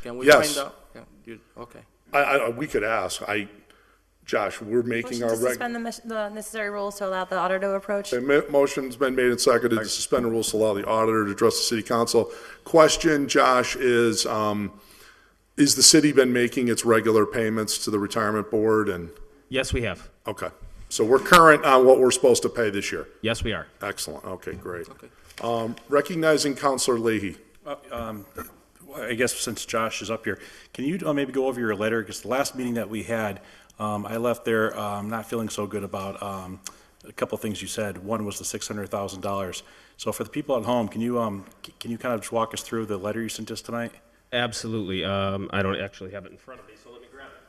Can we Yes. find out? Okay. We could ask. Josh, we're making Motion our to suspend the necessary rules to allow the auditor to approach. motion's been made and seconded to suspend the rules to allow the auditor to address the city council. Question, Josh, is the city been making its regular payments to the retirement board? And Yes, we have. okay, so we're current on what we're supposed to pay this year. Yes, we are. Excellent. Okay, great. Okay. Recognizing Councilor Leahy. I guess since Josh is up here, can you maybe go over your letter? Because the last meeting that we had, I left there not feeling so good about a couple of things you said. One was the $600,000. So for the people at home, can you kind of just walk us through the letter you sent us tonight? Absolutely. I don't actually have it in front of me, so let me grab it.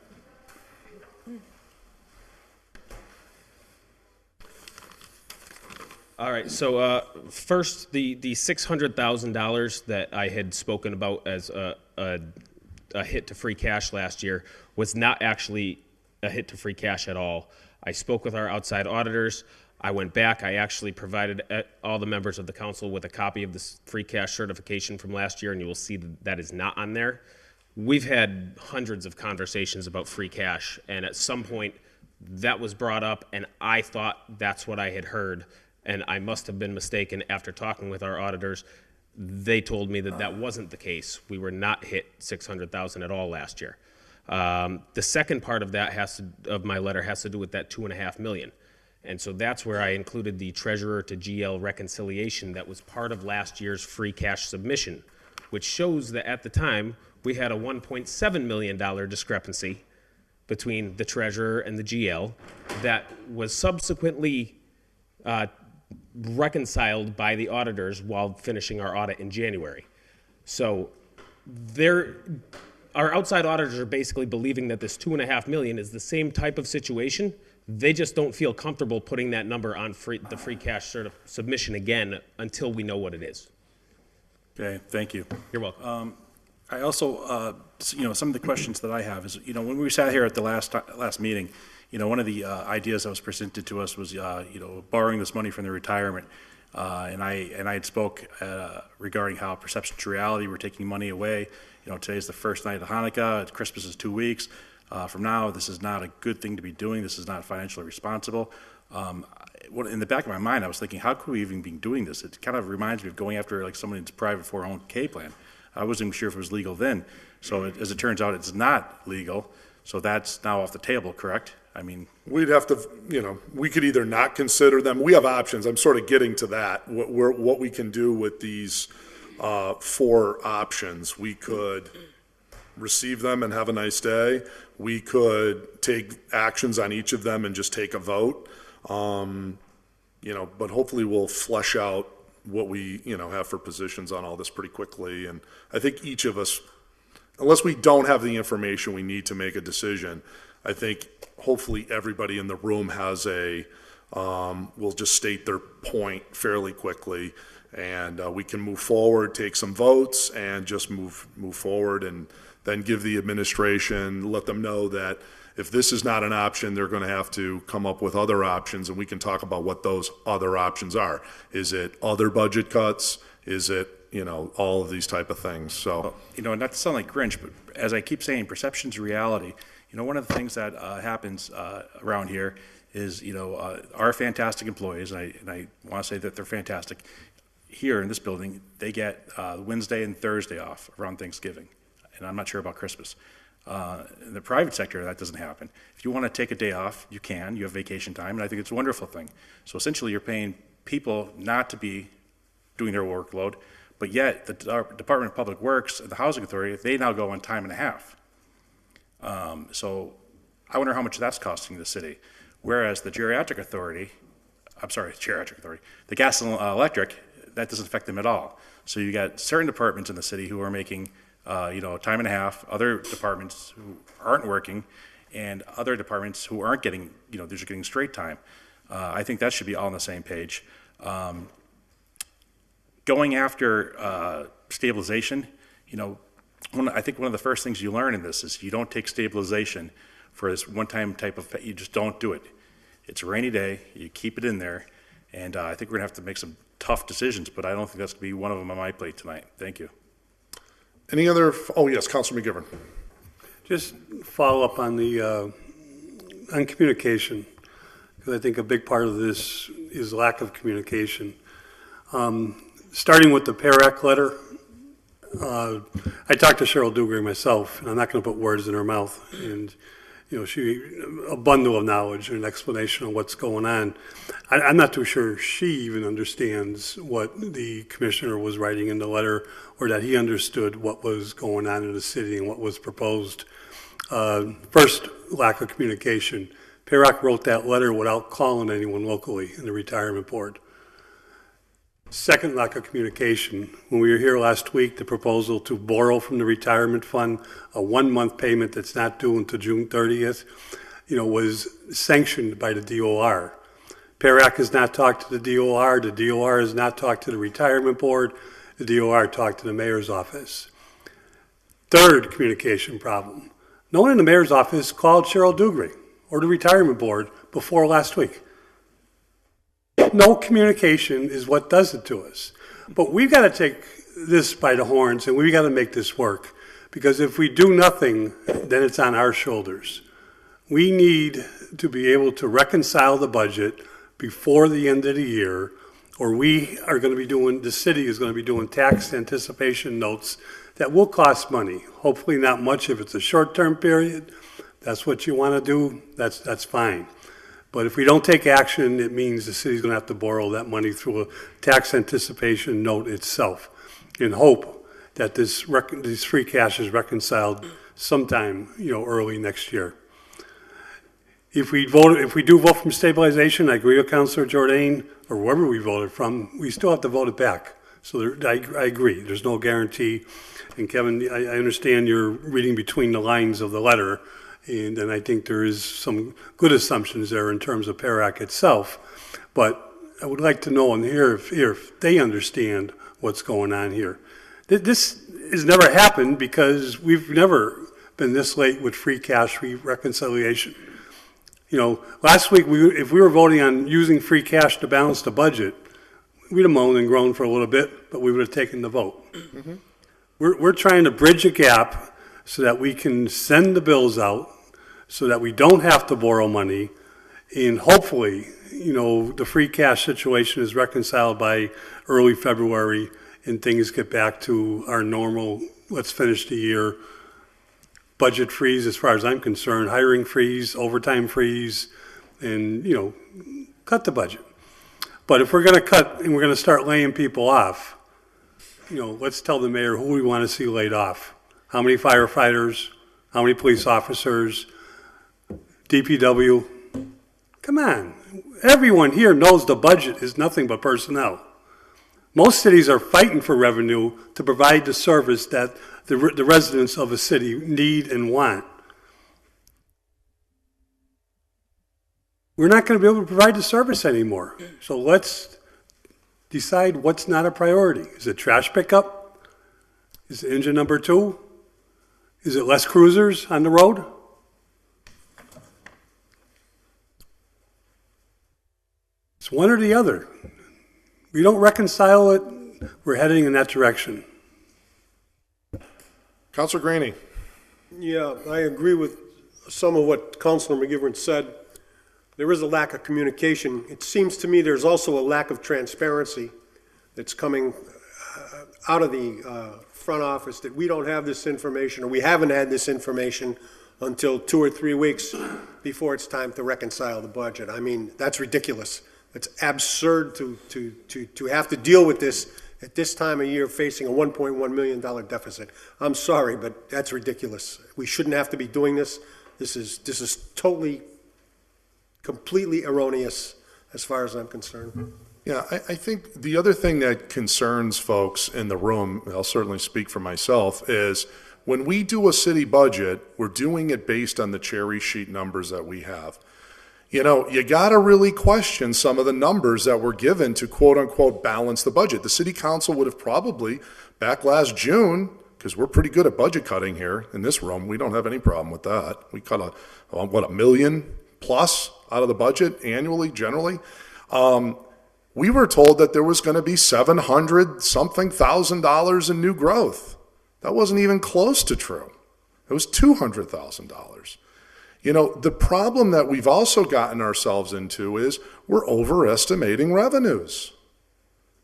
All right, so first, the $600,000 that I had spoken about as a hit to free cash last year was not actually a hit to free cash at all. I spoke with our outside auditors. I went back. I actually provided all the members of the council with a copy of this free cash certification from last year, and you will see that is not on there. We've had hundreds of conversations about free cash, and at some point that was brought up, and I thought that's what I had heard, and I must have been mistaken. After talking with our auditors, they told me that that wasn't the case. We were not hit $600,000 at all last year. The second part of that of my letter has to do with that $2.5 million. And so that's where I included the treasurer to GL reconciliation that was part of last year's free cash submission, which shows that at the time we had a $1.7 million discrepancy between the treasurer and the GL that was subsequently reconciled by the auditors while finishing our audit in January. So our outside auditors are basically believing that this $2.5 million is the same type of situation. They just don't feel comfortable putting that number on the free cash submission again until we know what it is. Okay, thank you. You're welcome. I also, some of the questions that I have is, when we sat here at the last meeting, one of the ideas that was presented to us was, borrowing this money from the retirement. And I had spoke regarding how perception to reality, we're taking money away. Today's the first night of Hanukkah. Christmas is 2 weeks. From now, this is not a good thing to be doing. This is not financially responsible. In the back of my mind, I was thinking, how could we even be doing this? It kind of reminds me of going after like someone's private 401k plan. I wasn't even sure if it was legal then. So as it turns out, it's not legal. So that's now off the table, correct? I mean, we'd have to, we could either not consider them. We have options. I'm sort of getting to that. What we can do with these 4 options. We could receive them and have a nice day. We could take actions on each of them and just take a vote. But hopefully we'll flesh out what we, have for positions on all this pretty quickly. And I think each of us, unless we don't have the information we need to make a decision, I think hopefully everybody in the room has will just state their point fairly quickly, and we can move forward, take some votes, and just move forward, and then give the administration, let them know that if this is not an option, they're going to have to come up with other options, and we can talk about what those other options are. Is it other budget cuts? Is it, all of these type of things? So, not to sound like Grinch, but as I keep saying, perception's reality. One of the things that happens around here is, our fantastic employees, and I want to say that they're fantastic, here in this building, they get Wednesday and Thursday off around Thanksgiving. And I'm not sure about Christmas. In the private sector, that doesn't happen. If you want to take a day off, you can. You have vacation time, and I think it's a wonderful thing. So essentially, you're paying people not to be doing their workload, but yet the Department of Public Works and the Housing Authority, they now go on time and a half. So I wonder how much that's costing the city. Whereas the geriatric authority, the gas and electric, that doesn't affect them at all. So you got certain departments in the city who are making, time and a half, other departments who aren't working, and other departments who aren't getting, they're just getting straight time. I think that should be all on the same page. Going after stabilization, I think one of the first things you learn in this is you don't take stabilization for this one-time type of, you just don't do it. It's a rainy day, you keep it in there, and I think we're going to have to make some tough decisions, but I don't think that's going to be one of them on my plate tonight. Thank you. Any other, oh yes, Councilor McGivern. Just follow up on the, on communication, because I think a big part of this is lack of communication. Starting with the PARAC letter, I talked to Cheryl Dugary myself, and I'm not going to put words in her mouth, and, you know, a bundle of knowledge and an explanation of what's going on. I'm not too sure she even understands what the commissioner was writing in the letter, or that he understood what was going on in the city and what was proposed. First, lack of communication. PARAC wrote that letter without calling anyone locally in the retirement board. Second, lack of communication. When we were here last week, the proposal to borrow from the retirement fund a 1-month payment that's not due until June 30th, you know, was sanctioned by the DOR. PARAC has not talked to the DOR. The DOR has not talked to the retirement board. The DOR talked to the mayor's office. Third communication problem. No one in the mayor's office called Cheryl Dugary or the retirement board before last week. No communication is what does it to us. But we've got to take this by the horns, and we've got to make this work. Because if we do nothing, then it's on our shoulders. We need to be able to reconcile the budget before the end of the year, or we are going to be doing, the city is going to be doing tax anticipation notes that will cost money. Hopefully not much if it's a short-term period. That's what you want to do, that's fine. But if we don't take action, it means the city's going to have to borrow that money through a tax anticipation note itself, in hope that this free cash is reconciled sometime, you know, early next year. If we do vote from stabilization, I agree with Councilor Jordan, or wherever we voted from, we still have to vote it back. So I agree. There's no guarantee. And Kevin, I understand you're reading between the lines of the letter. And I think there is some good assumptions there in terms of PARAC itself. But I would like to know and hear if they understand what's going on here. This has never happened because we've never been this late with free cash reconciliation. You know, last week, if we were voting on using free cash to balance the budget, we'd have moaned and groaned for a little bit, but we would have taken the vote. Mm-hmm. We're trying to bridge a gap so that we can send the bills out, so that we don't have to borrow money, and hopefully, you know, the free cash situation is reconciled by early February and things get back to our normal, let's finish the year, budget freeze as far as I'm concerned, hiring freeze, overtime freeze, and, you know, cut the budget. But if we're going to cut and we're going to start laying people off, you know, let's tell the mayor who we want to see laid off. How many firefighters, how many police officers, DPW. Come on. Everyone here knows the budget is nothing but personnel. Most cities are fighting for revenue to provide the service that the residents of a city need and want. We're not going to be able to provide the service anymore. So let's decide what's not a priority. Is it trash pickup? Is it engine number 2? Is it less cruisers on the road? It's one or the other. We don't reconcile it, we're heading in that direction. Councilor Graney. Yeah, I agree with some of what Councilor McGivern said. There is a lack of communication. It seems to me there's also a lack of transparency that's coming out of the front office, that we don't have this information, or we haven't had this information until 2 or 3 weeks before it's time to reconcile the budget. I mean, that's ridiculous. It's absurd to have to deal with this at this time of year, facing a $1.1 million deficit. I'm sorry, but that's ridiculous. We shouldn't have to be doing this. This is totally, completely erroneous as far as I'm concerned. Yeah, I think the other thing that concerns folks in the room, I'll certainly speak for myself, is when we do a city budget, we're doing it based on the cherry sheet numbers that we have. You know, you got to really question some of the numbers that were given to quote unquote balance the budget. The city council would have probably, back last June, because we're pretty good at budget cutting here in this room, we don't have any problem with that. We cut $1 million plus out of the budget annually, generally. We were told that there was going to be $700-something thousand in new growth. That wasn't even close to true. It was $200,000. You know, the problem that we've also gotten ourselves into is we're overestimating revenues.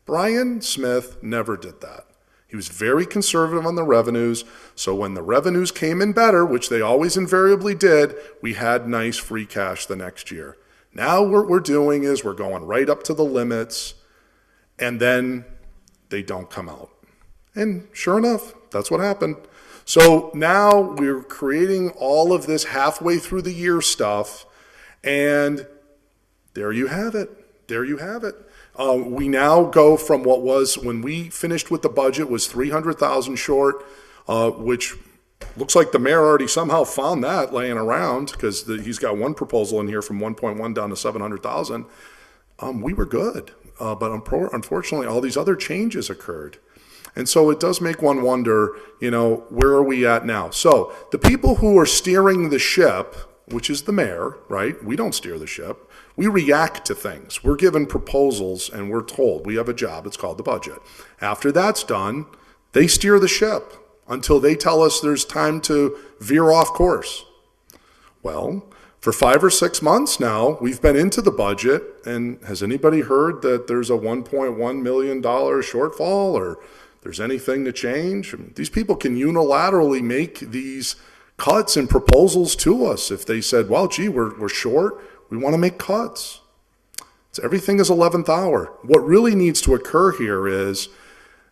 Brian Smith never did that. He was very conservative on the revenues, so when the revenues came in better, which they always invariably did, we had nice free cash the next year. Now what we're doing is we're going right up to the limits, and then they don't come out. And sure enough, that's what happened. So now we're creating all of this halfway through the year stuff, and there you have it. There you have it. We now go from what was, when we finished with the budget, was 300,000 short, which looks like the mayor already somehow found that laying around, because he's got one proposal in here from 1.1 down to 700,000. We were good, but unfortunately all these other changes occurred. And so it does make one wonder, you know, where are we at now? So the people who are steering the ship, which is the mayor, right? We don't steer the ship. We react to things. We're given proposals and we're told we have a job. It's called the budget. After that's done, they steer the ship until they tell us there's time to veer off course. Well, for 5 or 6 months now, we've been into the budget, and has anybody heard that there's a $1.1 million shortfall, or there's anything to change? I mean, these people can unilaterally make these cuts and proposals to us if they said, well, gee, we're short, we want to make cuts. So everything is 11th hour. What really needs to occur here is,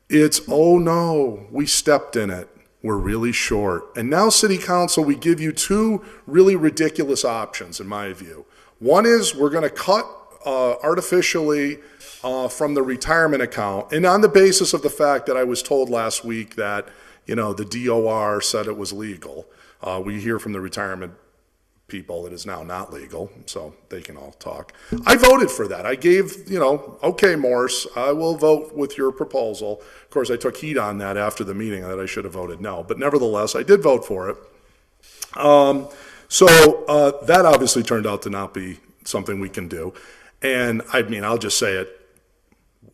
it's, oh no, we stepped in it. We're really short. And now, City Council, we give you two really ridiculous options, in my view. One is we're going to cut artificially from the retirement account, and on the basis of the fact that I was told last week that, you know, the DOR said it was legal. We hear from the retirement people it is now not legal, so they can all talk. I voted for that. I gave, you know, okay, Morse, I will vote with your proposal. Of course, I took heat on that after the meeting that I should have voted no, but nevertheless, I did vote for it. So that obviously turned out to not be something we can do. And I mean, I'll just say it.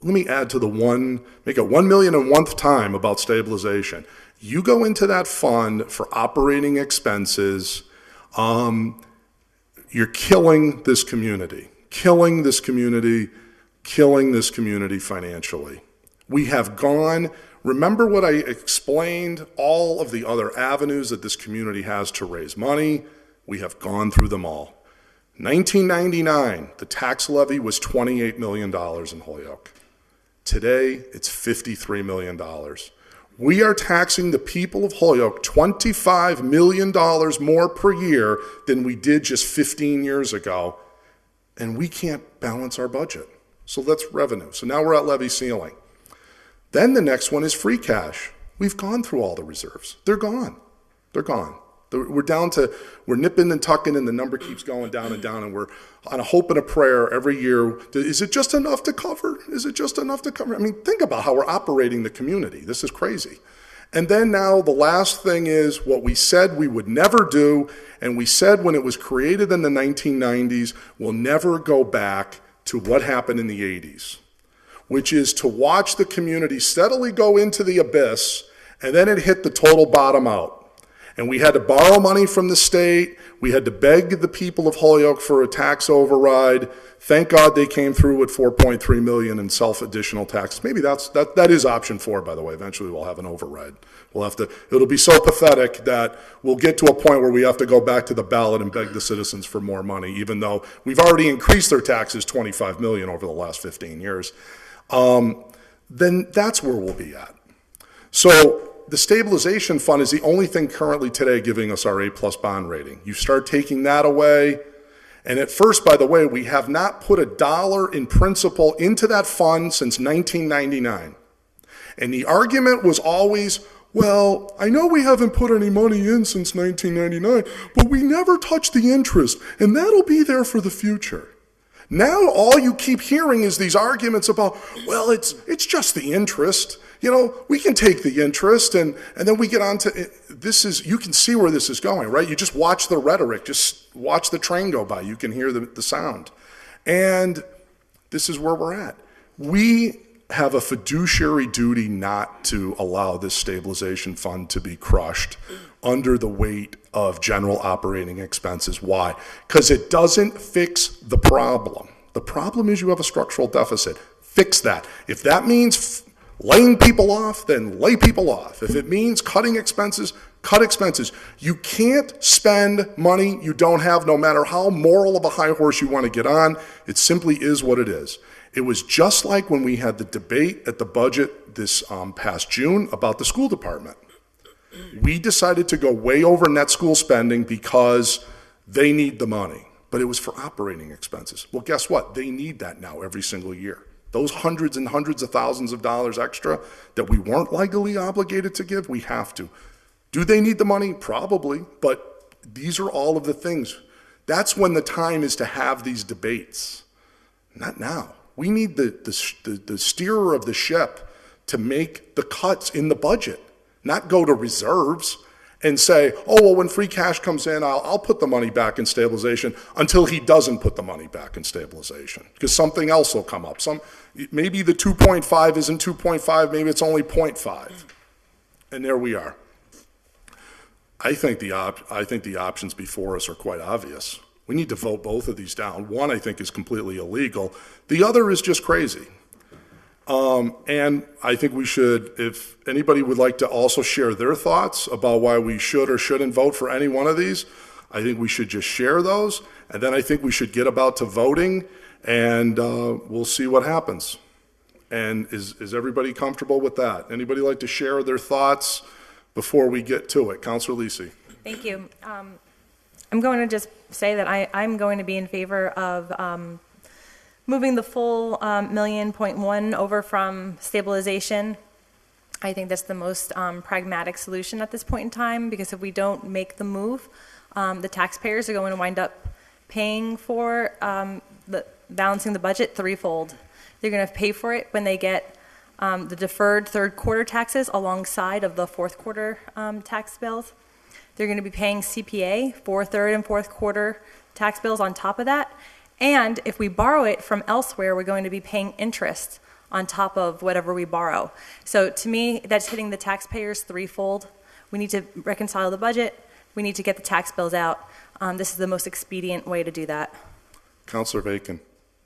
Let me add to make it 1 million and 1th time about stabilization. You go into that fund for operating expenses, you're killing this community financially. We have gone, remember what I explained, all of the other avenues that this community has to raise money. We have gone through them all. 1999, the tax levy was $28 million in Holyoke. Today, it's $53 million. We are taxing the people of Holyoke $25 million more per year than we did just 15 years ago, and we can't balance our budget. So that's revenue. So now we're at levy ceiling. Then the next one is free cash. We've gone through all the reserves. They're gone. They're gone. We're down to, we're nipping and tucking, and the number keeps going down, and we're on a hope and a prayer every year. Is it just enough to cover? Is it just enough to cover? I mean, think about how we're operating the community. This is crazy. And then now the last thing is what we said we would never do, and we said when it was created in the 1990s, we'll never go back to what happened in the 80s, which is to watch the community steadily go into the abyss, and then it hit the total bottom out. And we had to borrow money from the state. We had to beg the people of Holyoke for a tax override. Thank God they came through with $4.3 million in self-additional taxes. Maybe that is option 4, by the way. Eventually we'll have an override. It'll be so pathetic that we'll get to a point where we have to go back to the ballot and beg the citizens for more money, even though we've already increased their taxes $25 million over the last 15 years. Then that's where we'll be at. So the stabilization fund is the only thing currently today giving us our A+ bond rating. You start taking that away, and at first, by the way, we have not put $1 in principal into that fund since 1999. And the argument was always, well, I know we haven't put any money in since 1999, but we never touched the interest, and that'll be there for the future. Now all you keep hearing is these arguments about, well, it's just the interest. You know, we can take the interest, and then we get on to, you can see where this is going, right? You just watch the rhetoric, just watch the train go by. You can hear the sound. And this is where we're at. We have a fiduciary duty not to allow this stabilization fund to be crushed under the weight of general operating expenses. Why? Because it doesn't fix the problem. The problem is you have a structural deficit. Fix that. If that means laying people off, then lay people off. If it means cutting expenses, cut expenses. You can't spend money you don't have, no matter how moral of a high horse you want to get on. It simply is what it is. It was just like when we had the debate at the budget this past June about the school department. We decided to go way over net school spending because they need the money, but it was for operating expenses. Well, guess what? They need that now every single year. Those hundreds and hundreds of thousands of dollars extra that we weren't legally obligated to give, we have to. Do they need the money? Probably, but these are all of the things. That's when the time is to have these debates, not now. We need the steerer of the ship to make the cuts in the budget, not go to reserves and say, oh, well, when free cash comes in, I'll put the money back in stabilization, until he doesn't put the money back in stabilization, because something else will come up. Maybe the 2.5 isn't 2.5, maybe it's only 0.5. And there we are. I think the options before us are quite obvious. We need to vote both of these down. One, I think, is completely illegal. The other is just crazy. And I think we should, if anybody would like to also share their thoughts about why we should or shouldn't vote for any one of these, I think we should just share those. And then I think we should get about to voting, and we'll see what happens. And is everybody comfortable with that? Anybody like to share their thoughts before we get to it? Councilor Lisi. Thank you. I'm going to just say that I'm going to be in favor of moving the full $1.1 million over from stabilization. I think that's the most pragmatic solution at this point in time, because if we don't make the move, the taxpayers are going to wind up paying for balancing the budget threefold. They're going to pay for it when they get the deferred third quarter taxes alongside of the fourth quarter tax bills. They're going to be paying CPA for third and fourth quarter tax bills on top of that. And if we borrow it from elsewhere, we're going to be paying interest on top of whatever we borrow. So to me, that's hitting the taxpayers threefold. We need to reconcile the budget. We need to get the tax bills out. This is the most expedient way to do that. Councilor Bacon.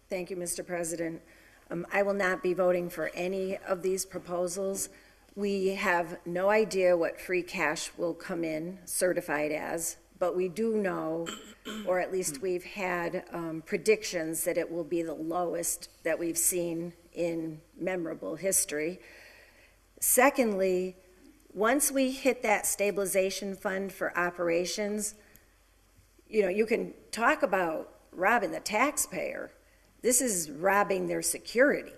Thank you, Mr. President. I will not be voting for any of these proposals. We have no idea what free cash will come in certified as, but we do know, or at least we've had predictions that it will be the lowest that we've seen in memorable history. Secondly, once we hit that stabilization fund for operations, you know, you can talk about robbing the taxpayer. This is robbing their security.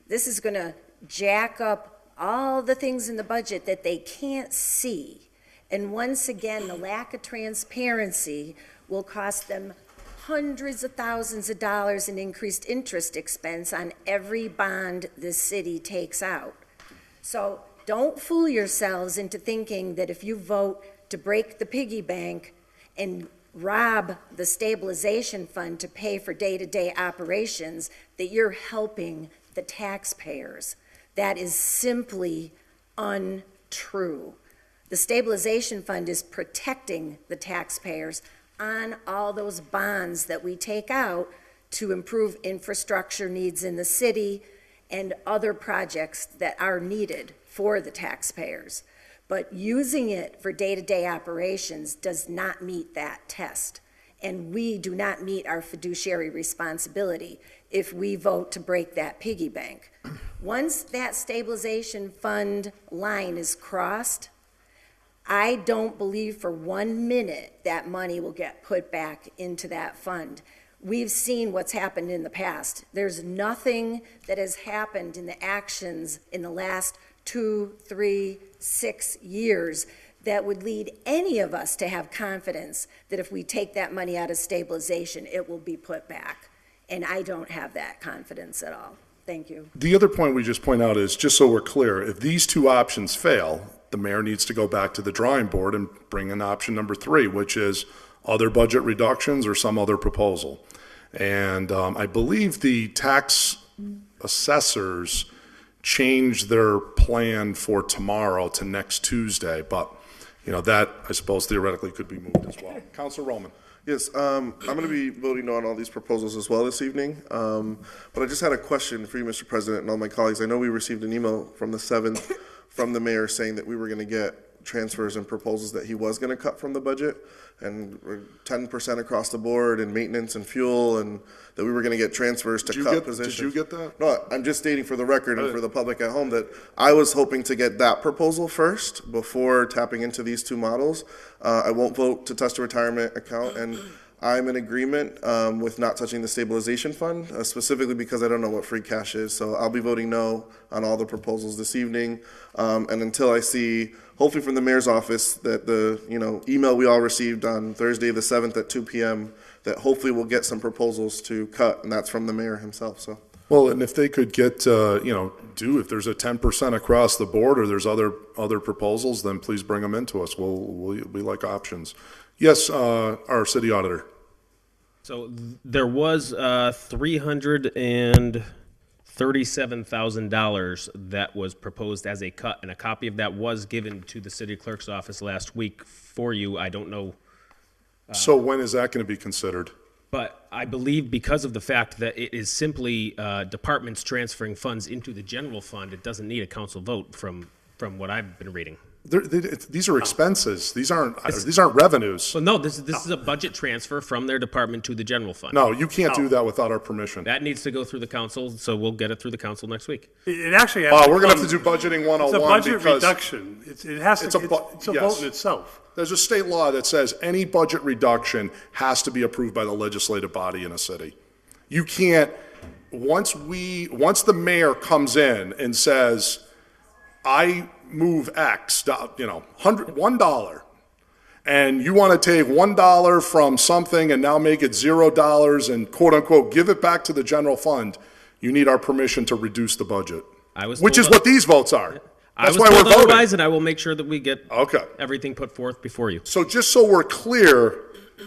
This is going to jack up all the things in the budget that they can't see. And once again, the lack of transparency will cost them hundreds of thousands of dollars in increased interest expense on every bond this city takes out. So don't fool yourselves into thinking that if you vote to break the piggy bank and rob the stabilization fund to pay for day-to-day operations, that you're helping the taxpayers. That is simply untrue. The stabilization fund is protecting the taxpayers on all those bonds that we take out to improve infrastructure needs in the city and other projects that are needed for the taxpayers. But using it for day-to-day operations does not meet that test. And we do not meet our fiduciary responsibility if we vote to break that piggy bank. Once that stabilization fund line is crossed, I don't believe for 1 minute that money will get put back into that fund. We've seen what's happened in the past. There's nothing that has happened in the actions in the last 2, 3, 6 years that would lead any of us to have confidence that if we take that money out of stabilization, it will be put back. And I don't have that confidence at all. Thank you. The other point we just point out is, just so we're clear, if these two options fail, the mayor needs to go back to the drawing board and bring in option number 3, which is other budget reductions or some other proposal. And I believe the tax assessors change their plan for tomorrow to next Tuesday, but, that, I suppose, theoretically could be moved as well. Councilor Roman. Yes, I'm going to be voting no on all these proposals as well this evening. But I just had a question for you, Mr. President, and all my colleagues. I know we received an email from the 7th from the mayor saying that we were going to get transfers and proposals that he was going to cut from the budget, and 10% across the board in maintenance and fuel, and that we were going to get transfers to cut positions. Did you get that? No, I'm just stating for the record and for the public at home that I was hoping to get that proposal first before tapping into these two models. I won't vote to touch the retirement account, and I'm in agreement with not touching the stabilization fund, specifically because I don't know what free cash is. So I'll be voting no on all the proposals this evening, and until I see, hopefully from the mayor's office, that the email we all received on Thursday the 7th at 2 p.m. that hopefully we'll get some proposals to cut, and that's from the mayor himself. So. Well, and if they could get, if there's a 10% across the board, or there's other proposals, then please bring them into us. We like options. Yes, our city auditor. So there was $337,000 that was proposed as a cut, and a copy of that was given to the city clerk's office last week for you. I don't know. So when is that going to be considered? But I believe because of the fact that it is simply departments transferring funds into the general fund, it doesn't need a council vote from what I've been reading. These are expenses. These aren't revenues. Well, no, this is a budget transfer from their department to the general fund. No, you can't do that without our permission. That needs to go through the council, so we'll get it through the council next week. It actually has we're going to have to do budgeting 101. It's a budget because reduction. It's a vote in itself. There's a state law that says any budget reduction has to be approved by the legislative body in a city. You can't, once the mayor comes in and says, I move X, $100, and you want to take $1 from something and now make it $0 and quote unquote give it back to the general fund, you need our permission to reduce the budget. Which is what these votes are. That's why we're voting. Otherwise, and I will make sure that we get everything put forth before you. So just so we're clear,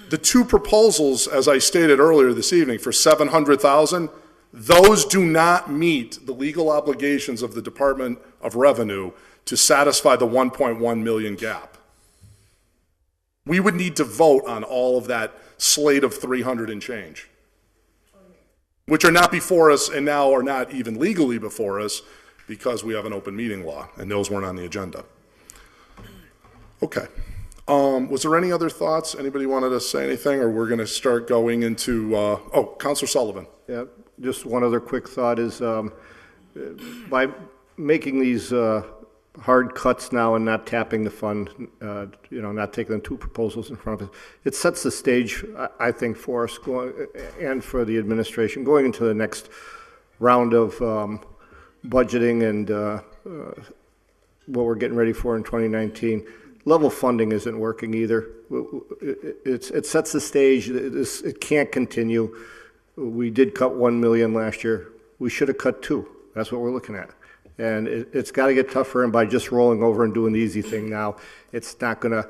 the two proposals, as I stated earlier this evening, for $700,000, those do not meet the legal obligations of the Department of Revenue to satisfy the 1.1 million gap. We would need to vote on all of that slate of 300 and change, which are not before us and now are not even legally before us because we have an open meeting law, and those weren't on the agenda. Okay. Was there any other thoughts? Anybody wanted to say anything, or we're going to start going into, Councilor Sullivan. Yeah, just one other quick thought is by making these hard cuts now and not tapping the fund, not taking the two proposals in front of us, it sets the stage, I think, for us and for the administration going into the next round of budgeting and what we're getting ready for in 2019. Level funding isn't working either. It sets the stage. It can't continue. We did cut 1 million last year. We should have cut 2. That's what we're looking at. And it's got to get tougher, and by just rolling over and doing the easy thing now, it's not going to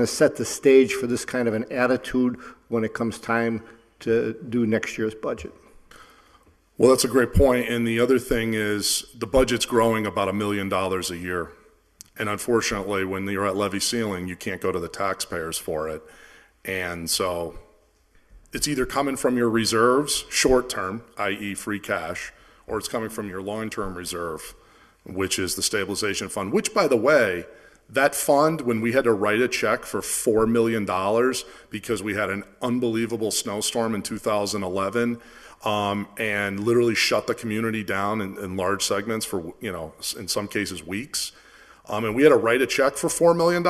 set the stage for this kind of an attitude when it comes time to do next year's budget. Well, that's a great point. And the other thing is the budget's growing about $1 million a year. And unfortunately, when you're at levy ceiling, you can't go to the taxpayers for it. And so it's either coming from your reserves, short-term, i.e. free cash, or it's coming from your long-term reserve, which is the stabilization fund, which, by the way, that fund, when we had to write a check for $4 million because we had an unbelievable snowstorm in 2011 and literally shut the community down in large segments for, in some cases, weeks, and we had to write a check for $4 million,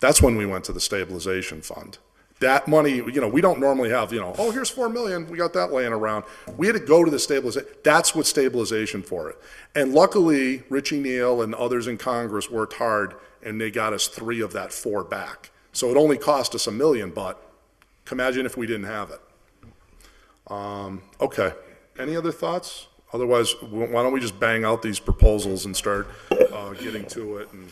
that's when we went to the stabilization fund. That money, we don't normally have, here's $4 million, we got that laying around. We had to go to the stabilization. That's what stabilization for it. And luckily, Richie Neal and others in Congress worked hard, and they got us 3 of that 4 back. So it only cost us $1 million, but imagine if we didn't have it. Okay. Any other thoughts? Otherwise, why don't we just bang out these proposals and start getting to it? And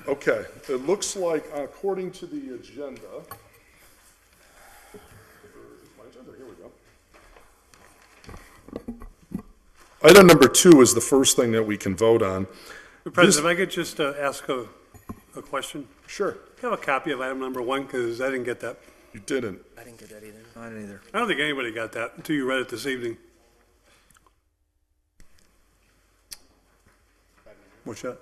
okay, it looks like, according to the agenda, here we go. Item number 2 is the first thing that we can vote on. Mr. President, if I could just ask a question? Sure. I have a copy of item number 1, because I didn't get that. You didn't. I didn't get that either. I didn't either. I don't think anybody got that until you read it this evening. What's that?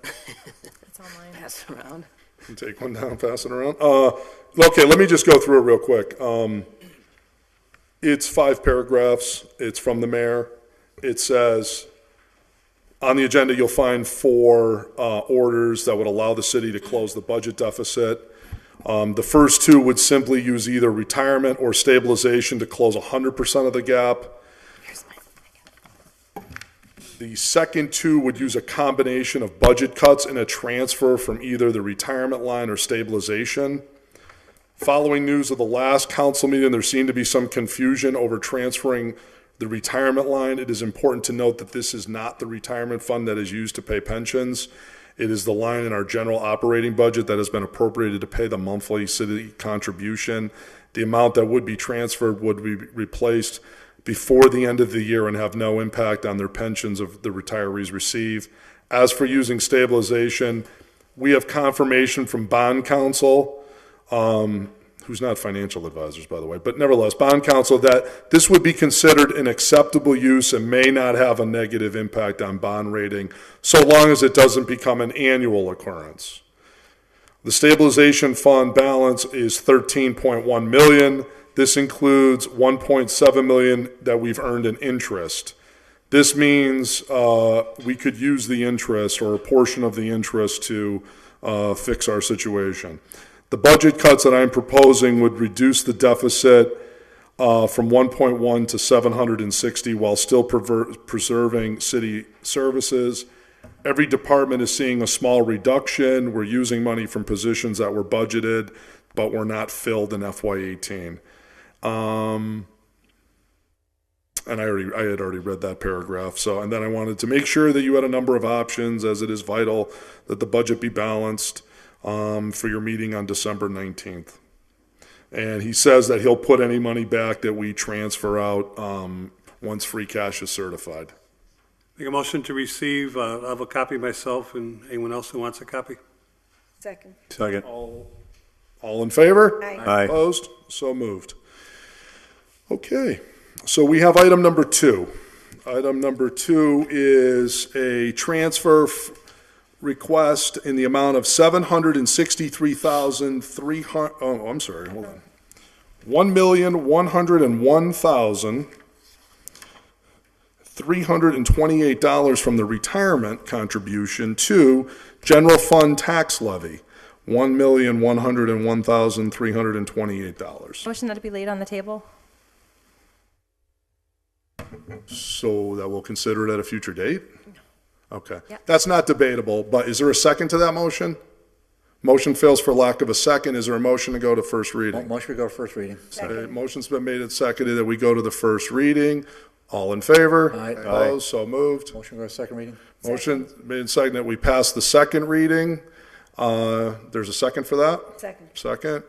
It's online. Pass it around. You take one down, pass it around. Okay, let me just go through it real quick. It's 5 paragraphs. It's from the mayor. It says, on the agenda, you'll find 4 orders that would allow the city to close the budget deficit. The first 2 would simply use either retirement or stabilization to close 100% of the gap. The second 2 would use a combination of budget cuts and a transfer from either the retirement line or stabilization. Following news of the last council meeting, there seemed to be some confusion over transferring the retirement line. It is important to note that this is not the retirement fund that is used to pay pensions. It is the line in our general operating budget that has been appropriated to pay the monthly city contribution. The amount that would be transferred would be replaced before the end of the year and have no impact on their pensions of the retirees receive. As for using stabilization, we have confirmation from bond counsel, who's not financial advisors, by the way, but nevertheless, bond counsel, that this would be considered an acceptable use and may not have a negative impact on bond rating, so long as it doesn't become an annual occurrence. The stabilization fund balance is $13.1 million. This includes $1.7 million that we've earned in interest. This means we could use the interest or a portion of the interest to fix our situation. The budget cuts that I'm proposing would reduce the deficit from 1.1 to 760 while still preserving city services. Every department is seeing a small reduction. We're using money from positions that were budgeted but were not filled in FY18. And I had already read that paragraph. And then I wanted to make sure that you had a number of options, as it is vital that the budget be balanced for your meeting on December 19th. And he says that he'll put any money back that we transfer out once free cash is certified. Make a motion to receive. I'll have a copy myself, and anyone else who wants a copy. Second. Second. All in favor? Aye. Opposed? So moved. Okay, so we have item number 2. Item number 2 is a transfer request in the amount of $763,300. Oh, I'm sorry. Hold on. $1,101,328 from the retirement contribution to general fund tax levy. $1,101,328. Motion that it be laid on the table? So that we'll consider it at a future date? Okay. Yep. That's not debatable, but is there a second to that motion? Motion fails for lack of a second. Is there a motion to go to first reading? Motion to go to first reading. Okay, motion's been made and seconded that we go to the first reading. All in favor? Aye. Opposed? So moved. Motion to go to second reading. Motion made and seconded that we pass the second reading. There's a second for that? Second. Second.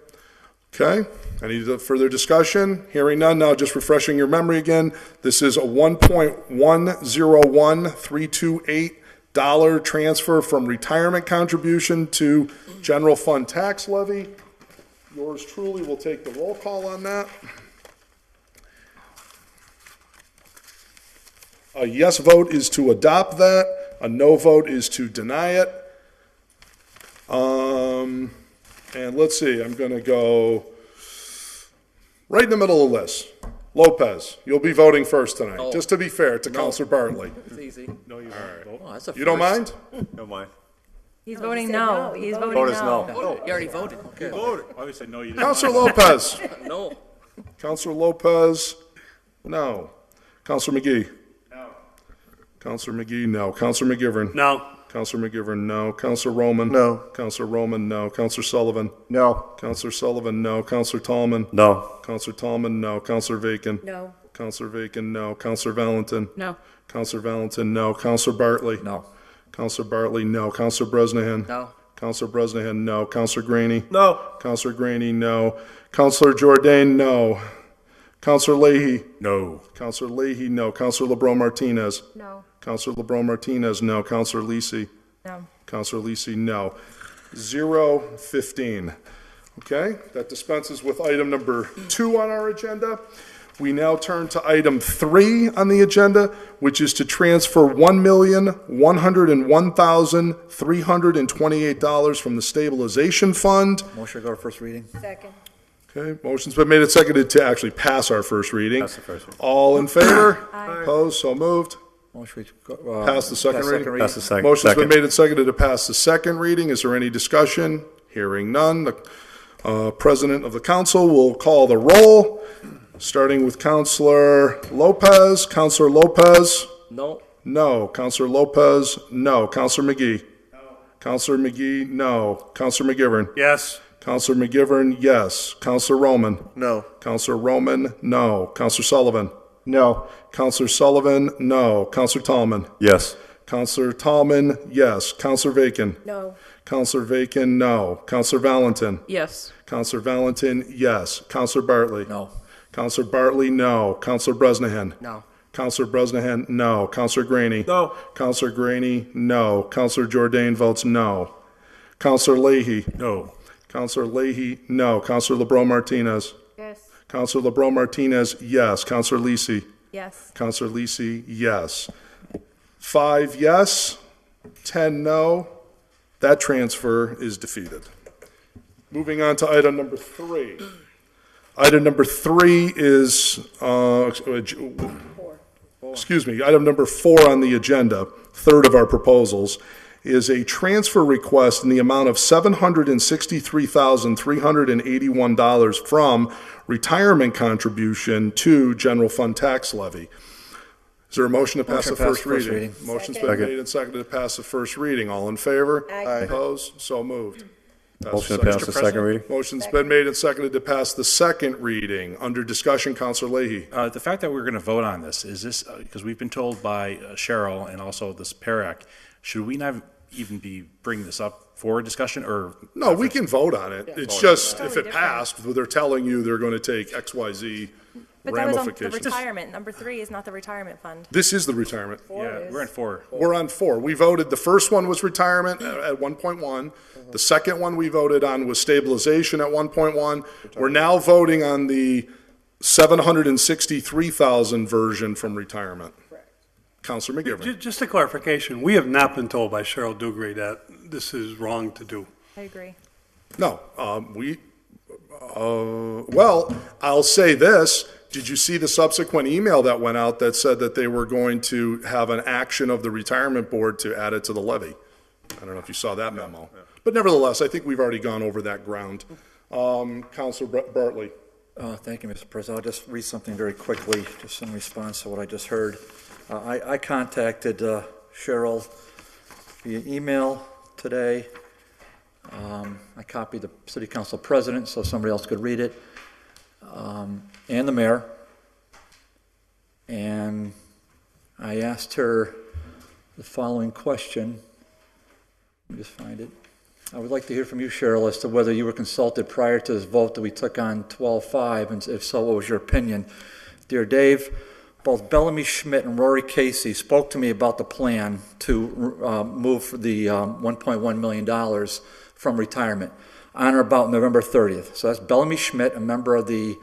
Okay. Any further discussion? Hearing none. Now, just refreshing your memory again. This is a $1.101328 transfer from retirement contribution to general fund tax levy. Yours truly will take the roll call on that. A yes vote is to adopt that. A no vote is to deny it. And let's see, I'm going to go right in the middle of the list. Lopez, you'll be voting first tonight, just to be fair to Counselor Bartley. It's easy. No, you won't. Oh, that's a You don't mind? Don't mind. He's No, voting he said no. no. He's He voting Vote is no. no. You already voted. Okay. Voted. I always said no, you didn't. Counselor Lopez. No. Counselor Lopez, no. Counselor McGee. No. Counselor McGee, no. Counselor McGivern. No. Counselor McGivern, no. Counselor Roman. No. Counselor Roman, no. Counselor Sullivan. No. Counselor Sullivan, no. Counselor Tallman. No. Counselor Tallman, no. Counselor Vacan. No. Counselor Vacan, no. Counselor Valentin. No. Counselor Valentin, no. Counselor Bartley. No. Counselor Bartley, no. Counselor Bresnahan. No. Counselor Bresnahan, no. Counselor Graney. No. Counselor Graney, no. Counselor Jordan, no. Counselor Leahy. No. Counselor Leahy, no. Counselor LeBron Martinez. No. Counselor LeBron Martinez, no. Counselor Lisi. No. Counselor Lisi, no. 0-15. Okay, that dispenses with item number 2 on our agenda. We now turn to item 3 on the agenda, which is to transfer $1,101,328 from the stabilization fund. Motion to go to first reading? Second. Okay, motion's been made and seconded to actually pass our first reading. That's the first one. All in favor? Opposed? So moved. Motion to Pass the second reading? That's the second. Motion's been Second. made and seconded to pass the second reading. Is there any discussion? Hearing none. The President of the Council will call the roll, starting with Counselor Lopez. Counselor Lopez? No. No. Counselor Lopez? No. Counselor McGee? No. Counselor McGee? No. Counselor McGivern? Yes. Counselor McGivern? Yes. Counselor Roman? No. Counselor Roman? No. Counselor Sullivan? No. Counselor Sullivan? No. Counselor Tallman? Yes. Counselor Tallman? Yes. Counselor Vacan? No. Counselor Vacan? No. Counselor Valentin? Yes. Counselor Valentin? Yes. Counselor Bartley? No. Counselor Bartley? No. Counselor Bresnahan? No. Counselor Bresnahan? No. Counselor Graney? No. Counselor Graney? No. Counselor Jordan votes no. Counselor Leahy? No. Counselor Leahy? No. Counselor LeBron Martinez? Yes. Counselor LeBron Martinez? Yes. Counselor Lisi? Yes. Counselor Lisi? Yes. 5 yes, 10 no. That transfer is defeated. Moving on to item number 3. Item number 3 is, excuse me, item number 4 on the agenda, third of our proposals, is a transfer request in the amount of $763,381 from retirement contribution to general fund tax levy. Is there a motion to pass Motion the to pass first first reading? reading. Motion's Second. been made and seconded to pass the first reading. All in favor? Aye. Opposed? So moved. Motion to pass the second reading? Motion's been made and seconded to pass the second reading. Under discussion, Counselor Leahy. The fact that we're going to vote on this, is this, because we've been told by Cheryl and also this PERAC, should we not even be bringing this up for a discussion, or? No, we can vote on it. It's just, if it passed, they're telling you they're going to take X, Y, Z But that was on the ramifications. retirement. Number 3 is not the retirement fund. This is the retirement. Yeah, we're at 4. We're on 4. We voted, the first one was retirement at 1.1. The second one we voted on was stabilization at 1.1. We're now voting on the 763,000 version from retirement. Counselor McGivern. Just a clarification, we have not been told by Cheryl Dugray that this is wrong to do. I agree. No, well, I'll say this. Did you see the subsequent email that went out that said that they were going to have an action of the retirement board to add it to the levy? I don't know if you saw that memo. But nevertheless, I think we've already gone over that ground. Counselor Bartley. Thank you, Mr. President. I'll just read something very quickly, just in response to what I just heard. I contacted Cheryl via email today. I copied the city council president so somebody else could read it, and the mayor. And I asked her the following question. Let me just find it. I would like to hear from you, Cheryl, as to whether you were consulted prior to this vote that we took on 12-5, and if so, what was your opinion? Dear Dave, both Bellamy Schmidt and Rory Casey spoke to me about the plan to move the $1.1 million from retirement on or about November 30th. So that's Bellamy Schmidt, a member of the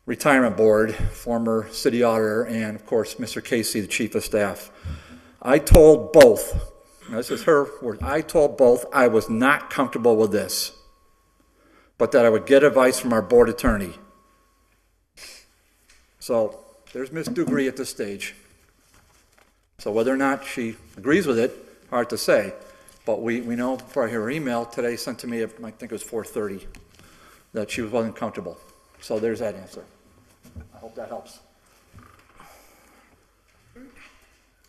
retirement board, former city auditor, and of course, Mr. Casey, the chief of staff. I told both, this is her word, I told both I was not comfortable with this, but that I would get advice from our board attorney. So there's Ms. Dugree at this stage. So whether or not she agrees with it, hard to say. But we know for her email today sent to me, I think it was 4:30, that she wasn't comfortable. So there's that answer. I hope that helps.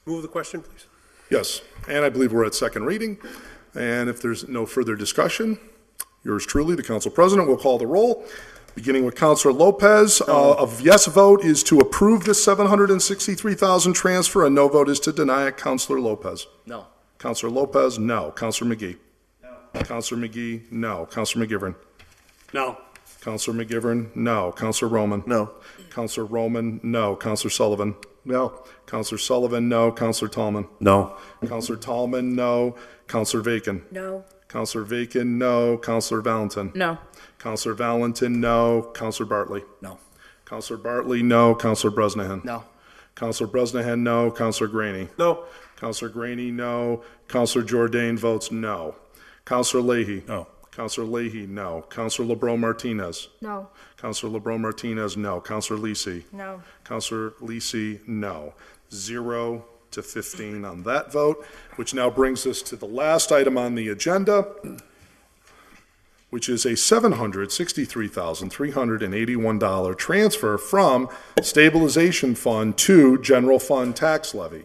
Move the question, please. Yes, and I believe we're at second reading. And if there's no further discussion, yours truly, the council president, will call the roll. Beginning with Counselor Lopez, a yes vote is to approve this $763,000 transfer, a no vote is to deny it. Counselor Lopez. No. Counselor Lopez, no. Counselor McGee. No. Counselor McGee, no. Counselor McGivern. No. Counselor McGivern, no. Counselor Roman? No. Counselor Roman, no. Counselor Sullivan? No. Counselor Sullivan, no. Counselor Tallman? No. Counselor Tallman, no. Counselor Vacan? No. Counselor Vacan, no. Counselor Valentin? No. Counselor Valentin, no. Counselor Bartley? No. Counselor Bartley, no. Counselor Bresnahan? No. Counselor Bresnahan, no. Counselor Graney? No. Counselor Graney, no. Counselor Jordan votes no. Counselor Leahy? No. Counselor Leahy, no. Counselor LeBron Martinez? No. Counselor LeBron Martinez, no. Counselor Lisi? No. Counselor Lisi, no. 0 to 15 on that vote, which now brings us to the last item on the agenda, which is a $763,381 transfer from stabilization fund to general fund tax levy.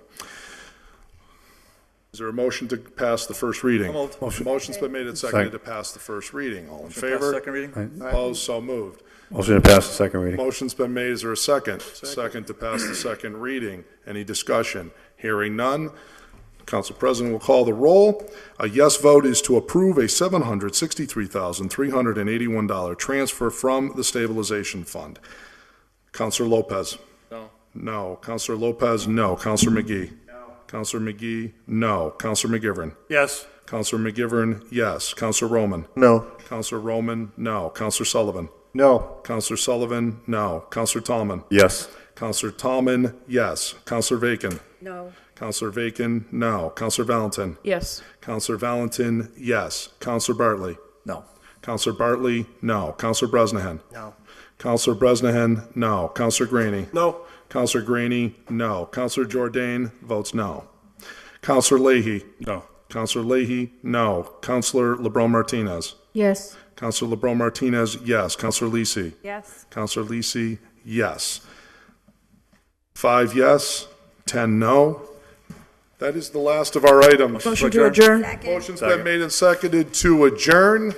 Is there a motion to pass the first reading? Motion's been made and seconded to pass the first reading. All in favor? Second reading? Opposed? So moved. Motion to pass the second reading. Motion's been made. Is there a second? Second to pass the second reading. Any discussion? Hearing none. Council President will call the roll. A yes vote is to approve a $763,381 transfer from the stabilization fund. Councilor Lopez? No. No. Councilor Lopez? No. Councilor McGee? No. Councilor McGee? No. Councilor McGivern? Yes. Councilor McGivern? Yes. Councilor Roman? No. Councilor Roman? No. Councilor Sullivan? No. Councilor Sullivan? No. Councilor Tallman? Yes. Councilor Tallman? Yes. Councilor Vacan? No. Councilor Vacan? No. Councilor Valentin? Yes. Councilor Valentin? Yes. Councilor Bartley? No. Councilor Bartley? No. Councilor Bresnahan? No. Councilor Bresnahan? No. Councilor Graney? No. Councilor Graney? No. Councilor Jordan votes no. Councilor Leahy? No. Councilor Leahy? No. Councilor LeBron Martinez? Yes. Councilor LeBron Martinez? Yes. Councilor Lisi? Yes. Councilor Lisi? Yes. 5 yes, 10 no. That is the last of our items. Motion to adjourn. Motion's been made and seconded to adjourn.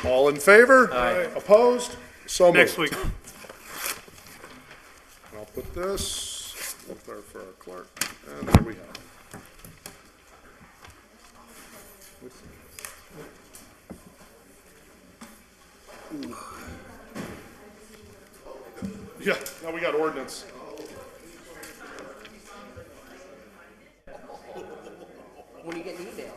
All in favor? Aye. Opposed? So moved. Next week. I'll put this up there for our clerk, and there we go. Yeah, now we got ordinance. When you get an email.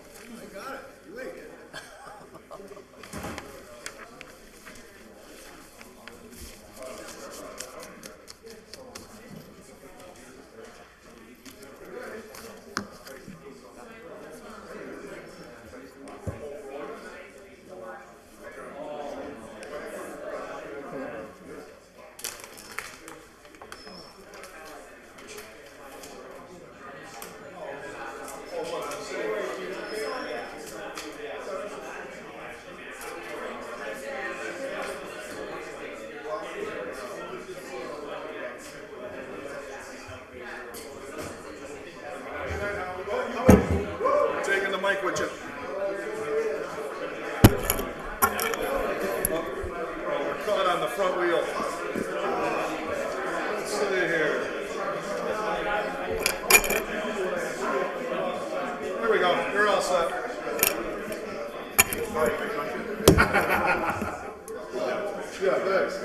Taking the mic with you. We're caught on the front wheel. Let's see here. There we go. You're all set. Yeah, thanks.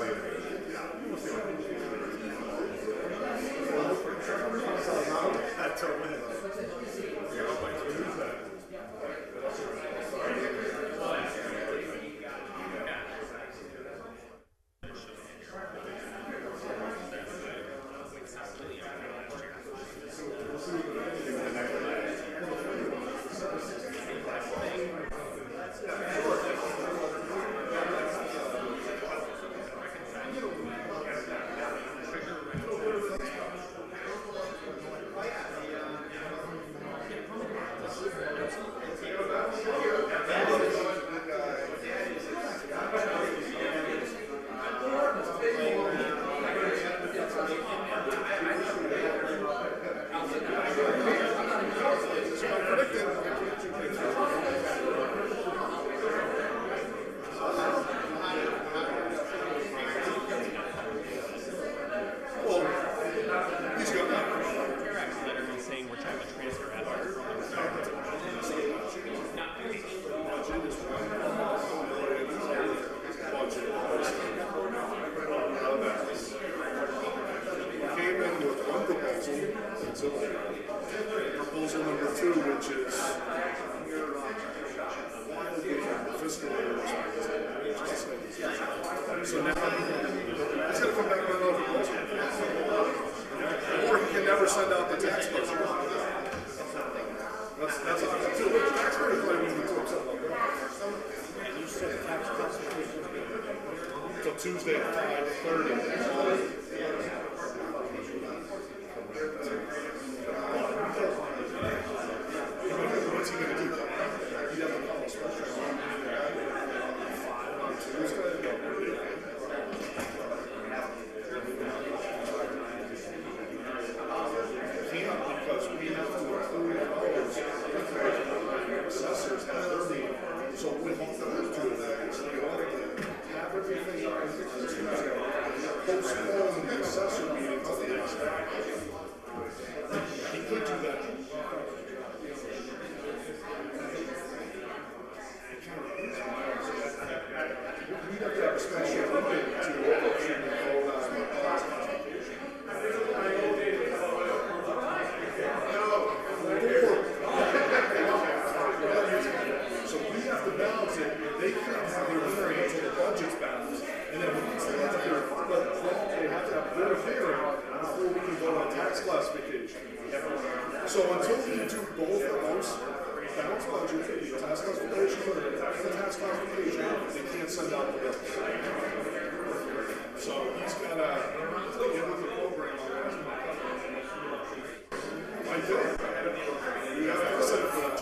fiscal year. So now, he's gonna come back with another proposal. Or he can never send out the tax budget. That's option two. The taxpayers might be too upset about that. So Tuesday at 5:30. What's he gonna do? He'd have to call a special. 5 on Tuesday. Because we have to include those assessors have their meeting. So we want them to do that. So we want to have everything on Tuesday. Postpone the assessor meeting to the next day. He could do that. We'd have to have a special meeting to vote on class classification. So we have to balance it. They can't have their hearing until the budget's balanced. And then once they have their, they have to have their hearing before we can go on tax classification. So until we do both of those, balanced budget, the tax classification, and the tax classification, they can't send out the bills. So he's got to get with the program on that. I did. We have to set it for that.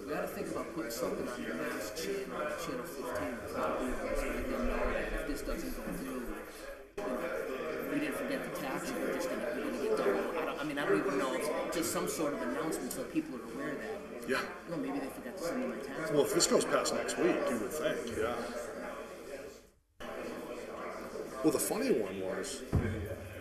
We gotta think about putting something on your next channel 15, so they can know that if this doesn't go through, we didn't forget the tax, and we're gonna get double. I don't even know, it's just some sort of announcement so people are aware that. Yeah. Well, maybe they forgot to send me my tax. Well, if this goes past next week, you would think, yeah. Well, the funny one was,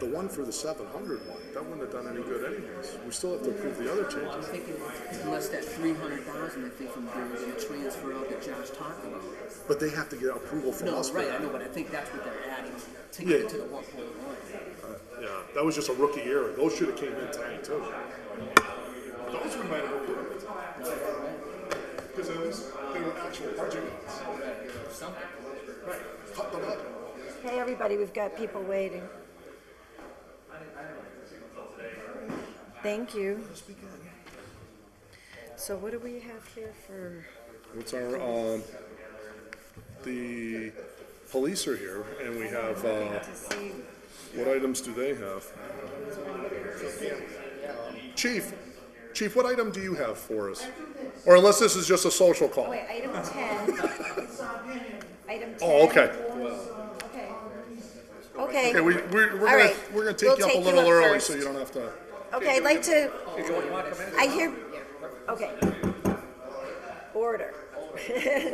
the one for the 700 one, that wouldn't have done any good anyways. We still have to approve the other I'm changes. thinking unless that 300,000, I think from there was a transfer out that Josh talked about. But they have to get approval from No, us. for right, that. I know, but I think that's what they're adding to Yeah. get to the 1.1. Yeah, that was just a rookie error. Those should have came in tonight too. Those we might have approved. Because at least they were actual budget cuts. Something. Right, cut them up. Hey, everybody, we've got people waiting. Thank you. So what do we have here for, What's our, the police are here and we have, to see? what items do they have? Chief, what item do you have for us? Or unless this is just a social call? Oh, wait, item 10. Item 10. Oh, okay. Okay. Okay, we're All right. gonna take We'll you up a take little you up early first. so you don't have to. Okay, I'd like to, I hear, okay. Order.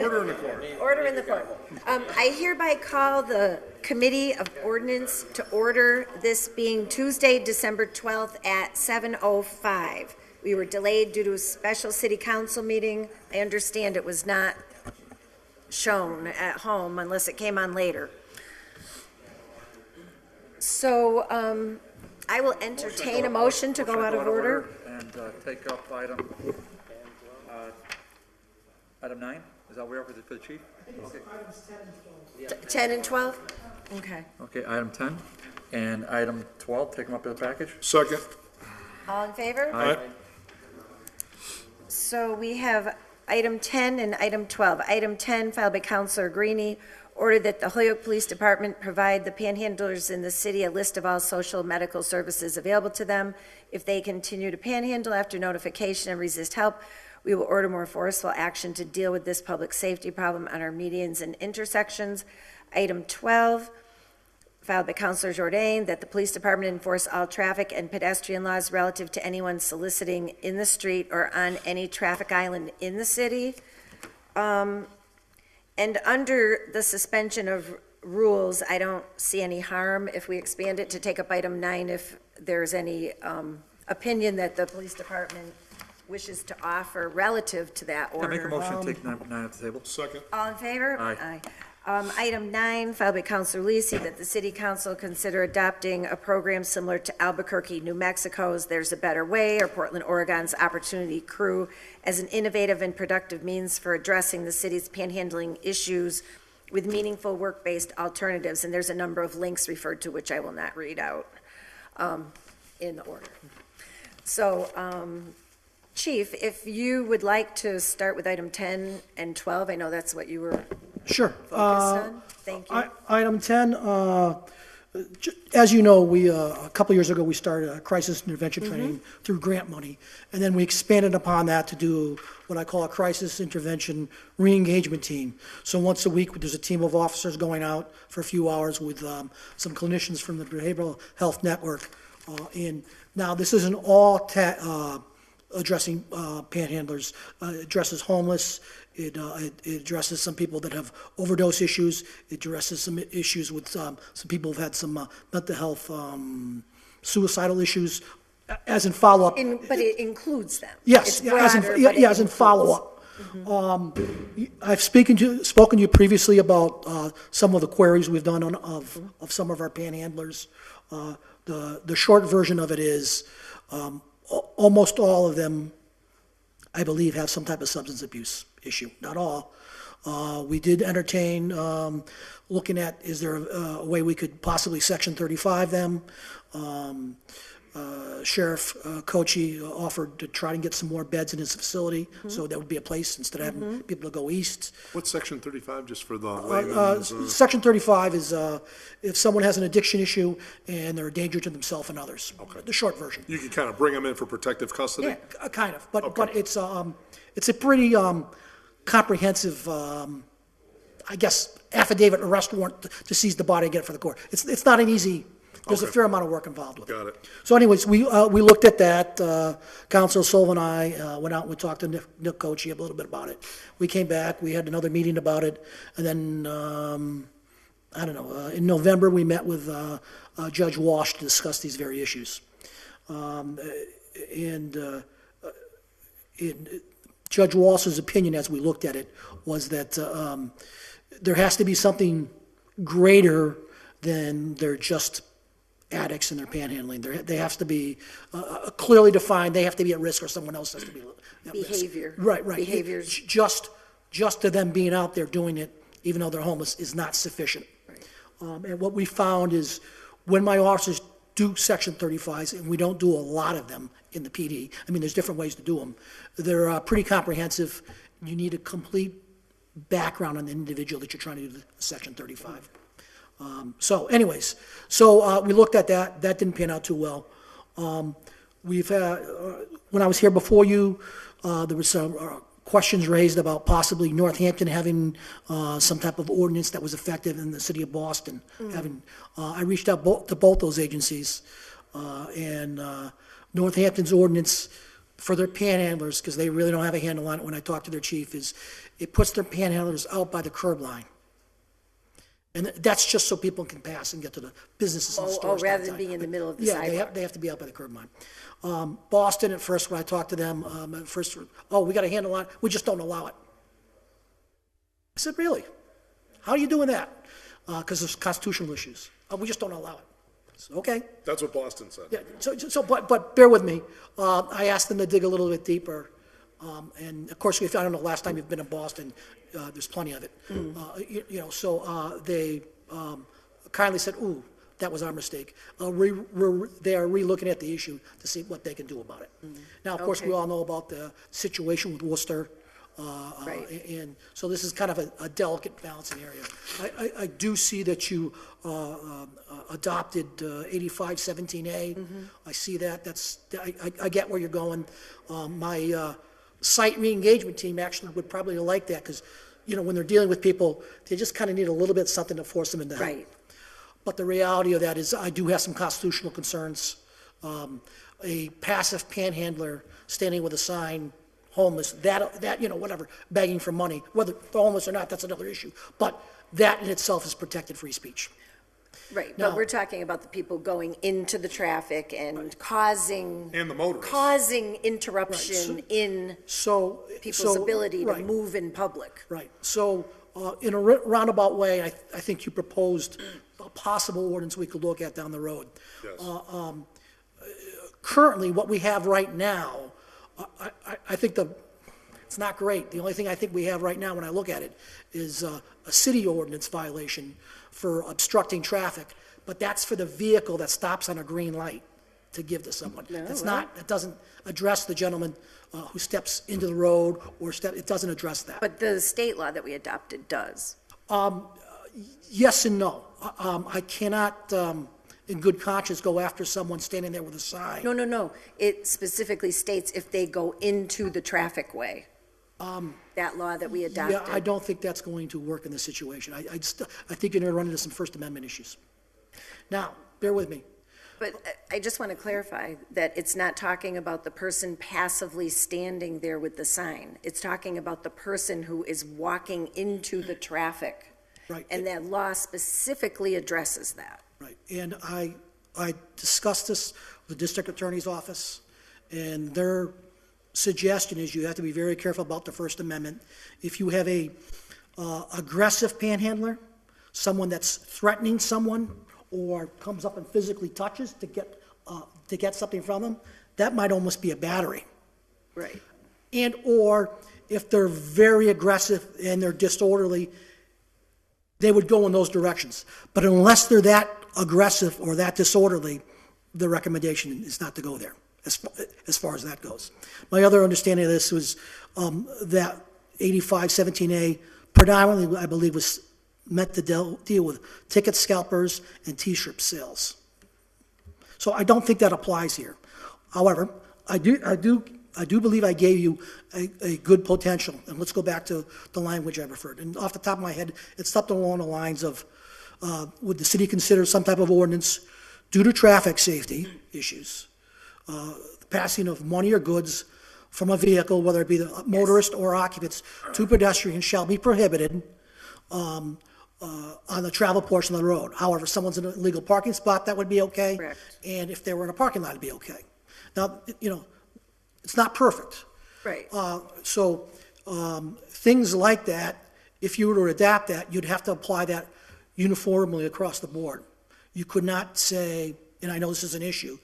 Order in the court. Order in the court. I hereby call the Committee of Ordinance to order, this being Tuesday, December 12th at 7:05. We were delayed due to a special city council meeting. I understand it was not shown at home unless it came on later. So I will entertain a motion to go out of order. And take up item 9? Is that where for the chief? Okay. 10 and 12? Okay. Okay, item 10 and item 12, take them up in the package. Second. All in favor? Aye. So we have item 10 and item 12. Item 10, filed by Councilor Greenie, ordered that the Holyoke Police Department provide the panhandlers in the city a list of all social medical services available to them. If they continue to panhandle after notification and resist help, we will order more forceful action to deal with this public safety problem on our medians and intersections. Item 12, filed by Councilor Jourdain, that the police department enforce all traffic and pedestrian laws relative to anyone soliciting in the street or on any traffic island in the city. And under the suspension of rules, I don't see any harm if we expand it to take up item 9 if there's any opinion that the police department wishes to offer relative to that I order. make a motion to take 9 off the table. Second. All in favor? Aye. Item 9, filed by Councilor Lisi, that the city council consider adopting a program similar to Albuquerque, New Mexico's There's a Better Way, or Portland, Oregon's Opportunity Crew, as an innovative and productive means for addressing the city's panhandling issues with meaningful work-based alternatives. And there's a number of links referred to, which I will not read out in order. So, Chief, if you would like to start with item 10 and 12, I know that's what you were Sure. focused on. Thank you. Item 10, as you know, we, a couple years ago, we started a crisis intervention training through grant money, and then we expanded upon that to do what I call a crisis intervention re-engagement team. So once a week, there's a team of officers going out for a few hours with some clinicians from the Behavioral Health Network. And now, this isn't all addressing panhandlers. It addresses homeless. It addresses some people that have overdose issues. It addresses some issues with some people who've had some mental health, suicidal issues, as in follow-up. But it includes them. Yes, It's as in, broader, but it as in includes. follow-up. I've spoken to you previously about some of the queries we've done of some of our panhandlers. The short version of it is almost all of them, I believe, have some type of substance abuse issue. Not all. We did entertain looking at, is there a way we could possibly Section 35 them? Sheriff Kochi offered to try and get some more beds in his facility, so that would be a place instead of having people to go east. What's Section 35, just for the layman? Section 35 is if someone has an addiction issue and they're a danger to themselves and others. Okay. The short version. You can kind of bring them in for protective custody? Yeah, kind of, but Okay. it's a pretty comprehensive, I guess, affidavit arrest warrant to seize the body and get it for the court. It's not an easy. There's a Okay. fair amount of work involved with it. Got it. So anyways, we looked at that. Councilor Sullivan and I went out and we talked to Nick Kochi a little bit about it. We came back, we had another meeting about it, and then, I don't know, in November, we met with Judge Walsh to discuss these very issues. Judge Walsh's opinion, as we looked at it, was that there has to be something greater than they're just addicts and they're panhandling. They have to be clearly defined. They have to be at risk, or someone else has to be at risk. Behavior. Right. Behaviors. Just to them being out there doing it, even though they're homeless, is not sufficient. And what we found is when my officers do Section 35s, and we don't do a lot of them in the PD. I mean, there's different ways to do them. They're pretty comprehensive. You need a complete background on the individual that you're trying to do the Section 35. So anyways, we looked at that. That didn't pan out too well. We've had, when I was here before you, there was some questions raised about possibly Northampton having some type of ordinance that was effective in the city of Boston. I reached out to both those agencies, and Northampton's ordinance for their panhandlers, because they really don't have a handle on it when I talk to their chief, is it puts their panhandlers out by the curb line. And that's just so people can pass and get to the businesses and stores. Rather than being in the middle of the sidewalk. Yeah, they have to be out by the curb line. Boston, at first, when I talked to them, at first, we got a handle on it, we just don't allow it. I said, really? How are you doing that? Because there's constitutional issues. We just don't allow it. So, okay. That's what Boston said. Yeah, but bear with me. I asked them to dig a little bit deeper. And of course, if I don't know, last time you've been in Boston, there's plenty of it. They kindly said, ooh, that was our mistake. They are re-looking at the issue to see what they can do about it. Now, of course, we all know about the situation with Worcester. Right. And so this is kind of a delicate balancing area. I do see that you adopted 8517A. I see that. I get where you're going. My site re-engagement team actually would probably like that, because, when they're dealing with people, they just kind of need a little bit something to force them into help. Right. But the reality of that is I do have some constitutional concerns. A passive panhandler standing with a sign, homeless, that whatever, begging for money, whether they're homeless or not, that's another issue. But that in itself is protected free speech. Right, No. but we're talking about the people going into the traffic and causing. And the motorists. Causing interruption in So. people's so- ability to right. move in public. Right, so, in a roundabout way, I think you proposed a possible ordinance we could look at down the road. Yes. Currently, what we have right now, I think it's not great. The only thing I think we have right now, when I look at it, is a city ordinance violation for obstructing traffic, but that's for the vehicle that stops on a green light to give to someone. That's not, it doesn't address the gentleman who steps into the road, or it doesn't address that. But the state law that we adopted does. Yes and no. I cannot, in good conscience, go after someone standing there with a sign. No. It specifically states if they go into the traffic way. That law that we adopted. Yeah, I don't think that's going to work in this situation. I think you're going to run into some First Amendment issues. Now, bear with me. But I just want to clarify that it's not talking about the person passively standing there with the sign. It's talking about the person who is walking into the traffic. Right. And that law specifically addresses that. Right, and I discussed this with the district attorney's office, and their suggestion is you have to be very careful about the First Amendment. If you have a aggressive panhandler, someone that's threatening someone, or comes up and physically touches to get something from them, that might almost be a battery. Right. And, or if they're very aggressive and they're disorderly, they would go in those directions. But unless they're that aggressive or that disorderly, the recommendation is not to go there, as far as that goes. My other understanding of this was that 8517A predominantly, I believe, was meant to deal with ticket scalpers and T-shirt sales. So I don't think that applies here. However, I do believe I gave you a good potential, and let's go back to the language I referred. And off the top of my head, it's something along the lines of, would the city consider some type of ordinance due to traffic safety issues, the passing of money or goods from a vehicle, whether it be the motorist or occupants, to pedestrians shall be prohibited on the travel portion of the road. However, if someone's in an illegal parking spot, that would be okay. Correct. And if they were in a parking lot, it'd be okay. Now, it's not perfect. Right. So things like that, if you were to adapt that, you'd have to apply that uniformly across the board. You could not say, and I know this is an issue,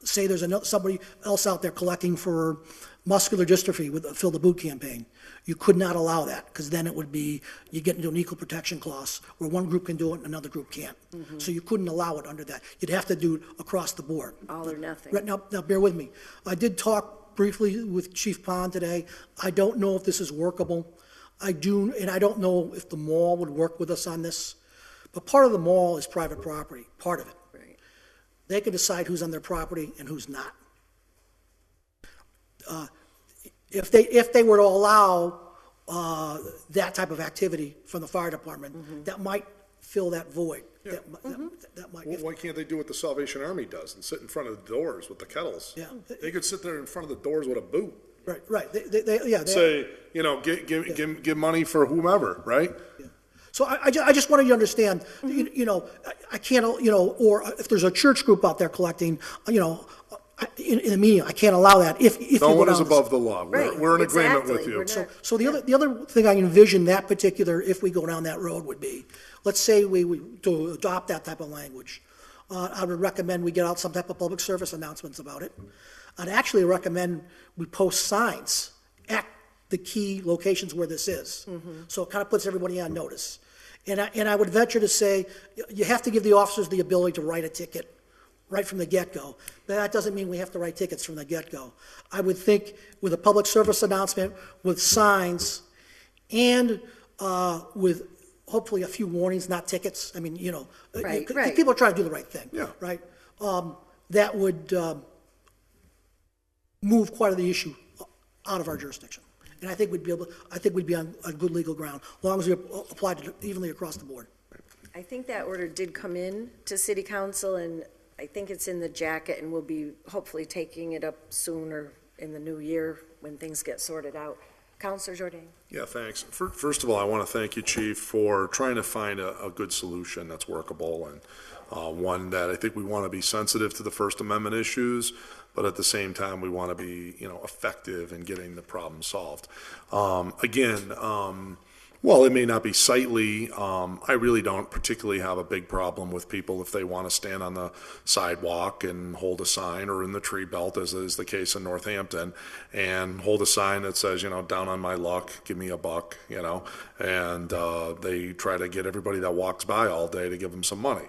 say there's somebody else out there collecting for muscular dystrophy with a Fill the Boot campaign. You could not allow that, because then it would be, you get into an equal protection clause where one group can do it and another group can't. So you couldn't allow it under that. You'd have to do it across the board. All or nothing. Right, now bear with me. I did talk briefly with Chief Pond today. I don't know if this is workable. And I don't know if the mall would work with us on this. But part of the mall is private property, part of it. Right. They can decide who's on their property and who's not. If they were to allow that type of activity from the fire department, that might fill that void. Yeah. That might. Well, why can't they do what the Salvation Army does and sit in front of the doors with the kettles? Yeah. They could sit there in front of the doors with a boot. Right. Say, give money for whomever, right? So I just wanted you to understand, I can't, or if there's a church group out there collecting, in a meeting, I can't allow that if you No go one down is this. above the law. Right, We're in agreement exactly. with you. We're not- So the other thing I envision that particular, if we go down that road, would be, let's say we to adopt that type of language. I would recommend we get out some type of public service announcements about it. I'd actually recommend we post signs at the key locations where this is. So it kind of puts everybody on notice. And I would venture to say, you have to give the officers the ability to write a ticket right from the get-go. But that doesn't mean we have to write tickets from the get-go. I would think with a public service announcement, with signs, and with hopefully a few warnings, not tickets. I mean, Right. people are trying to do the right thing. Yeah. Right? That would move quite of the issue out of our jurisdiction. And I think we'd be on good legal ground, as long as we applied it evenly across the board. I think that order did come in to city council, and I think it's in the jacket, and we'll be hopefully taking it up soon or in the new year when things get sorted out. Counselor Jordan. Yeah, thanks. First of all, I want to thank you, Chief, for trying to find a good solution that's workable and one that I think we want to be sensitive to the First Amendment issues, but at the same time, we want to be, effective in getting the problem solved. While it may not be sightly, I really don't particularly have a big problem with people if they want to stand on the sidewalk and hold a sign, or in the tree belt, as is the case in Northampton, and hold a sign that says, down on my luck, give me a buck, and they try to get everybody that walks by all day to give them some money.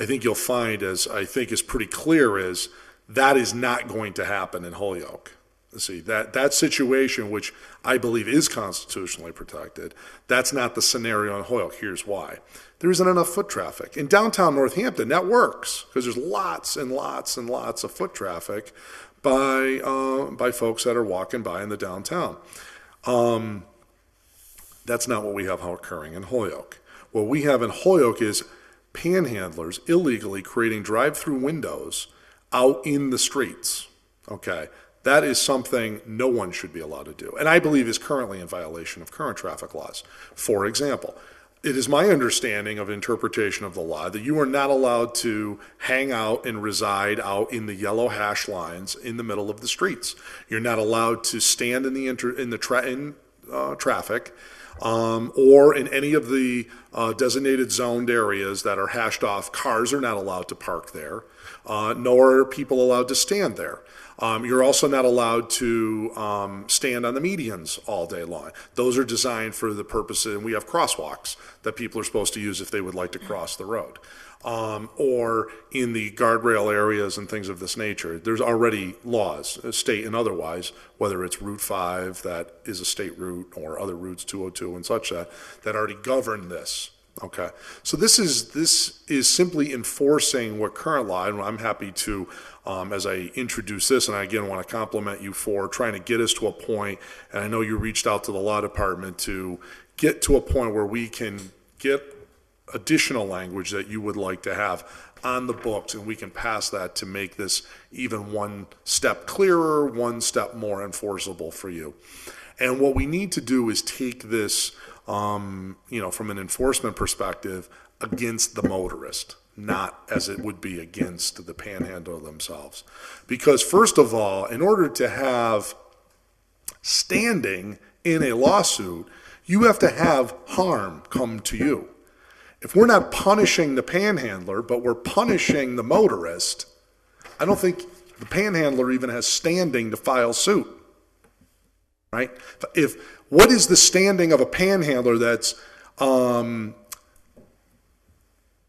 I think you'll find, as I think is pretty clear, is that is not going to happen in Holyoke. See, that situation, which I believe is constitutionally protected, that's not the scenario in Holyoke. Here's why. There isn't enough foot traffic. In downtown Northampton, that works, because there's lots and lots and lots of foot traffic by folks that are walking by in the downtown. That's not what we have occurring in Holyoke. What we have in Holyoke is panhandlers illegally creating drive-through windows out in the streets, okay? That is something no one should be allowed to do, and I believe is currently in violation of current traffic laws. For example, it is my understanding of interpretation of the law that you are not allowed to hang out and reside out in the yellow hash lines in the middle of the streets. You're not allowed to stand in traffic or in any of the designated zoned areas that are hashed off. Cars are not allowed to park there, nor are people allowed to stand there. You're also not allowed to stand on the medians all day long. Those are designed for the purpose, and we have crosswalks that people are supposed to use if they would like to cross the road. Or in the guardrail areas and things of this nature. There's already laws, state and otherwise, whether it's Route 5, that is a state route, or other routes, 202 and such, that already govern this. Okay, so this is simply enforcing what current law, and I'm happy to, as I introduce this, and I again want to compliment you for trying to get us to a point, and I know you reached out to the law department to get to a point where we can get additional language that you would like to have on the books, and we can pass that to make this even one step clearer, one step more enforceable for you. And what we need to do is take this from an enforcement perspective against the motorist, not as it would be against the panhandler themselves. Because first of all, in order to have standing in a lawsuit, you have to have harm come to you. If we're not punishing the panhandler, but we're punishing the motorist, I don't think the panhandler even has standing to file suit, right? What is the standing of a panhandler that's,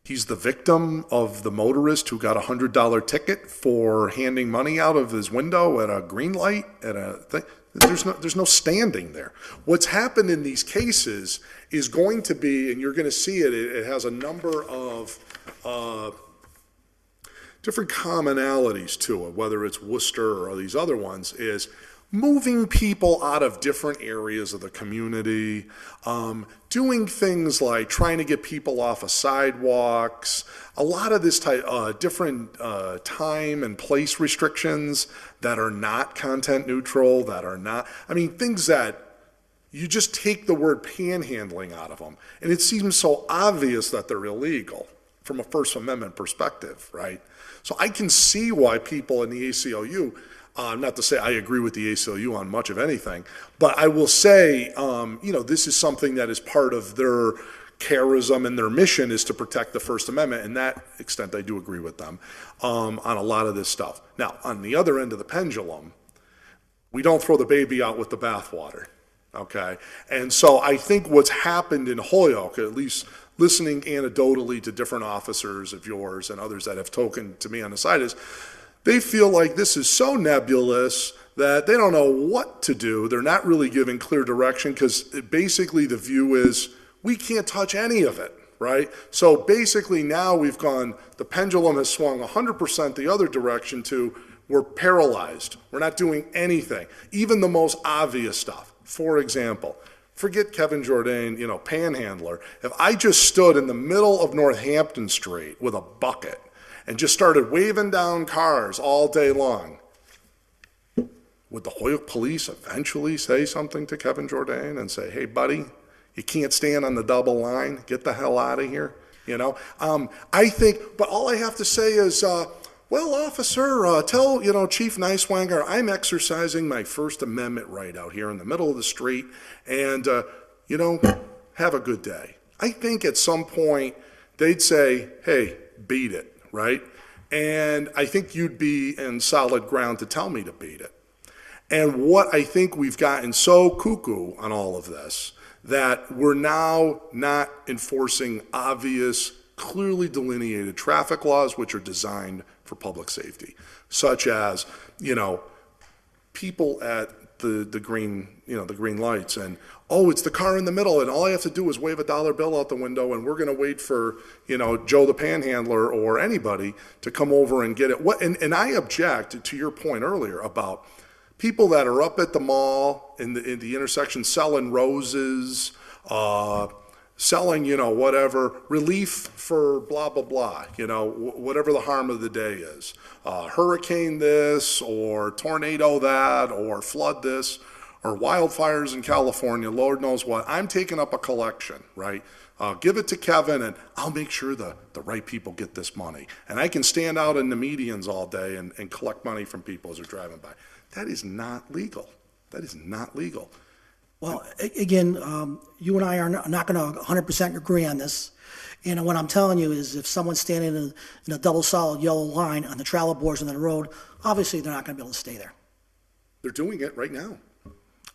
he's the victim of the motorist who got a $100 ticket for handing money out of his window at a green light, at a thing? There's no standing there. What's happened in these cases is going to be, and you're going to see it, it has a number of different commonalities to it, whether it's Worcester or these other ones, is moving people out of different areas of the community, doing things like trying to get people off of sidewalks, a lot of this type, different time and place restrictions that are not content neutral, that are not, things that you just take the word panhandling out of them. And it seems so obvious that they're illegal from a First Amendment perspective, right? So I can see why people in the ACLU, not to say I agree with the ACLU on much of anything, but I will say, this is something that is part of their charism and their mission is to protect the First Amendment. In that extent, I do agree with them on a lot of this stuff. Now, on the other end of the pendulum, we don't throw the baby out with the bathwater, okay? And so I think what's happened in Holyoke, at least listening anecdotally to different officers of yours and others that have spoken to me on the side, is they feel like this is so nebulous that they don't know what to do. They're not really giving clear direction because basically the view is we can't touch any of it, right? So basically now the pendulum has swung 100% the other direction to we're paralyzed. We're not doing anything, even the most obvious stuff. For example, forget Kevin Jourdain, panhandler. If I just stood in the middle of Northampton Street with a bucket and just started waving down cars all day long, would the Holyoke police eventually say something to Kevin Jourdain and say, hey, buddy, you can't stand on the double line, get the hell out of here? You know, I think, but all I have to say is, well, officer, tell, Chief Niswanger, I'm exercising my First Amendment right out here in the middle of the street, and, have a good day. I think at some point they'd say, hey, beat it, right? And I think you'd be in solid ground to tell me to beat it. And what I think we've gotten so cuckoo on all of this, that we're now not enforcing obvious, clearly delineated traffic laws which are designed for public safety, such as, people at the green lights, and it's the car in the middle, and all I have to do is wave a dollar bill out the window, and we're going to wait for Joe the Panhandler or anybody to come over and get it. And I object to your point earlier about people that are up at the mall in the intersection selling roses, selling, whatever, relief for blah, blah, blah, whatever the harm of the day is. Hurricane this, or tornado that, or flood this, or wildfires in California, Lord knows what. I'm taking up a collection, right? Give it to Kevin, and I'll make sure the right people get this money. And I can stand out in the medians all day and collect money from people as they're driving by. That is not legal. That is not legal. Well, again, you and I are not going to 100% agree on this. And what I'm telling you is if someone's standing in a double solid yellow line on the travel boards on the road, obviously they're not going to be able to stay there. They're doing it right now.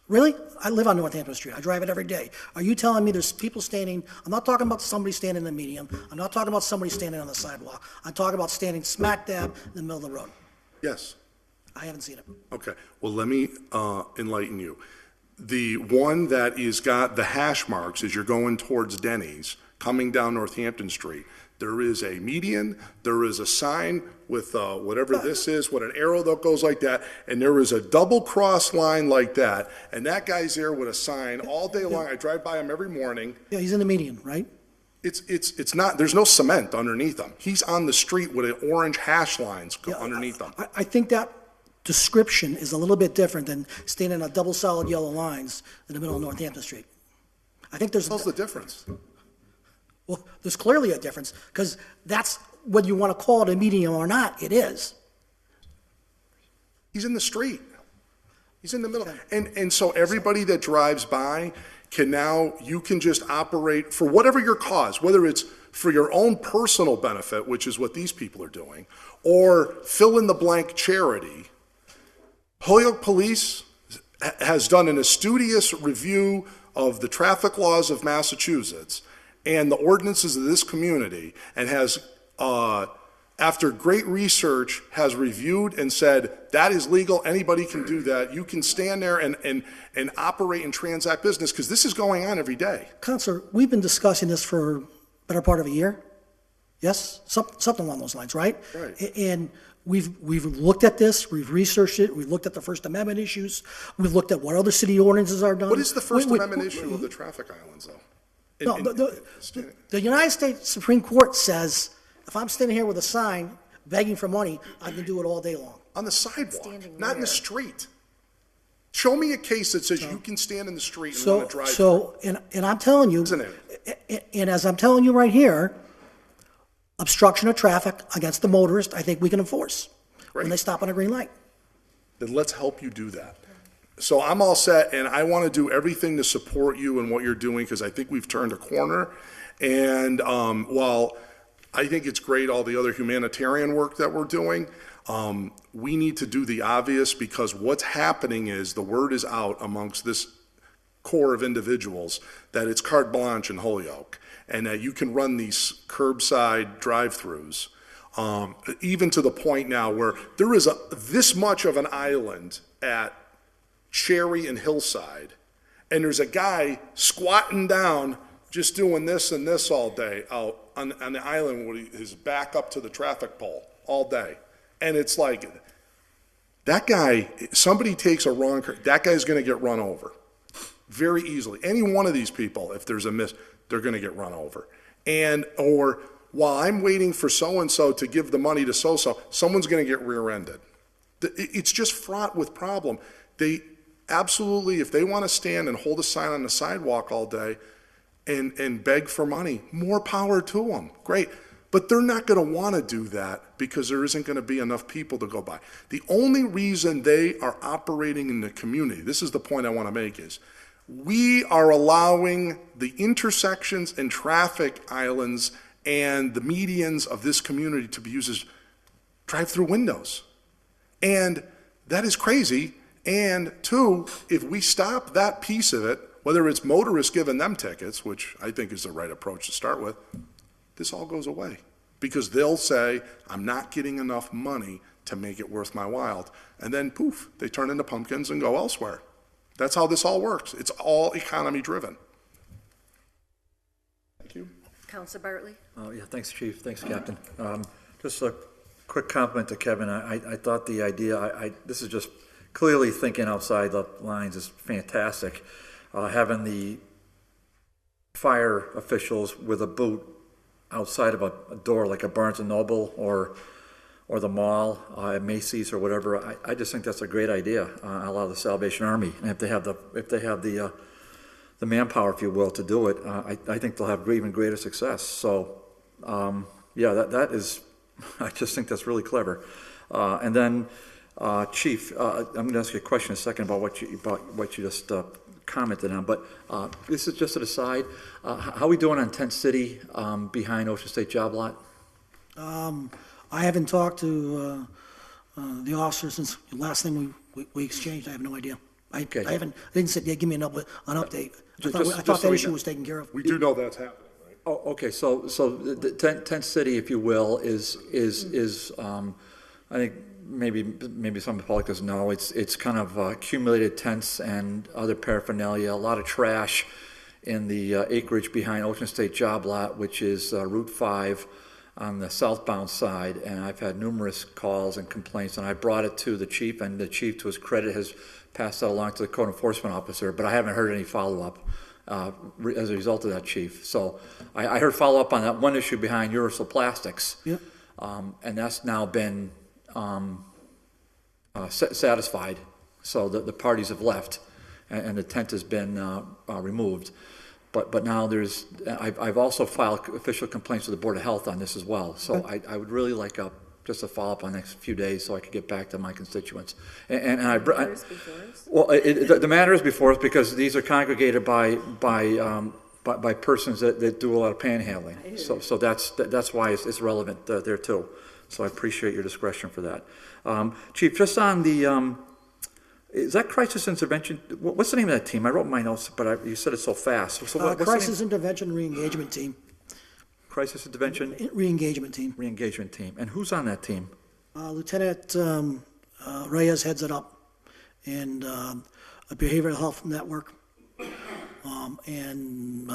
Really? I live on Northampton Street. I drive it every day. Are you telling me there's people standing? I'm not talking about somebody standing in the median. I'm not talking about somebody standing on the sidewalk. I'm talking about standing smack dab in the middle of the road. Yes. I haven't seen it. Okay. Well, let me enlighten you. The one that is got the hash marks as you're going towards Denny's, coming down Northampton Street, there is a median, there is a sign with whatever this is, what an arrow that goes like that, and there is a double cross line like that, and that guy's there with a sign all day long. I drive by him every morning. Yeah, he's in the median, right? It's not, there's no cement underneath him. He's on the street with an orange hash lines underneath him. I think that description is a little bit different than standing on double solid yellow lines in the middle of Northampton Street. I think there's... What's the difference? Well, there's clearly a difference, because that's, whether you want to call it a median or not, it is. He's in the street. He's in the middle. And so everybody that drives by can now, you can just operate for whatever your cause, whether it's for your own personal benefit, which is what these people are doing, or fill in the blank charity. Holyoke Police has done an studious review of the traffic laws of Massachusetts and the ordinances of this community, and has, after great research, has reviewed and said, that is legal, anybody can do that. You can stand there and operate and transact business, because this is going on every day. Counselor, we've been discussing this for a better part of a year. Yes? Something along those lines, right? Right. And we've looked at this, we've researched it, we've looked at the First Amendment issues, we've looked at what other city ordinances are done. What is the First Amendment issue of the traffic islands, though? No, the United States Supreme Court says, if I'm standing here with a sign begging for money, I can do it all day long. On the sidewalk, not in the street. Show me a case that says you can stand in the street and want to drive. And I'm telling you, Isn't it? And as I'm telling you right here, obstruction of traffic against the motorist, I think we can enforce when they stop on a green light. Then let's help you do that. So I'm all set, and I want to do everything to support you and what you're doing, because I think we've turned a corner. And while I think it's great, all the other humanitarian work that we're doing, we need to do the obvious, because what's happening is the word is out amongst this core of individuals that it's carte blanche in Holyoke, and that you can run these curbside drive-throughs, even to the point now where there is this much of an island at Cherry and Hillside, and there's a guy squatting down just doing this and this all day out on the island with his back up to the traffic pole all day. And it's like, that guy, somebody takes a wrong, that guy's going to get run over very easily. Any one of these people, if there's a miss, they're going to get run over. Or while I'm waiting for so-and-so to give the money to so-so, someone's going to get rear-ended. It's just fraught with problem. They absolutely, if they want to stand and hold a sign on the sidewalk all day and beg for money, more power to them. Great. But they're not going to want to do that because there isn't going to be enough people to go by. The only reason they are operating in the community, this is the point I want to make, is we are allowing the intersections and traffic islands and the medians of this community to be used as drive-through windows. And that is crazy. And two, if we stop that piece of it, whether it's motorists giving them tickets, which I think is the right approach to start with, this all goes away. Because they'll say, I'm not getting enough money to make it worth my while. And then poof, they turn into pumpkins and go elsewhere. That's how this all works. It's all economy driven. Thank you. Counselor Bartley? Yeah, thanks, Chief. Thanks, Captain. Just a quick compliment to Kevin. I thought the idea, this is just clearly thinking outside the lines, is fantastic. Having the fire officials with a boot outside of a door like a Barnes & Noble or the mall, at Macy's or whatever, I just think that's a great idea. Allow the Salvation Army, and if they have the manpower, if you will, to do it, I think they'll have even greater success. So, yeah, that is, I just think that's really clever. And then, Chief, I'm going to ask you a question in a second about what you just commented on, but this is just an aside. How are we doing on Tent City behind Ocean State Job Lot? I haven't talked to the officer since the last thing we exchanged. I have no idea. I didn't say, give me an update. I thought that issue was taken care of. We do know that's happening, right? Oh, okay, so the Tent City, if you will, is I think maybe some of the public doesn't know, it's kind of accumulated tents and other paraphernalia, a lot of trash in the acreage behind Ocean State Job Lot, which is Route 5 on the southbound side, and I've had numerous calls and complaints, and I brought it to the chief, and the chief, to his credit, has passed that along to the code enforcement officer, but I haven't heard any follow-up as a result of that, chief. So I heard follow-up on that one issue behind Universal Plastics, Yep. And that's now been satisfied, so the parties have left, and the tent has been removed. But now I've also filed official complaints with the Board of Health on this as well. So I would really like just a follow-up on the next few days so I could get back to my constituents. The matter is before us because these are congregated by persons that do a lot of panhandling. So that's why it's relevant there too. So I appreciate your discretion for that. Chief, just on the, is that crisis intervention? What's the name of that team? I wrote my notes, but you said it so fast. So what's Crisis Intervention Re-Engagement Team. Crisis Intervention? Re-Engagement Team. Re-Engagement Team. And who's on that team? Lieutenant Reyes heads it up, and a behavioral health network. And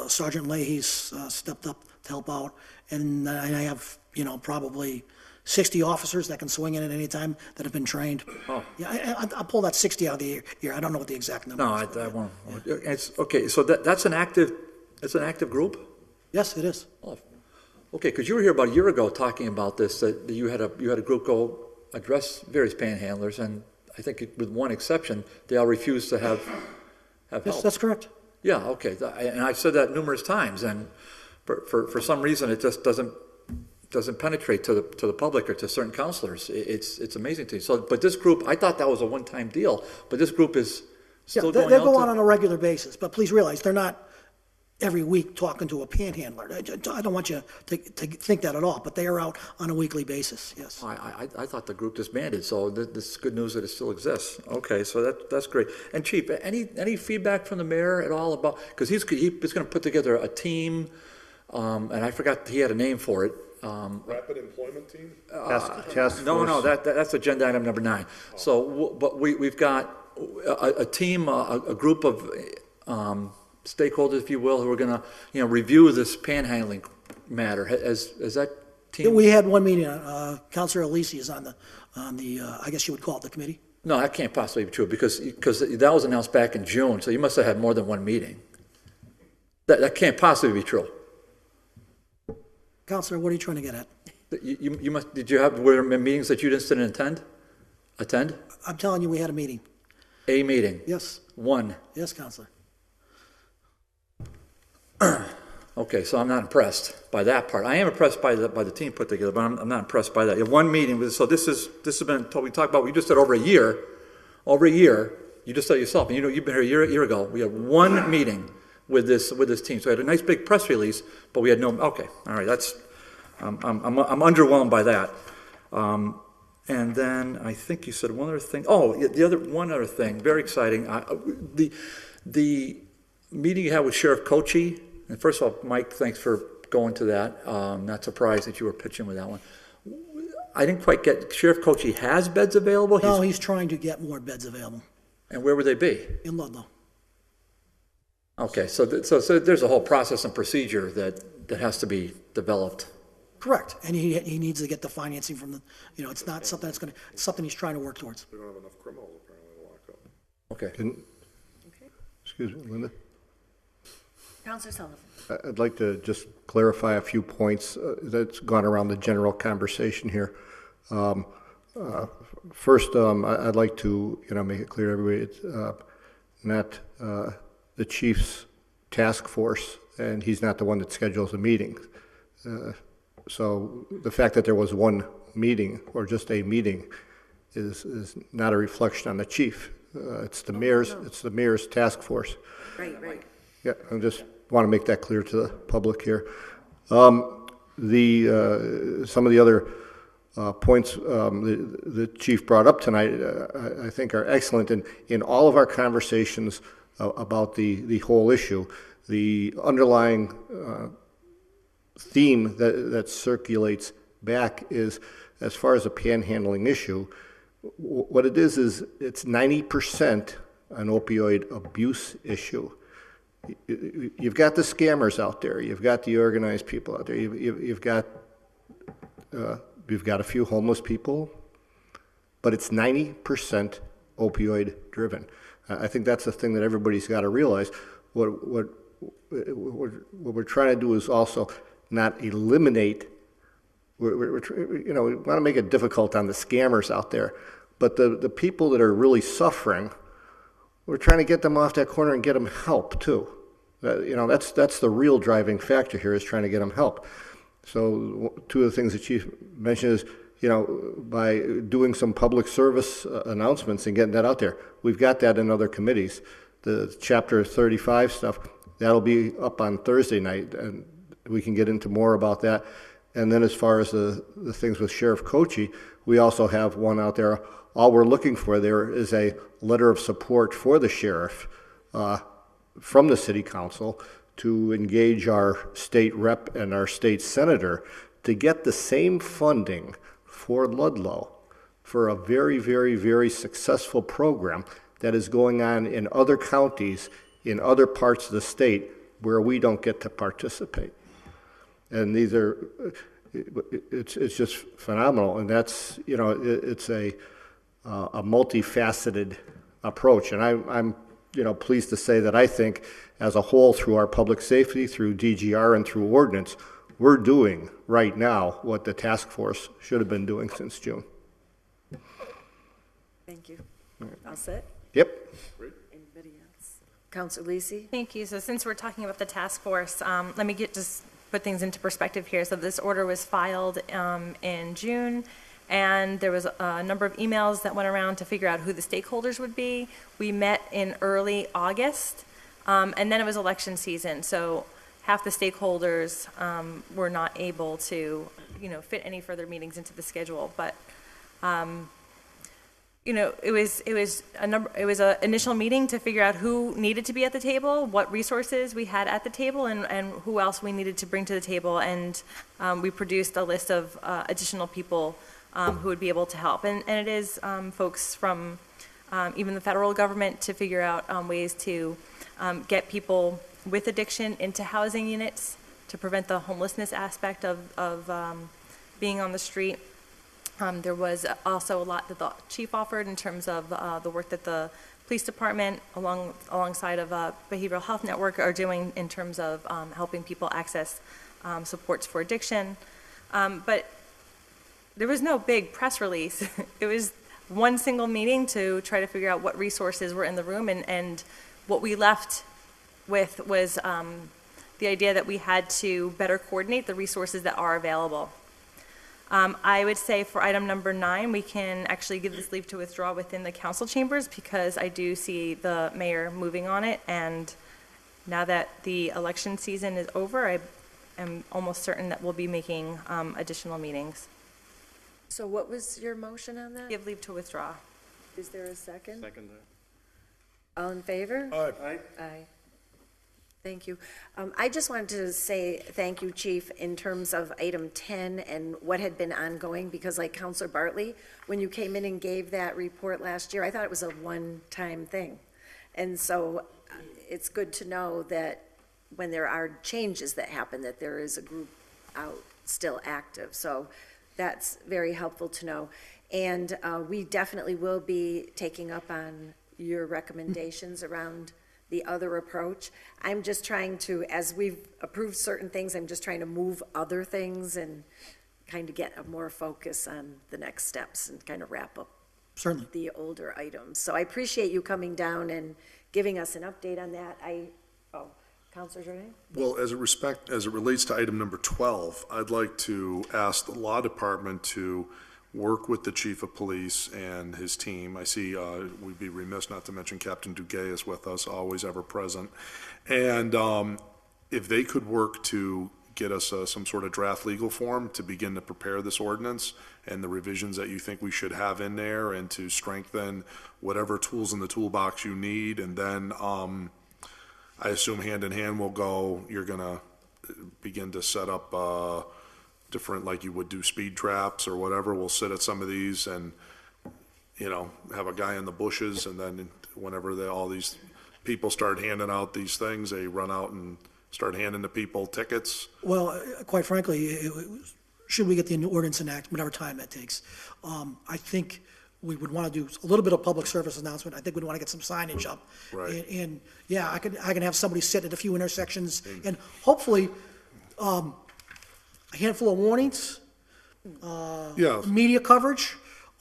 Sergeant Leahy's stepped up to help out. And I have, probably 60 officers that can swing in at any time that have been trained. Oh. Yeah, I'll pull that 60 out of the year. I don't know what the exact number is. No, I won't. It's, okay, so that's an active group? Yes, it is. Oh. Okay, because you were here about a year ago talking about this, that you had a group go address various panhandlers, and I think with one exception, they all refused to have help. Yes, that's correct. Yeah, okay, and I've said that numerous times, and for some reason, it just doesn't penetrate to the public or to certain counselors. It's amazing to me. So, but this group, I thought that was a one-time deal, but this group is still going out. They go out on a regular basis, but please realize they're not every week talking to a panhandler. I don't want you to think that at all, but they are out on a weekly basis, yes. I thought the group disbanded, so this is good news that it still exists. Okay, so that's great. And Chief, any feedback from the mayor at all about, because he's going to put together a team, and I forgot he had a name for it. Rapid Employment Team? Task No, force. that's agenda item number 9. Oh. So, but we've got a team, a group of stakeholders, if you will, who are going to, review this panhandling matter. Has that team? We had one meeting. Councilor Alisi is on the I guess you would call it the committee. No, that can't possibly be true because that was announced back in June. So you must have had more than one meeting. That can't possibly be true. Councilor, what are you trying to get at? You must. Were there meetings that you didn't sit and attend? I'm telling you, we had a meeting. A meeting, Yes, one. yes, Counselor. Okay, so I'm not impressed by that part. I am impressed by the team put together, but I'm not impressed by that. You have one meeting, so this has been, we talked about, we just said over a year, you just said yourself, and you've been here a year ago, we had one meeting with this team. So we had a nice big press release, but we had no, okay, all right, that's, I'm underwhelmed by that. And then I think you said one other thing. Oh, one other thing, very exciting. The meeting you had with Sheriff Kochi, and first of all, Mike, thanks for going to that. Not surprised that you were pitching with that one. I didn't quite get, Sheriff Kochi has beds available? No, he's trying to get more beds available And where would they be? in Ludlow. Okay, so there's a whole process and procedure that has to be developed. Correct, and he needs to get the financing from the, it's not something that's gonna, it's something he's trying to work towards. We don't have enough criminals apparently to lock up. Okay. Excuse me, Linda? Counselor Sullivan. I'd like to just clarify a few points that's gone around the general conversation here. First, I'd like to, make it clear to everybody, it's not the chief's task force, and he's not the one that schedules the meetings. So the fact that there was one meeting, or just a meeting, is not a reflection on the chief. It's the mayor's task force. Right. Yeah, I just want to make that clear to the public here. Some of the other points the chief brought up tonight, I think are excellent. And in all of our conversations about the whole issue, the underlying theme that circulates back is, as far as the panhandling issue, what it is it's 90% an opioid abuse issue. You've got the scammers out there. You've got the organized people out there. You've got a few homeless people, but it's 90% opioid driven. I think that's the thing that everybody's got to realize. What we're trying to do is also not eliminate. We want to make it difficult on the scammers out there, but the people that are really suffering, we're trying to get them off that corner and get them help too. That's the real driving factor here, is trying to get them help. So two of the things the chief mentioned is, by doing some public service announcements and getting that out there. We've got that in other committees. The Chapter 35 stuff, that'll be up on Thursday night, and we can get into more about that. And then as far as the things with Sheriff Kochi, we also have one out there. All we're looking for there is a letter of support for the sheriff from the city council to engage our state rep and our state senator to get the same funding for Ludlow for a very, very, very successful program that is going on in other counties, in other parts of the state where we don't get to participate. And these are, it's just phenomenal. And that's, it's a multifaceted approach. And I'm pleased to say that I think as a whole, through our public safety, through DGR, and through ordinance, we're doing right now what the task force should have been doing since June. Thank you. All set? Yep. Anybody else? Counselor Lisi? Thank you. So since we're talking about the task force, let me just put things into perspective here. So this order was filed in June, and there was a number of emails that went around to figure out who the stakeholders would be. We met in early August, and then it was election season. So half the stakeholders were not able to, fit any further meetings into the schedule. But it was an initial meeting to figure out who needed to be at the table, what resources we had at the table, and who else we needed to bring to the table. And we produced a list of additional people who would be able to help. And it is folks from even the federal government to figure out ways to get people with addiction into housing units to prevent the homelessness aspect of being on the street. There was also a lot that the chief offered in terms of the work that the police department alongside of Behavioral Health Network are doing in terms of helping people access supports for addiction. But there was no big press release. It was one single meeting to try to figure out what resources were in the room, and what we left with was the idea that we had to better coordinate the resources that are available. I would say for item number 9, we can actually give this leave to withdraw within the council chambers, because I do see the mayor moving on it, and now that the election season is over, I am almost certain that we'll be making additional meetings. So what was your motion on that? Give leave to withdraw. Is there a second? Second. All in favor? Aye. Aye. Thank you. I just wanted to say thank you, Chief, in terms of item 10 and what had been ongoing, because like Counselor Bartley, when you came in and gave that report last year, I thought it was a one-time thing. And so it's good to know that when there are changes that happen, that there is a group out still active. So that's very helpful to know. And we definitely will be taking up on your recommendations around the other approach. I'm just trying to, as we've approved certain things, I'm just trying to move other things and kind of get a more focus on the next steps and kind of wrap up Certainly. the older items. So I appreciate you coming down and giving us an update on that. Counselor Jordan? Well, as it relates to item number 12, I'd like to ask the law department to work with the chief of police and his team. I see we'd be remiss not to mention Captain Duguay is with us, always ever present. And if they could work to get us some sort of draft legal form to begin to prepare this ordinance and the revisions that you think we should have in there, and to strengthen whatever tools in the toolbox you need. And then I assume hand in hand you're going to begin to set up different, like you would do speed traps or whatever. We'll sit at some of these and, have a guy in the bushes, and then whenever all these people start handing out these things, they run out and start handing the people tickets. Well, quite frankly, should we get the ordinance enacted, whatever time that takes, I think we would want to do a little bit of public service announcement. I think we'd want to get some signage up. Right. And yeah, I can have somebody sit at a few intersections, and hopefully, a handful of warnings, Yeah. media coverage,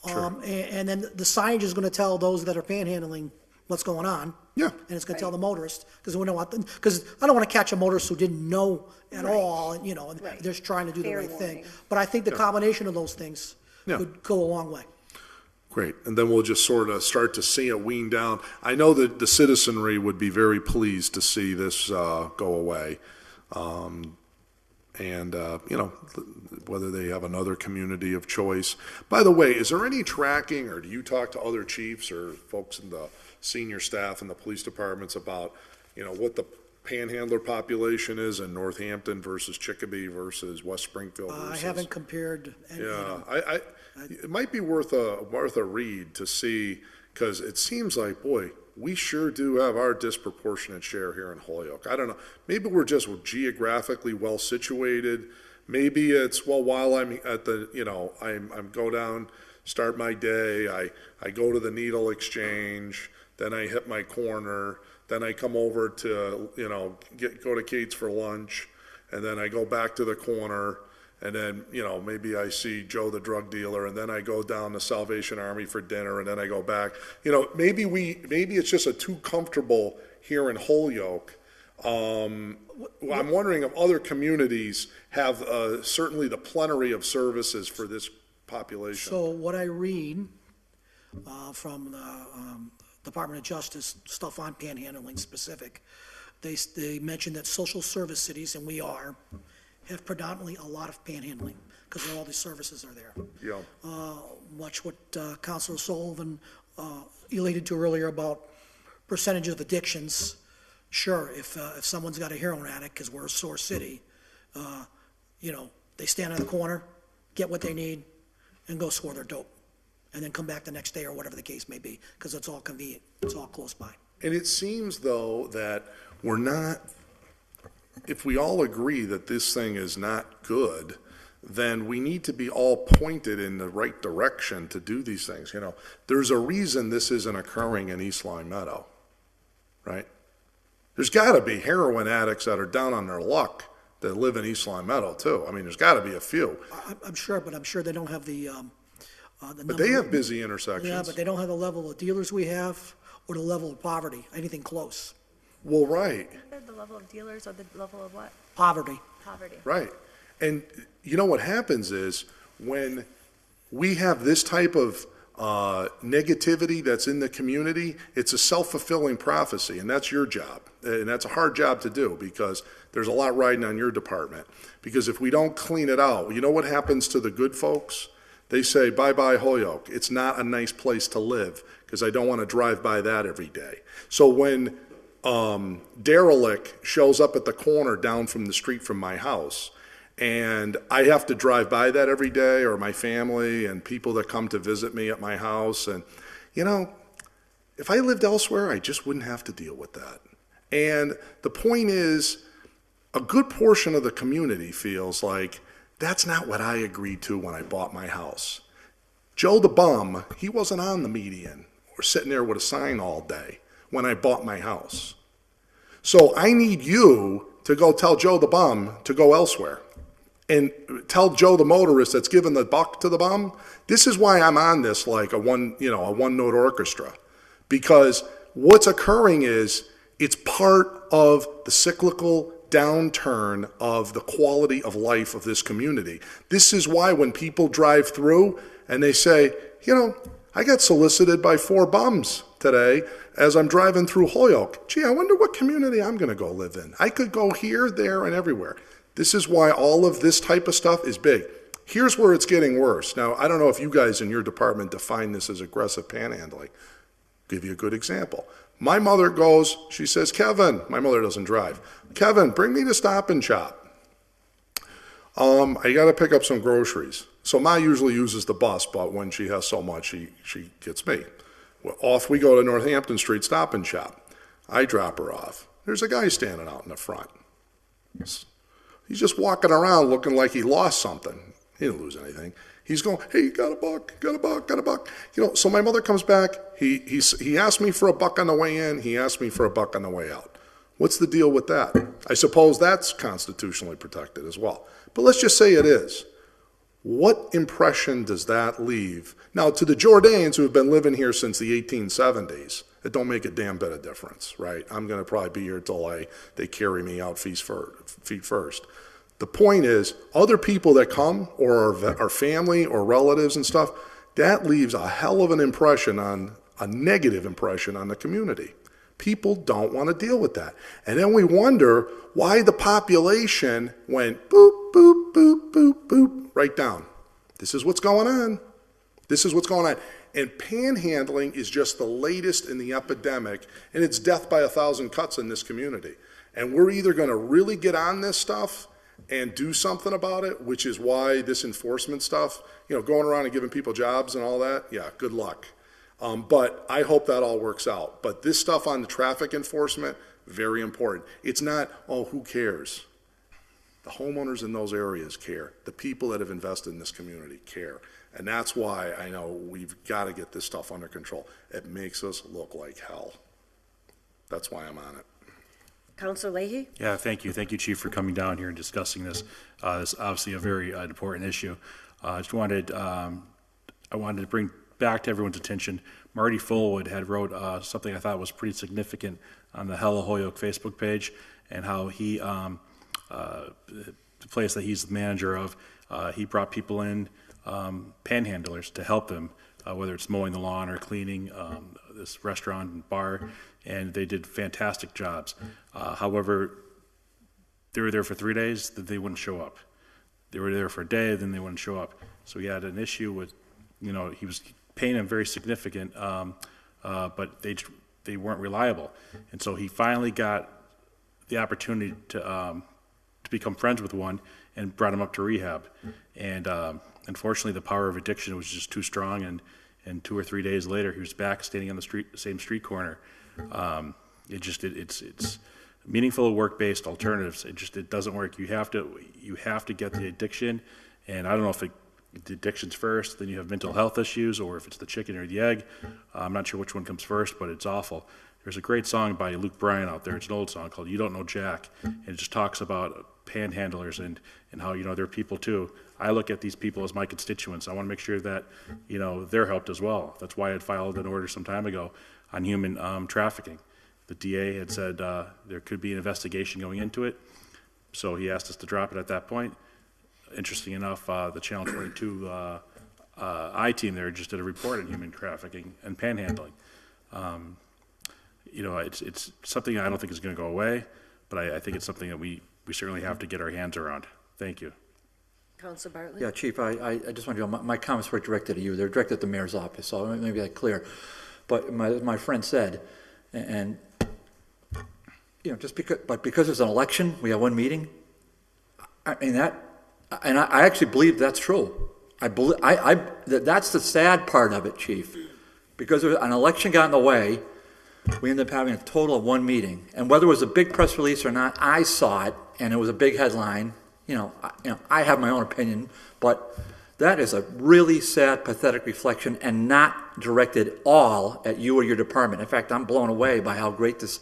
Sure. and then the signage is going to tell those that are panhandling what's going on. Yeah. And it's going to tell the motorists, because we don't want them, because I don't want to catch a motorist who didn't know at all, and, and Right. they're just trying to do the Fair right thing. warning. But I think the combination of those things Yeah. would go a long way. Great. And then we'll just sort of start to see it wean down. I know that the citizenry would be very pleased to see this go away. Whether they have another community of choice. By the way, is there any tracking, or do you talk to other chiefs or folks in the senior staff in the police departments about, what the panhandler population is in Northampton versus Chicopee versus West Springfield I versus? haven't compared. Yeah, it might be worth a read to see, because it seems like, boy, we sure do have our disproportionate share here in Holyoke. I don't know, maybe we're just geographically well situated. Maybe it's, well, while I'm at the, I'm go down, start my day, I go to the needle exchange, then I hit my corner, then I come over to, go to Kate's for lunch, and then I go back to the corner, and then, maybe I see Joe the drug dealer, and then I go down to Salvation Army for dinner, and then I go back. Maybe it's just too comfortable here in Holyoke. I'm wondering if other communities have certainly the plenary of services for this population. So what I read from the Department of Justice, stuff on panhandling specific, they mention that social service cities, and we have predominantly a lot of panhandling, because all the services are there. Yeah. Much what Councilor Sullivan elated to earlier about percentage of addictions. Sure, if someone's got a heroin addict, because we're a sore city, they stand on the corner, get what they need, and go score their dope, and then come back the next day or whatever the case may be, because it's all convenient, it's all close by. And it seems, though, that we're not, if we all agree that this thing is not good, then we need to be all pointed in the right direction to do these things. There's a reason this isn't occurring in East Lyme Meadow, right? There's got to be heroin addicts that are down on their luck that live in East Lyme Meadow, too. I mean, there's got to be a few. I'm sure, but I'm sure they don't have the But they have busy intersections. Yeah, but they don't have the level of dealers we have or the level of poverty, anything close. Well, right, The level of dealers or the level of what? Poverty. Poverty. right. And you know what happens is when we have this type of negativity that's in the community, it's a self-fulfilling prophecy, and that's your job. And that's a hard job to do because there's a lot riding on your department. Because if we don't clean it out, you know what happens to the good folks? They say, bye-bye Holyoke. It's not a nice place to live because I don't want to drive by that every day. So when derelict shows up at the corner down from the street from my house, and I have to drive by that every day, or my family and people that come to visit me at my house, and you know, if I lived elsewhere, I just wouldn't have to deal with that. And the point is, a good portion of the community feels like that's not what I agreed to when I bought my house. Joe the bum, he wasn't on the median or sitting there with a sign all day when I bought my house. So I need you to go tell Joe the bum to go elsewhere. And tell Joe the motorist that's giving the buck to the bum, this is why I'm on this like a one-note orchestra. Because what's occurring is it's part of the cyclical downturn of the quality of life of this community. This is why when people drive through and they say, you know, I got solicited by 4 bums today as I'm driving through Holyoke. Gee, I wonder what community I'm going to go live in. I could go here, there, and everywhere. This is why all of this type of stuff is big. Here's where it's getting worse. Now, I don't know if you guys in your department define this as aggressive panhandling. I'll give you a good example. My mother goes, she says, Kevin, my mother doesn't drive. Kevin, bring me to Stop and Shop. I got to pick up some groceries. So Ma usually uses the bus, but when she has so much, she gets me. Well, off we go to Northampton Street Stop and Shop. I drop her off. There's a guy standing out in the front. He's just walking around looking like he lost something. He didn't lose anything. He's going, hey, got a buck, got a buck, got a buck. You know, so my mother comes back. He asked me for a buck on the way in. He asked me for a buck on the way out. What's the deal with that? I suppose that's constitutionally protected as well. But let's just say it is. What impression does that leave? Now, to the Jordanes who have been living here since the 1870s, it don't make a damn bit of difference, right? I'm going to probably be here till they carry me out feet first. The point is, other people that come, or our family or relatives and stuff, that leaves a hell of an impression a negative impression on the community. People don't want to deal with that. And then we wonder why the population went boop, boop, boop, boop, boop, right down. This is what's going on. This is what's going on. And panhandling is just the latest in the epidemic, and it's death by 1,000 cuts in this community. And we're either going to really get on this stuff and do something about it, which is why this enforcement stuff, you know, going around and giving people jobs and all that, yeah, good luck. But I hope that all works out. But this stuff on the traffic enforcement, very important. It's not, oh, who cares? The homeowners in those areas care. The people that have invested in this community care. And that's why I know we've got to get this stuff under control. It makes us look like hell. That's why I'm on it. Councilor Leahy? Yeah, thank you. Thank you, Chief, for coming down here and discussing this. It's obviously a very important issue. I wanted to bring back to everyone's attention, Marty Fullwood had wrote something I thought was pretty significant on the Hello Holyoke Facebook page, and how he, the place that he's the manager of, he brought people in, panhandlers, to help them, whether it's mowing the lawn or cleaning this restaurant and bar, and they did fantastic jobs. However, they were there for 3 days, then they wouldn't show up. They were there for a day, then they wouldn't show up. So he had an issue with, you know, he was paying them very significant, but they weren't reliable. And so he finally got the opportunity to become friends with one and brought him up to rehab. And unfortunately, the power of addiction was just too strong, and 2 or 3 days later, he was back standing on the same street corner. It's meaningful work-based alternatives. It doesn't work. You have to get the addiction, and I don't know if the addiction's first, then you have mental health issues, or if it's the chicken or the egg. I'm not sure which one comes first, but it's awful. There's a great song by Luke Bryan out there. It's an old song called "You Don't Know Jack," and it just talks about panhandlers and how, you know, they're people too. I look at these people as my constituents. I want to make sure that, you know, they're helped as well. That's why I had filed an order some time ago on human trafficking. The DA had said there could be an investigation going into it, so he asked us to drop it at that point. Interesting enough, the Channel 22 I-team there just did a report on human trafficking and panhandling. You know, it's something I don't think is going to go away, but I think it's something that we certainly have to get our hands around. Thank you. Councilor Bartley? Yeah, Chief, I just want you to know, my comments were directed at you. They're directed at the mayor's office, so maybe that's clear. But my friend said, and you know, because there's an election, we have one meeting. I mean I actually believe that's true. That's the sad part of it, Chief. Because an election got in the way, we ended up having a total of one meeting. And whether it was a big press release or not, I saw it, and it was a big headline. You know, I have my own opinion, but that is a really sad, pathetic reflection, and not directed all at you or your department. In fact, I'm blown away by how great the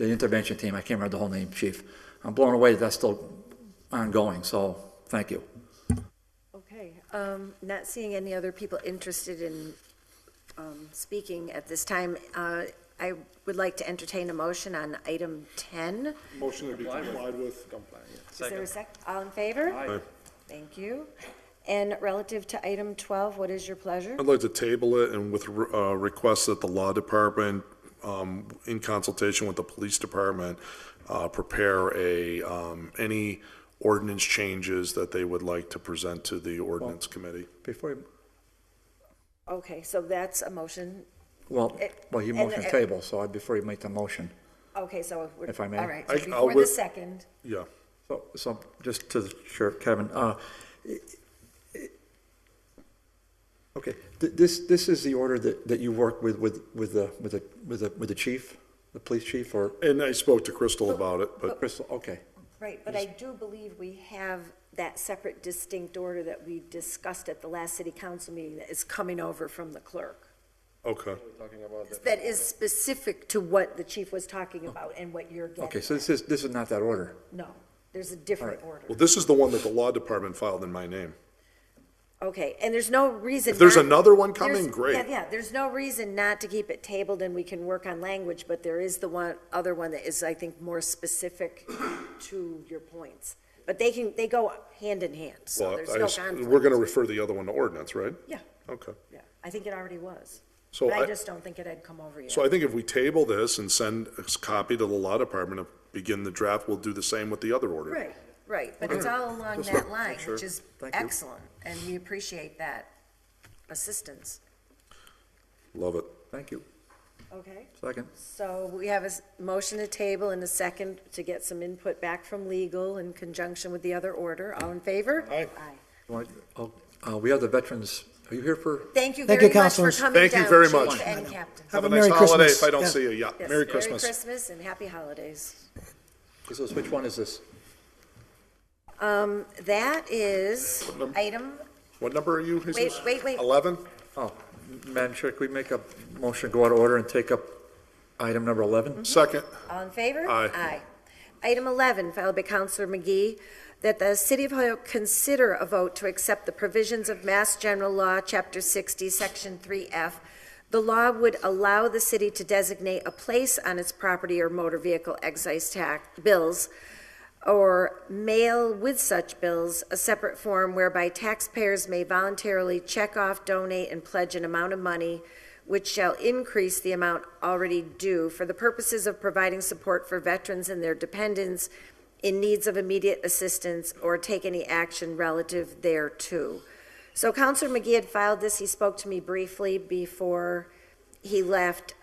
intervention team, I can't remember the whole name, Chief. I'm blown away that that's still ongoing, so thank you. Okay, not seeing any other people interested in speaking at this time, I would like to entertain a motion on item 10. Motion to be complied with. Is there a second? All in favor? Aye. Thank you. And relative to item 12, what is your pleasure? I'd like to table it and with requests that the law department, in consultation with the police department, prepare any ordinance changes that they would like to present to the ordinance committee. Okay, so that's a motion. Well, you motion table, so before you make the motion. Okay, so if I may. All right, so before the second. Yeah. So just to the Sheriff Kevin, okay, this is the order that you worked with the chief, the police chief, or? And I spoke to Crystal about it, but. Crystal, okay. Right, but I do believe we have that separate distinct order that we discussed at the last city council meeting that is coming over from the clerk. Okay. That is specific to what the chief was talking about and what you're getting. Okay, so this is not that order. No, there's a different order. Well, this is the one that the law department filed in my name. Okay, and there's no reason. If there's another one coming, great. Yeah, there's no reason not to keep it tabled and we can work on language, but there is the other one that is, I think, more specific to your points. But they go hand in hand, so Well, there's no conflict. we're going to refer the other one to ordinance, right? Yeah, Okay. yeah, I think it already was. So But I just don't think it had come over yet. So I think if we table this and send a copy to the law department and begin the draft, we'll do the same with the other order. Right, but it's all along that line, sure. which is Thank you. excellent, and we appreciate that assistance. Love it. Thank you. Okay, Second. so we have a motion to table and a second to get some input back from legal in conjunction with the other order. All in favor? Aye. We have the veterans, are you here for? Thank you Thank very you, much for councilors. coming down. Thank you very Chief much. and Captain. Have a Merry nice holiday Christmas. if I don't Yeah. see you. Yeah. Yes, Merry Christmas. Merry Christmas and happy holidays. Which one is this? That is item, What number are you, Jesus? wait. 11? Oh, Madam Chair, could we make a motion, go out of order and take up item number 11? Second. all in favor? Aye. Item 11, filed by Councilor McGee, that the City of Holyoke consider a vote to accept the provisions of Mass General Law, Chapter 60, Section 3F. The law would allow the city to designate a place on its property or motor vehicle excise tax bills or mail with such bills a separate form whereby taxpayers may voluntarily check off, donate, and pledge an amount of money which shall increase the amount already due for the purposes of providing support for veterans and their dependents in needs of immediate assistance or take any action relative thereto. So Councilor McGee had filed this. He spoke to me briefly before he left,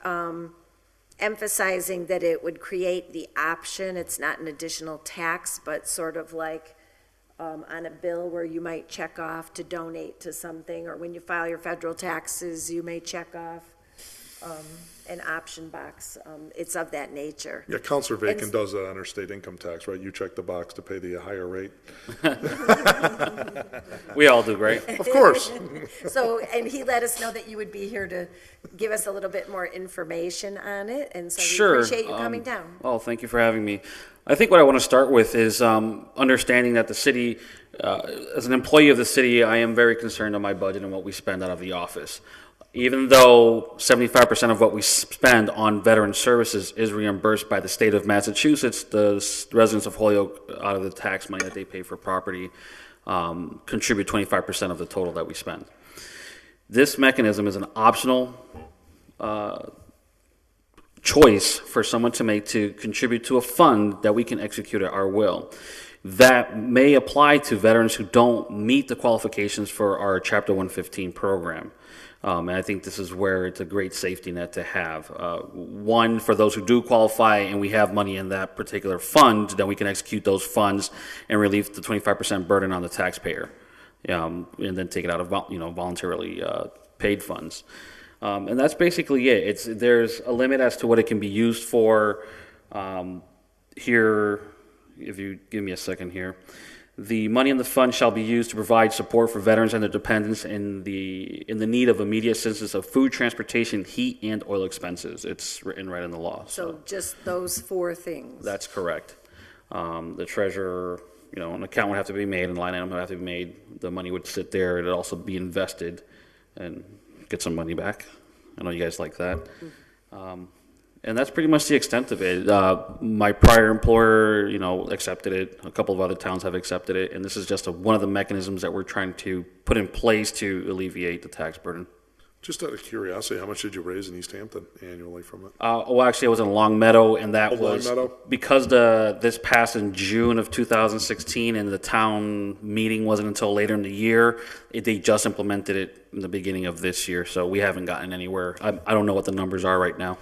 emphasizing that it would create the option. It's not an additional tax, but sort of like on a bill where you might check off to donate to something, or when you file your federal taxes, you may check off an option box. It's of that nature. Yeah, Counselor Bacon And- does that on her state income tax, right? You check the box to pay the higher rate. We all do, right? Of course. So, and he let us know that you would be here to give us a little bit more information on it, and so we Sure. appreciate you coming down. Well, thank you for having me. I think what I want to start with is understanding that the city, as an employee of the city, I am very concerned on my budget and what we spend out of the office. Even though 75% of what we spend on veteran services is reimbursed by the state of Massachusetts, the residents of Holyoke, out of the tax money that they pay for property, contribute 25% of the total that we spend. This mechanism is an optional choice for someone to make to contribute to a fund that we can execute at our will. That may apply to veterans who don't meet the qualifications for our Chapter 115 program. And I think this is where it's a great safety net to have. One, for those who do qualify and we have money in that particular fund, then we can execute those funds and relieve the 25% burden on the taxpayer, and then take it out of voluntarily paid funds. And that's basically it. There's a limit as to what it can be used for. Here, if you give me a second here. The money in the fund shall be used to provide support for veterans and their dependents in the need of immediate assistance of food, transportation, heat, and oil expenses. It's written right in the law. So just those four things. That's correct. The treasurer, an account would have to be made, and line item would have to be made. The money would sit there. It'd also be invested and get some money back. I know you guys like that. And that's pretty much the extent of it. My prior employer, accepted it. A couple of other towns have accepted it, and this is just one of the mechanisms that we're trying to put in place to alleviate the tax burden. Just out of curiosity, how much did you raise in East Hampton annually from it? Actually, I was in Long Meadow, and that was Long Meadow? because this passed in June of 2016, and the town meeting wasn't until later in the year. They just implemented it in the beginning of this year, so we haven't gotten anywhere. I don't know what the numbers are right now.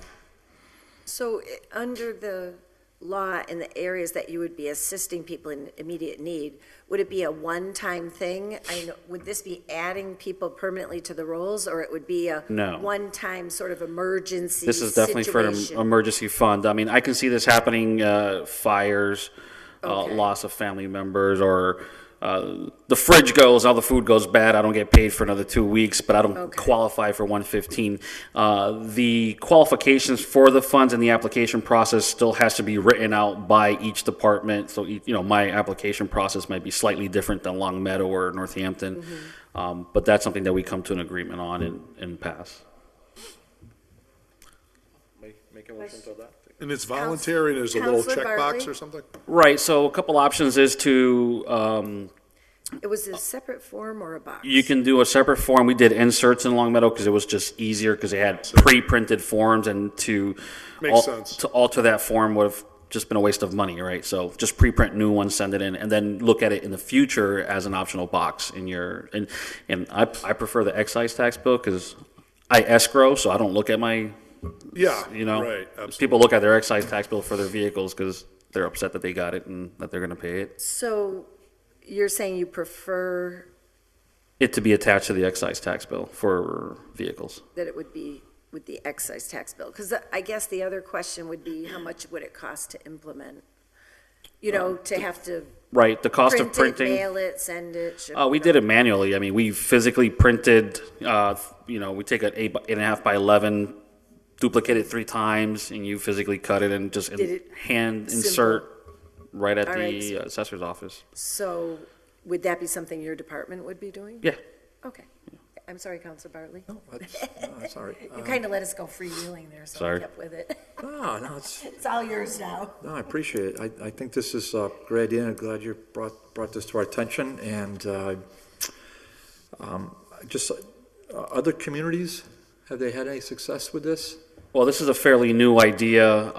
So under the law in the areas that you would be assisting people in immediate need, would it be a one-time thing? Would this be adding people permanently to the rolls, or it would be a No. one-time sort of emergency This is definitely for an situation? emergency fund. I mean, I can see this happening, fires, Okay. loss of family members, or the fridge goes, all the food goes bad, I don't get paid for another 2 weeks, but I don't Okay. qualify for 115. The qualifications for the funds and the application process still has to be written out by each department. So, my application process might be slightly different than Long Meadow or Northampton. But that's something that we come to an agreement on and pass. Make a motion to that. And it's voluntary, and there's a little Counselor checkbox Bartley? or something? Right, so a couple options is to, It was a separate form or a box? you can do a separate form. We did inserts in Long Meadow because it was just easier because they had pre-printed forms, and Makes sense. to alter that form would have just been a waste of money, right? So just pre-print new ones, send it in, and then look at it in the future as an optional box in your, and I prefer the excise tax bill because I escrow, so I don't look at my, Yeah, right. absolutely. People look at their excise tax bill for their vehicles because they're upset that they got it and that they're going to pay it. So you're saying you prefer It to be attached to the excise tax bill for vehicles. that it would be with the excise tax bill? Because I guess the other question would be, how much would it cost to implement? To have to Right, the cost of print it, printing. mail it, send it, ship We it did out. it manually. I mean, we physically printed, we take an 8.5 by 11, duplicate it 3 times, and you physically cut it and just Did it hand simple. insert right at All right. the assessor's office. So would that be something your department would be doing? Yeah. Okay. I'm sorry, Counselor Bartley. That's all right. You kind of let us go freewheeling there, so I Sorry. kept with it. No, it's, It's all yours now. no, I appreciate it. I think this is a great idea, and I'm glad you brought this to our attention, and just, other communities, have they had any success with this? Well, this is a fairly new idea.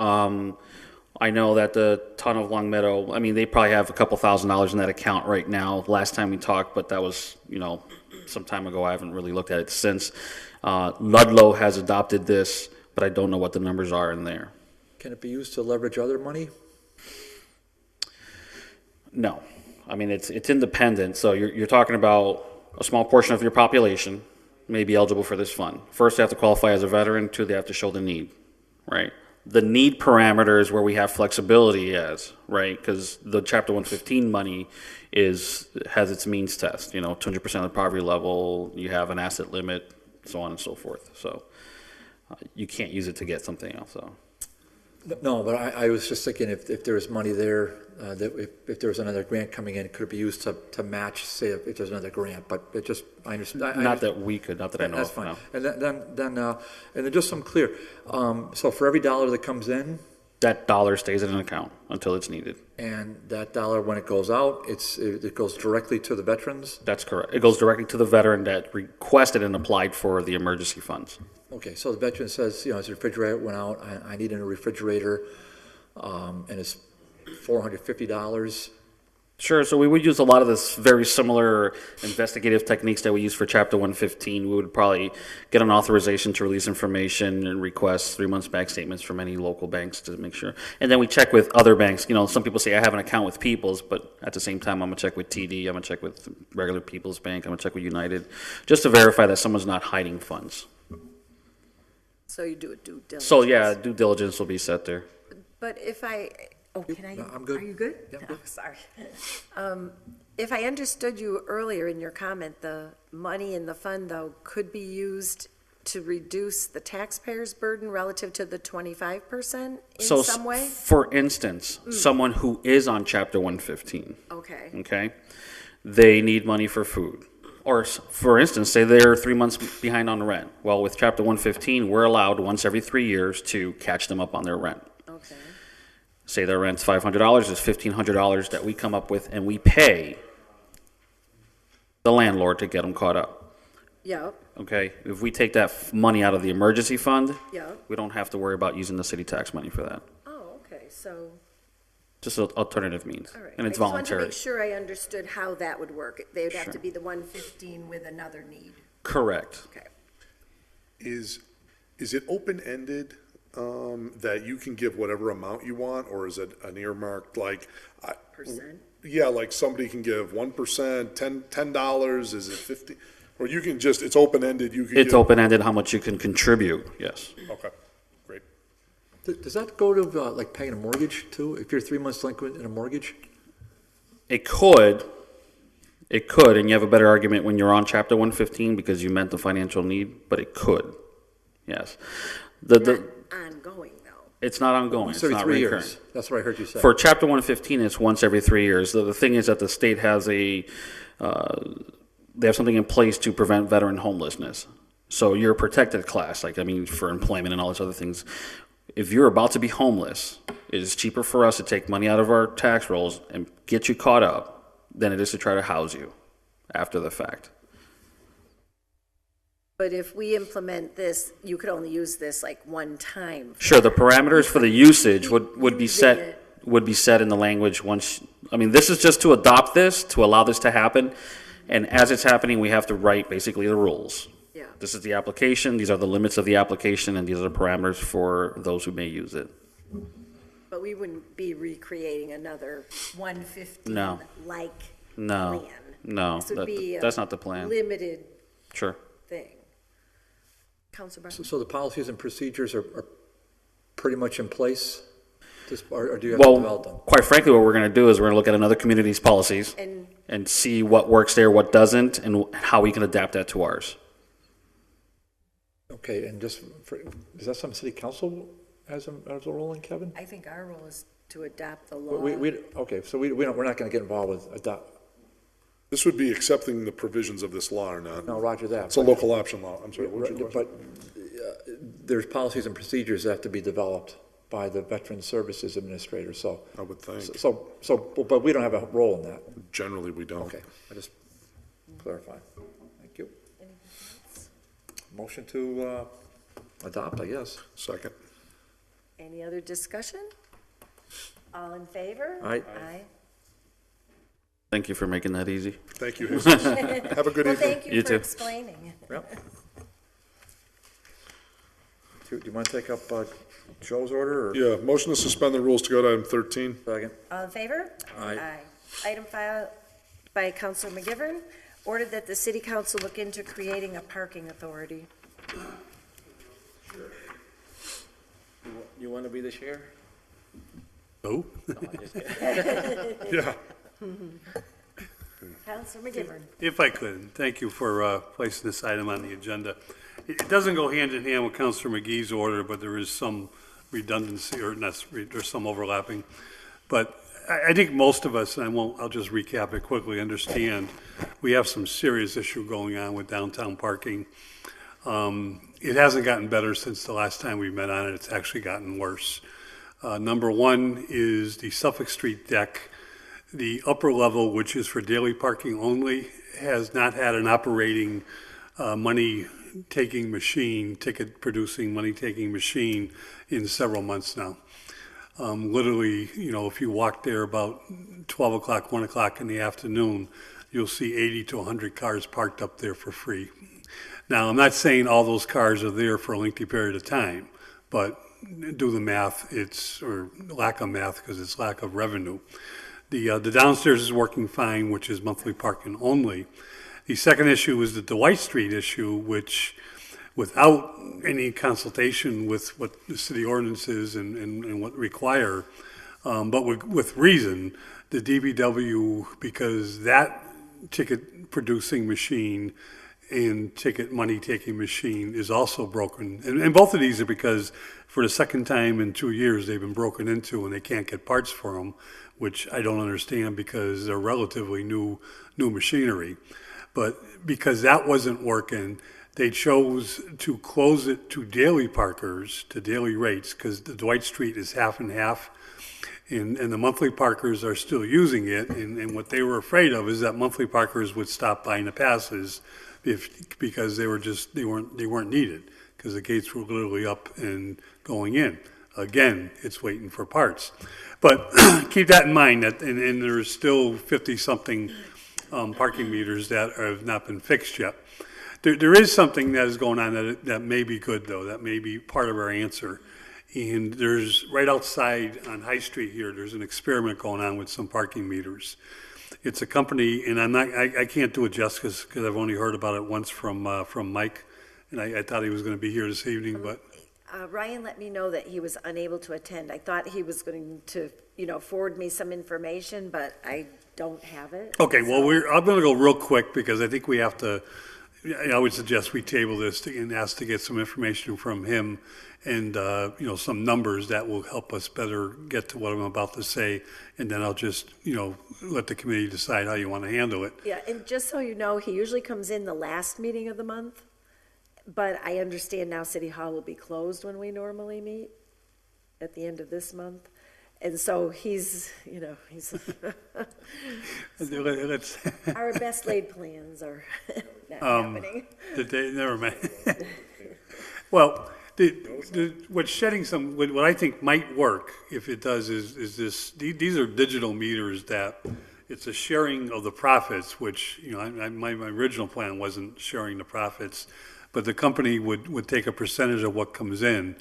I know that the ton of Long Meadow, I mean, they probably have a couple $1,000s in that account right now. Last time we talked, but that was, some time ago. I haven't really looked at it since. Ludlow has adopted this, but I don't know what the numbers are in there. Can it be used to leverage other money? No. I mean, it's independent, so you're talking about a small portion of your population, may be eligible for this fund. First, they have to qualify as a veteran. Two, they have to show the need, right? The need parameter is where we have flexibility as, right? Because the Chapter 115 money has its means test, 200% of the poverty level, you have an asset limit, so on and so forth. So you can't use it to get something else, so. No, but I was just thinking if there was money there, that if there was another grant coming in, could it be used to match, say, if there's another grant? But it just, I understand. Not that we could, not that I know of. That's fine. No. And then just so I'm clear, so for every dollar that comes in, That dollar stays in an account until it's needed. and that dollar, when it goes out, it goes directly to the veterans? That's correct. It goes directly to the veteran that requested and applied for the emergency funds. Okay, so the veteran says, his refrigerator went out, I need a new refrigerator, and it's $450. Sure. So we would use a lot of this very similar investigative techniques that we use for Chapter 115. We would probably get an authorization to release information and request 3 months bank statements from any local banks to make sure. And then we check with other banks. Some people say I have an account with People's, but at the same time, I'm going to check with TD. I'm going to check with regular People's Bank. I'm going to check with United, just to verify that someone's not hiding funds. So you do a due diligence. So yeah, due diligence will be set there. But if can I? No, I'm good. Are you good? Yeah, I'm Oh, sorry. If I understood you earlier in your comment, the money in the fund, though, could be used to reduce the taxpayer's burden relative to the 25% in some way? For instance, someone who is on Chapter 115, Okay. okay, they need money for food. Or, for instance, say they're 3 months behind on rent. Well, with Chapter 115, we're allowed once every 3 years to catch them up on their rent. Okay. Say their rent's $500, it's $1,500 that we come up with, and we pay the landlord to get them caught up. Yep. Okay? If we take that money out of the emergency fund, Yep. we don't have to worry about using the city tax money for that. Oh, okay. So, Just an alternative means. all right. And it's I just wanted voluntary. to make sure I understood how that would work. They would have Sure. to be the 115 with another need. Correct. Okay. Is it open-ended, that you can give whatever amount you want, or is it an earmarked, Percent? yeah, like somebody can give 1%, $10, is it 50? Or you can just, it's open-ended, you can It's give. open-ended how much you can contribute, yes. Okay, great. Does that go to, like, paying a mortgage, too? If you're 3 months delinquent in a mortgage? It could, and you have a better argument when you're on Chapter 115 because you meant the financial need, but it could, yes. Not ongoing, though. It's not ongoing, it's Every not 3 recurring. years. That's what I heard you say. For Chapter 115, it's once every 3 years. The thing is that the state has they have something in place to prevent veteran homelessness. So you're a protected class, for employment and all these other things. If you're about to be homeless, it is cheaper for us to take money out of our tax rolls and get you caught up than it is to try to house you after the fact. But if we implement this, you could only use this like one time. Sure, the parameters for the usage would be set in the language once. This is just to adopt this, to allow this to happen, and as it's happening, we have to write basically the rules. Yeah. This is the application, these are the limits of the application, and these are the parameters for those who may use it. But we wouldn't be recreating another 115 No. like No, plan. no, This would be that's a not the plan. limited Sure. thing. Councilor Barton? So the policies and procedures are pretty much in place? Or do you have to develop them? Well, quite frankly, what we're going to do is we're going to look at another community's policies and see what works there, what doesn't, and how we can adapt that to ours. Okay, and is that something city council has a role in, Kevin? I think our role is to adopt the law. Okay, so we're not going to get involved with adopt. This would be accepting the provisions of this law or not? No, roger that. It's a local option law, I'm sorry, what's your question? But there's policies and procedures that have to be developed by the Veteran Services Administrator, so. I would think. But we don't have a role in that. Generally, we don't. Okay, I just clarify. Thank you. Motion to adopt, I guess. Second. Any other discussion? All in favor? Aye. Aye. Thank you for making that easy. Thank you, Jesus. Have a good Well, evening. thank you You for too. explaining. Yep. Do you want to take up Joe's order, or? Yeah, motion to suspend the rules to go to item 13. Second. All in favor? Aye. Item filed by Councilor McGivern, Order that the city council look into creating a parking authority. You want to be the chair? Oh, Yeah. Councilor McGivern. If I could, thank you for placing this item on the agenda. It doesn't go hand in hand with Councilor McGee's order, but there is some redundancy, or not, there's some overlapping. But I think most of us, and I'll just recap it quickly, understand we have some serious issue going on with downtown parking. It hasn't gotten better since the last time we met on it. It's actually gotten worse. Number one is the Suffolk Street deck. The upper level, which is for daily parking only, has not had an operating money-taking machine, ticket-producing money-taking machine in several months now. Literally, if you walk there about 12 o'clock, 1 o'clock in the afternoon, you'll see 80 to 100 cars parked up there for free. Now, I'm not saying all those cars are there for a lengthy period of time, but do the math, or lack of math, because it's lack of revenue. The downstairs is working fine, which is monthly parking only. The second issue is the Dwight Street issue, which, without any consultation with what the city ordinances and what require, but with reason, the DBW, because that ticket producing machine and ticket money taking machine is also broken. And both of these are because for the second time in 2 years they've been broken into and they can't get parts for them, which I don't understand because they're relatively new machinery. But because that wasn't working, they chose to close it to daily parkers, to daily rates, because the Dwight Street is half and half. And the monthly parkers are still using it. And what they were afraid of is that monthly parkers would stop buying the passes because they weren't needed, because the gates were literally up and going in. Again, it's waiting for parts. But keep that in mind, that and there's still 50-something parking meters that have not been fixed yet. There is something that is going on that may be good, though. That may be part of our answer. And there's, right outside on High Street here, there's an experiment going on with some parking meters. It's a company, and I can't do it justice because I've only heard about it once from Mike, and I thought he was going to be here this evening, but. Ryan let me know that he was unable to attend. I thought he was going to, forward me some information, but I don't have it. Okay, well, I'm going to go real quick because I think we have to, I would suggest we table this and ask to get some information from him and, some numbers that will help us better get to what I'm about to say. And then I'll just, let the committee decide how you want to handle it. Yeah, and just so you know, he usually comes in the last meeting of the month. But I understand now City Hall will be closed when we normally meet at the end of this month. And so he's our best laid plans are not happening. Never mind. Well, what's shedding what I think might work, if it does, is this, these are digital meters that it's a sharing of the profits, which, my original plan wasn't sharing the profits. But the company would take a percentage of what comes in,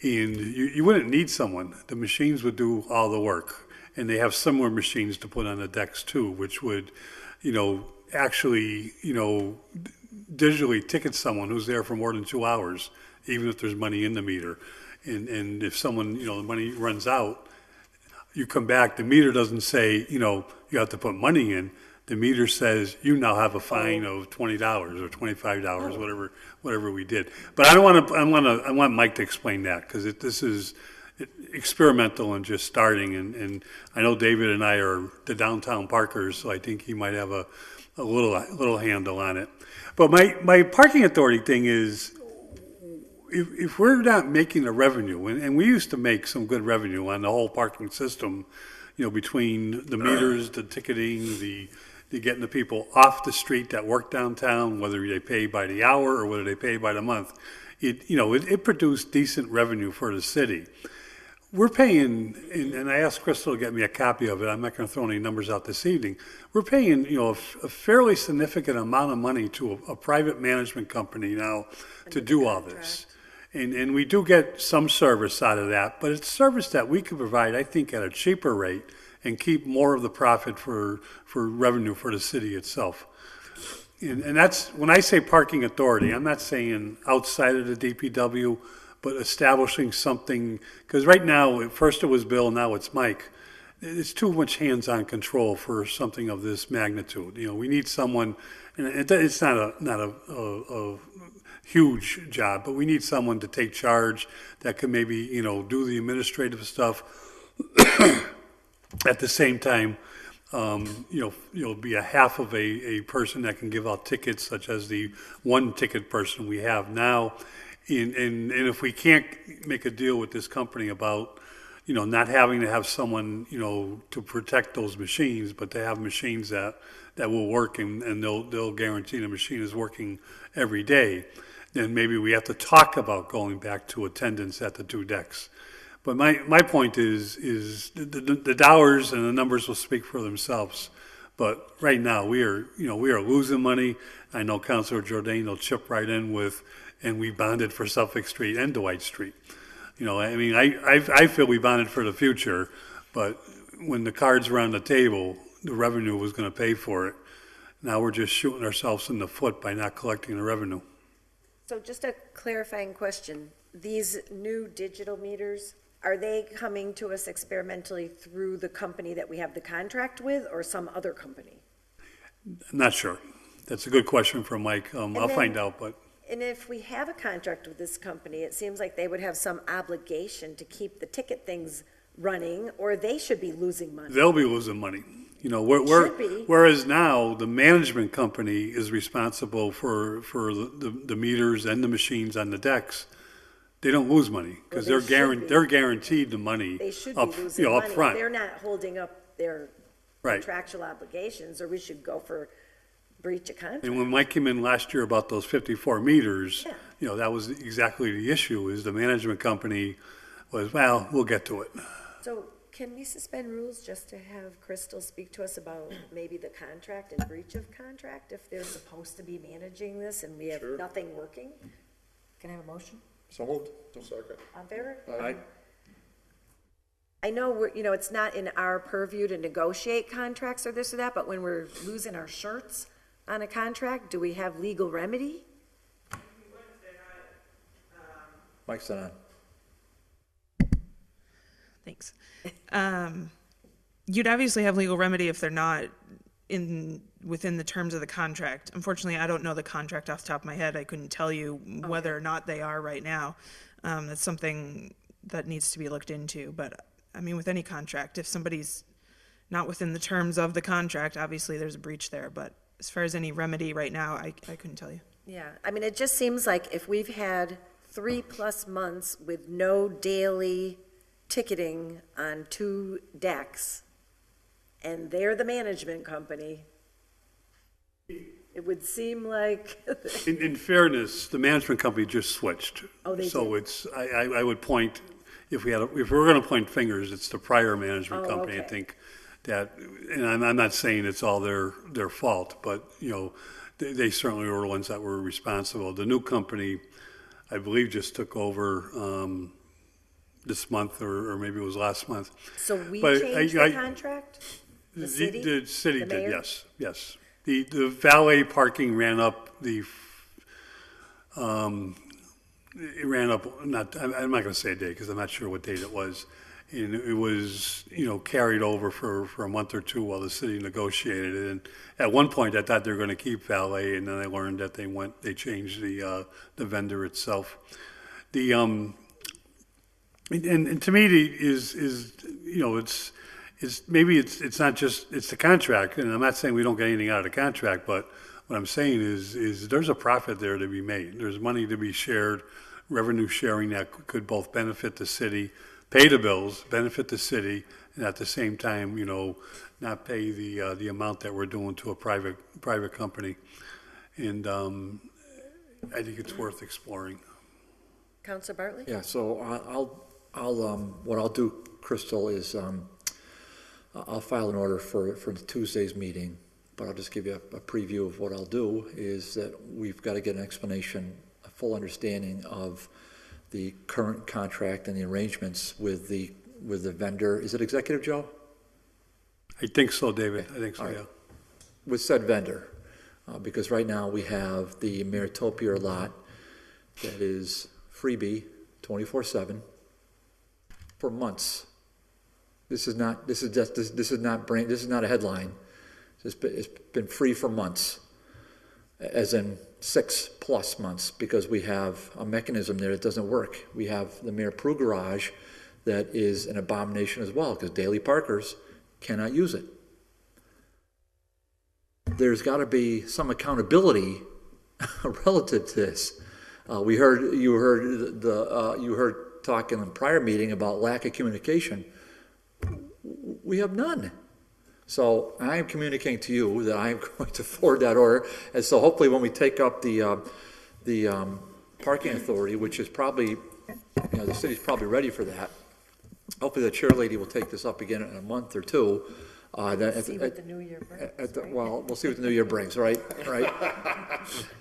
and you wouldn't need someone. The machines would do all the work, and they have similar machines to put on the decks too, which would, actually, digitally ticket someone who's there for more than 2 hours, even if there's money in the meter. And if someone, the money runs out, you come back, the meter doesn't say, you have to put money in. The meter says you now have a fine of $20 or $25, whatever we did. But I want Mike to explain that because this is experimental and just starting. And I know David and I are the downtown parkers, so I think he might have a little handle on it. But my parking authority thing is, if we're not making a revenue, and we used to make some good revenue on the whole parking system, between the meters, the ticketing, the getting the people off the street that work downtown, whether they pay by the hour or whether they pay by the month, it produced decent revenue for the city. We're paying, and I asked Crystal to get me a copy of it. I'm not going to throw any numbers out this evening. We're paying, a fairly significant amount of money to a private management company now to do all this. And we do get some service out of that, but it's service that we could provide, I think, at a cheaper rate and keep more of the profit for revenue for the city itself. And that's, when I say parking authority, I'm not saying outside of the DPW, but establishing something, because right now, at first it was Bill, now it's Mike. It's too much hands-on control for something of this magnitude. You know, we need someone, and it's not a huge job, but we need someone to take charge that can maybe, you know, do the administrative stuff at the same time. You'll be a half of a person that can give out tickets, such as the one ticket person we have now. And if we can't make a deal with this company about, you know, not having to have someone, you know, to protect those machines, but to have machines that will work and they'll guarantee the machine is working every day, then maybe we have to talk about going back to attendance at the 2 decks. But my point is the dollars and the numbers will speak for themselves. But right now we are losing money. I know Councilor Jordan will chip right in with, and we bonded for Suffolk Street and Dwight Street. You know, I mean, I feel we bonded for the future, but when the cards were on the table, the revenue was going to pay for it. Now we're just shooting ourselves in the foot by not collecting the revenue. So just a clarifying question. These new digital meters, are they coming to us experimentally through the company that we have the contract with or some other company? I'm not sure. That's a good question for Mike. I'll find out, but. And if we have a contract with this company, it seems like they would have some obligation to keep the ticket things running, or they should be losing money. They'll be losing money. You know, Should be. whereas now the management company is responsible for the meters and the machines on the decks. They don't lose money because Well, they're guaranteed the money They should be up, losing you know, up money. front. They're not holding up their Right. contractual obligations, or we should go for breach of contract. And when Mike came in last year about those 54 meters, Yeah. you know, that was exactly the issue, is the management company was, well, we'll get to it. So can we suspend rules just to have Crystal speak to us about maybe the contract and breach of contract if they're supposed to be managing this and we have nothing working? Can I have a motion? So moved. Second. On favor? Aye. I know it's not in our purview to negotiate contracts or this or that, but when we're losing our shirts on a contract, do we have legal remedy? Mike's on. Thanks. You'd obviously have legal remedy if they're not within the terms of the contract. Unfortunately, I don't know the contract off the top of my head. I couldn't tell you whether or not they are right now. That's something that needs to be looked into. But I mean, with any contract, if somebody's not within the terms of the contract, obviously there's a breach there. But as far as any remedy right now, I couldn't tell you. Yeah, I mean, it just seems like if we've had 3+ months with no daily ticketing on 2 decks, and they're the management company, it would seem like. In fairness, the management company just switched. Oh, they So did? it's, I would point, if we're going to point fingers, it's the prior management Oh, company, I okay. think, that, and I'm not saying it's all their fault, but, you know, they certainly were the ones that were responsible. The new company, I believe, just took over this month, or maybe it was last month. So we But changed the contract? The city? The city The did, mayor? yes. The valet parking ran up it ran up, I'm not going to say a date because I'm not sure what date it was. And it was, you know, carried over for a month or two while the city negotiated it. And at one point, I thought they were going to keep valet, and then I learned that they changed the vendor itself. And to me, is you know, it's maybe it's not just, it's the contract, and I'm not saying we don't get anything out of the contract, but what I'm saying is there's a profit there to be made. There's money to be shared, revenue sharing that could both benefit the city, pay the bills, benefit the city, and at the same time, you know, not pay the amount that we're doing to a private company. And I think it's worth exploring. Counselor Bartley? Yeah, so what I'll do, Crystal, is I'll file an order for Tuesday's meeting, but I'll just give you a preview of what I'll do, is that we've got to get an explanation, a full understanding of the current contract and the arrangements with the vendor. Is it Executive Joe? I think so, David. I think so, All right. yeah. With said vendor. Because right now we have the Meritopia lot that is freebie 24/7 for months. This is not a headline. It's been free for months, as in 6+ months, because we have a mechanism there that doesn't work. We have the Mayor Prue garage that is an abomination as well, because daily parkers cannot use it. There's got to be some accountability relative to this. You heard talk in the prior meeting about lack of communication. We have none. So I am communicating to you that I am going to forward that order, and so hopefully when we take up the parking authority, which is probably, the city's probably ready for that. Hopefully the chair lady will take this up again in a month or two. See what the new year brings. Well, we'll see what the new year brings, right? Right.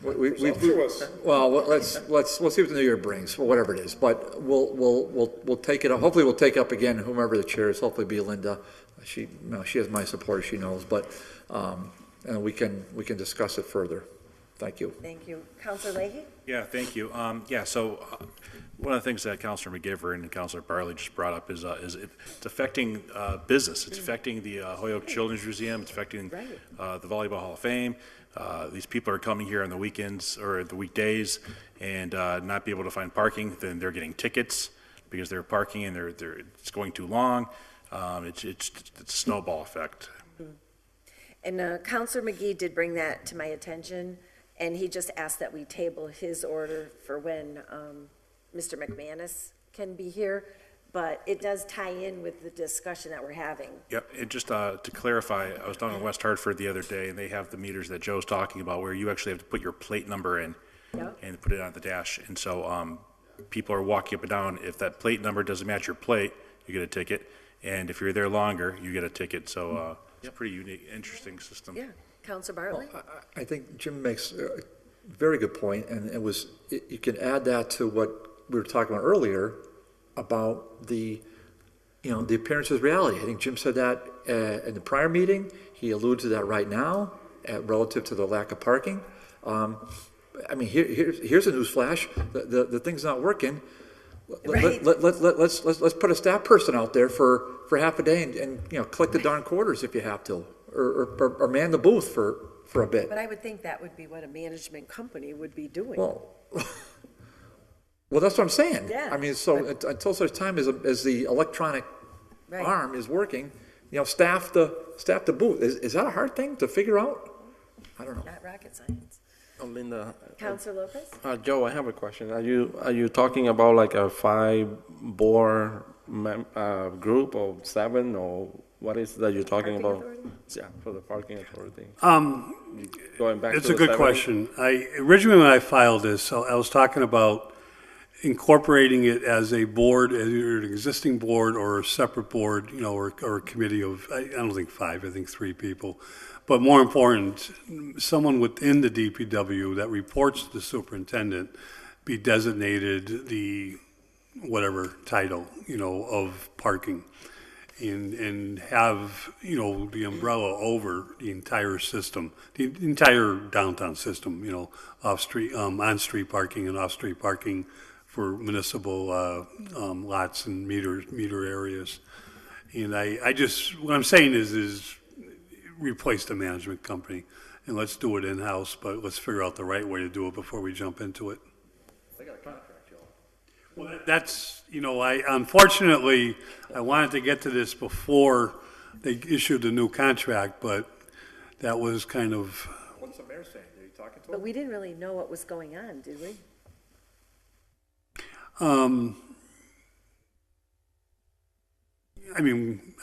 We'll see what the new year brings, or whatever it is. But we'll take it up. Hopefully, we'll take up again. Whomever the chair is, hopefully, be Linda. She has my support, she knows. But and we can discuss it further. Thank you. Thank you, Councilor Leahy. Yeah, thank you. So one of the things that Councilor McGivern and Councilor Barley just brought up is it's affecting business. It's affecting the Holyoke Children's Museum. It's affecting the Volleyball Hall of Fame. These people are coming here on the weekends or the weekdays and not be able to find parking. Then they're getting tickets because they're parking and it's going too long. It's a snowball effect. And Councilor McGee did bring that to my attention, and he just asked that we table his order for when Mr. McManus can be here, but it does tie in with the discussion that we're having. Yep, and just to clarify, I was down in West Hartford the other day, and they have the meters that Joe's talking about where you actually have to put your plate number in and put it on the dash. And so people are walking up and down. If that plate number doesn't match your plate, you get a ticket. And if you're there longer, you get a ticket. So it's a pretty unique, interesting system. Yeah, Councilor Bartley? I think Jim makes a very good point, and you can add that to what we were talking about earlier about the appearance of reality. I think Jim said that in the prior meeting. He alluded to that right now relative to the lack of parking. Here's a news flash. The thing's not working. Let's put a staff person out there for half a day and collect the darn quarters if you have to, or man the booth for a bit. But I would think that would be what a management company would be doing. Well, that's what I'm saying. Yeah. Until such time as the electronic arm is working, staff the booth. Is that a hard thing to figure out? I don't know. Not rocket science. Linda. Councilor Lopez? Joe, I have a question. Are you talking about like a 5-board group or 7, or what is that you're talking about? Authority? Yeah, for the parking authority. Going back. It's a good question. Originally when I filed this, I was talking about incorporating it as a board, either an existing board or a separate board, or a committee of, I don't think 5, I think 3 people. But more important, someone within the DPW that reports to the superintendent be designated the whatever title, of parking, and have, the umbrella over the entire system, the entire downtown system, off-street, on-street parking and off-street parking for municipal lots and meter areas. And what I'm saying is replace the management company, and let's do it in-house, but let's figure out the right way to do it before we jump into it. They got a contract, Joe. Well, that's, unfortunately, I wanted to get to this before they issued the new contract, but that was kind of... What's the mayor saying? Are you talking to him? But we didn't really know what was going on, did we?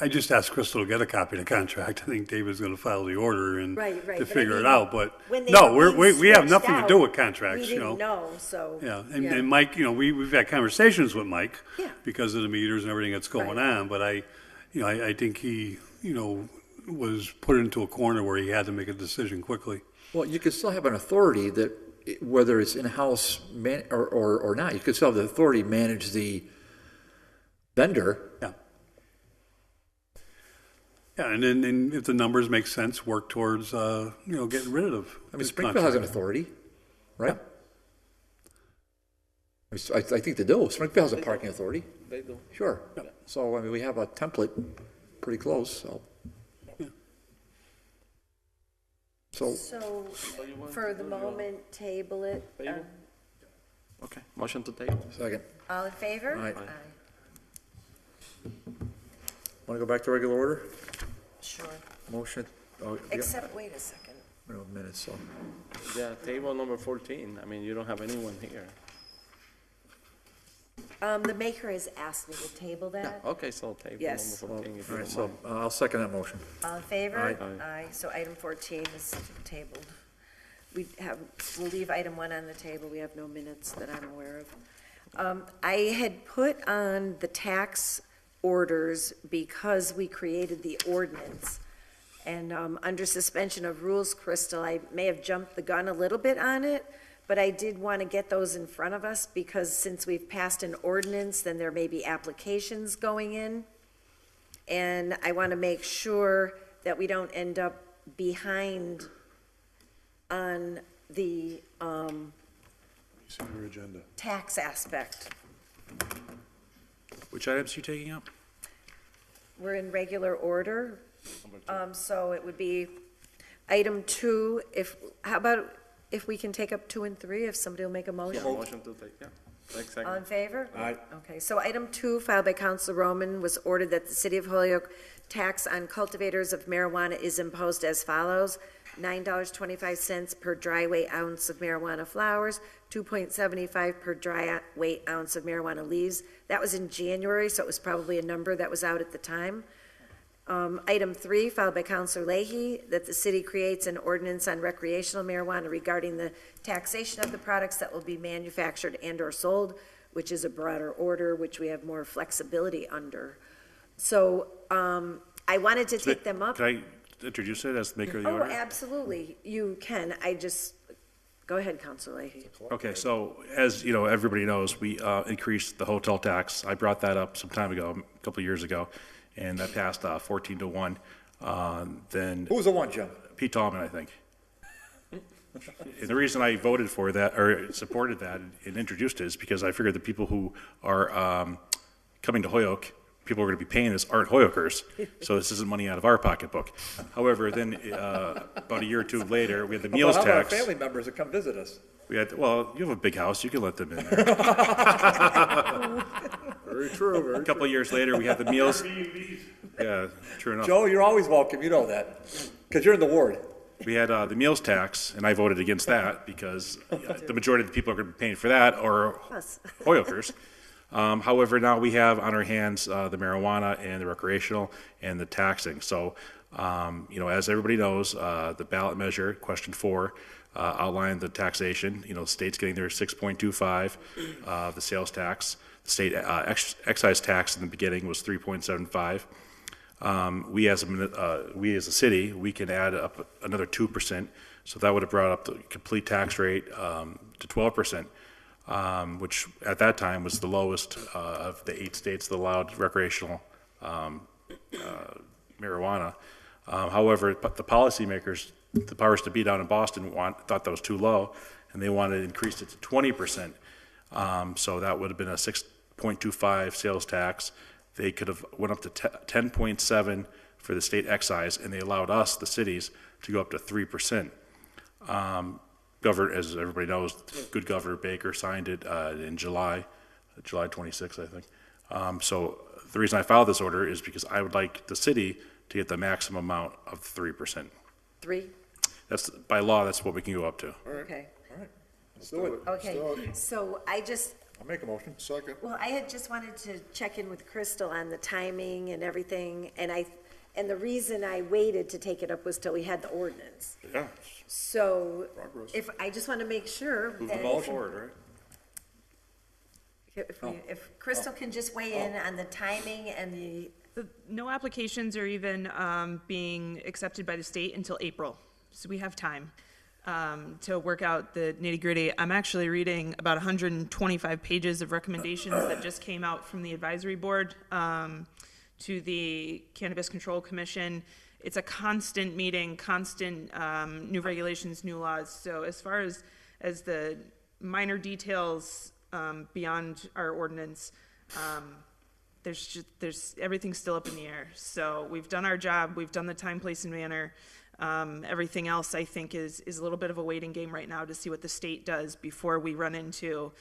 I just asked Crystal to get a copy of the contract. I think David's going to file the order and right. to figure it out. But we have nothing to do with contracts. We didn't know, so. Yeah, and Mike, we've had conversations with Mike because of the meters and everything that's going on. But I think he, was put into a corner where he had to make a decision quickly. Well, you could still have an authority that, whether it's in-house or not, you could still have the authority manage the vendor. Yeah. Yeah, and then if the numbers make sense, work towards, getting rid of. I mean, this Springfield has an contract. authority, right? I think they do. Springfield has a parking authority. They do. Sure. So, I mean, we have a template pretty close, so. So, So, for the moment, table it. Table? Okay, motion to table. second. All in favor? Aye. Want to go back to regular order? Sure. Motion, oh, yeah, Except, wait a second. we don't have minutes, so. Yeah, table number 14. I mean, you don't have anyone here. The maker has asked me to table that. Okay, so table Yes. number 14 if All you right, don't so mind. I'll second that motion. All in favor? Aye. Aye. So item 14 is tabled. We'll leave item 1 on the table. We have no minutes that I'm aware of. I had put on the tax orders because we created the ordinance. And under suspension of rules, Crystal, I may have jumped the gun a little bit on it, but I did want to get those in front of us because since we've passed an ordinance, then there may be applications going in. And I want to make sure that we don't end up behind on the Your agenda. tax aspect. Which items are you taking up? We're in regular order. So it would be item 2, how about if we can take up 2 and 3, if somebody will make a motion? Motion to take, yeah. Next All in second. favor? Aye. Okay, so item 2, filed by Council Roman, was ordered that the City of Holyoke tax on cultivators of marijuana is imposed as follows: $9.25 per dry weight ounce of marijuana flowers, $2.75 per dry weight ounce of marijuana leaves. That was in January, so it was probably a number that was out at the time. Item 3, filed by Councilor Leahy, that the city creates an ordinance on recreational marijuana regarding the taxation of the products that will be manufactured and/or sold, which is a broader order, which we have more flexibility under. So I wanted to take them up. Can I introduce it as the maker of the Oh, order? absolutely, you can. Go ahead, Councilor Leahy. Okay, so as, everybody knows, we increased the hotel tax. I brought that up some time ago, a couple of years ago, and that passed 14-1. Then Who was the one, Jim? Pete Tallman, I think. And the reason I voted for that, or supported that and introduced it is because I figured the people who are coming to Holyoke, people who are going to be paying this aren't Hoyokers, so this isn't money out of our pocketbook. However, then about a year or two later, we had the meals How about our tax. family members that come visit us? We had, well, you have a big house, you can let them in there. Very true, A couple of years later, we had the meals. Yeah, true enough. Joe, you're always welcome, you know that, because you're in the ward. We had the meals tax, and I voted against that because the majority of the people are going to be paying for that are Us. Hoyokers. However, now we have on our hands the marijuana and the recreational and the taxing. So, as everybody knows, the ballot measure, question 4, outlined the taxation. The state's getting their 6.25, the sales tax. The state excise tax in the beginning was 3.75. We as a city, we can add up another 2%. So that would have brought up the complete tax rate to 12%. Which at that time was the lowest of the 8 states that allowed recreational marijuana. However, but the policymakers, the powers to be down in Boston, thought that was too low, and they wanted to increase it to 20%. So that would have been a 6.25 sales tax. They could have went up to 10.7 for the state excise, and they allowed us, the cities, to go up to 3%. Governor, as everybody knows, good Governor Baker signed it in July 26th, I think. So the reason I filed this order is because I would like the city to get the maximum amount of 3%. 3? That's, by law, that's what we can go up to. Okay. Let's do it. Okay, so I'll make a motion. Second. well, I had just wanted to check in with Crystal on the timing and everything, and the reason I waited to take it up was till we had the ordinance. Yeah. So, I just want to make sure that Forward, right? if Crystal can just weigh in on the timing and No applications are even being accepted by the state until April, so we have time to work out the nitty-gritty. I'm actually reading about 125 pages of recommendations that just came out from the advisory board to the Cannabis Control Commission. It's a constant meeting, constant new regulations, new laws. So as far as the minor details beyond our ordinance, there's everything's still up in the air. So we've done our job. We've done the time, place, and manner. Everything else, I think, is a little bit of a waiting game right now to see what the state does before we run into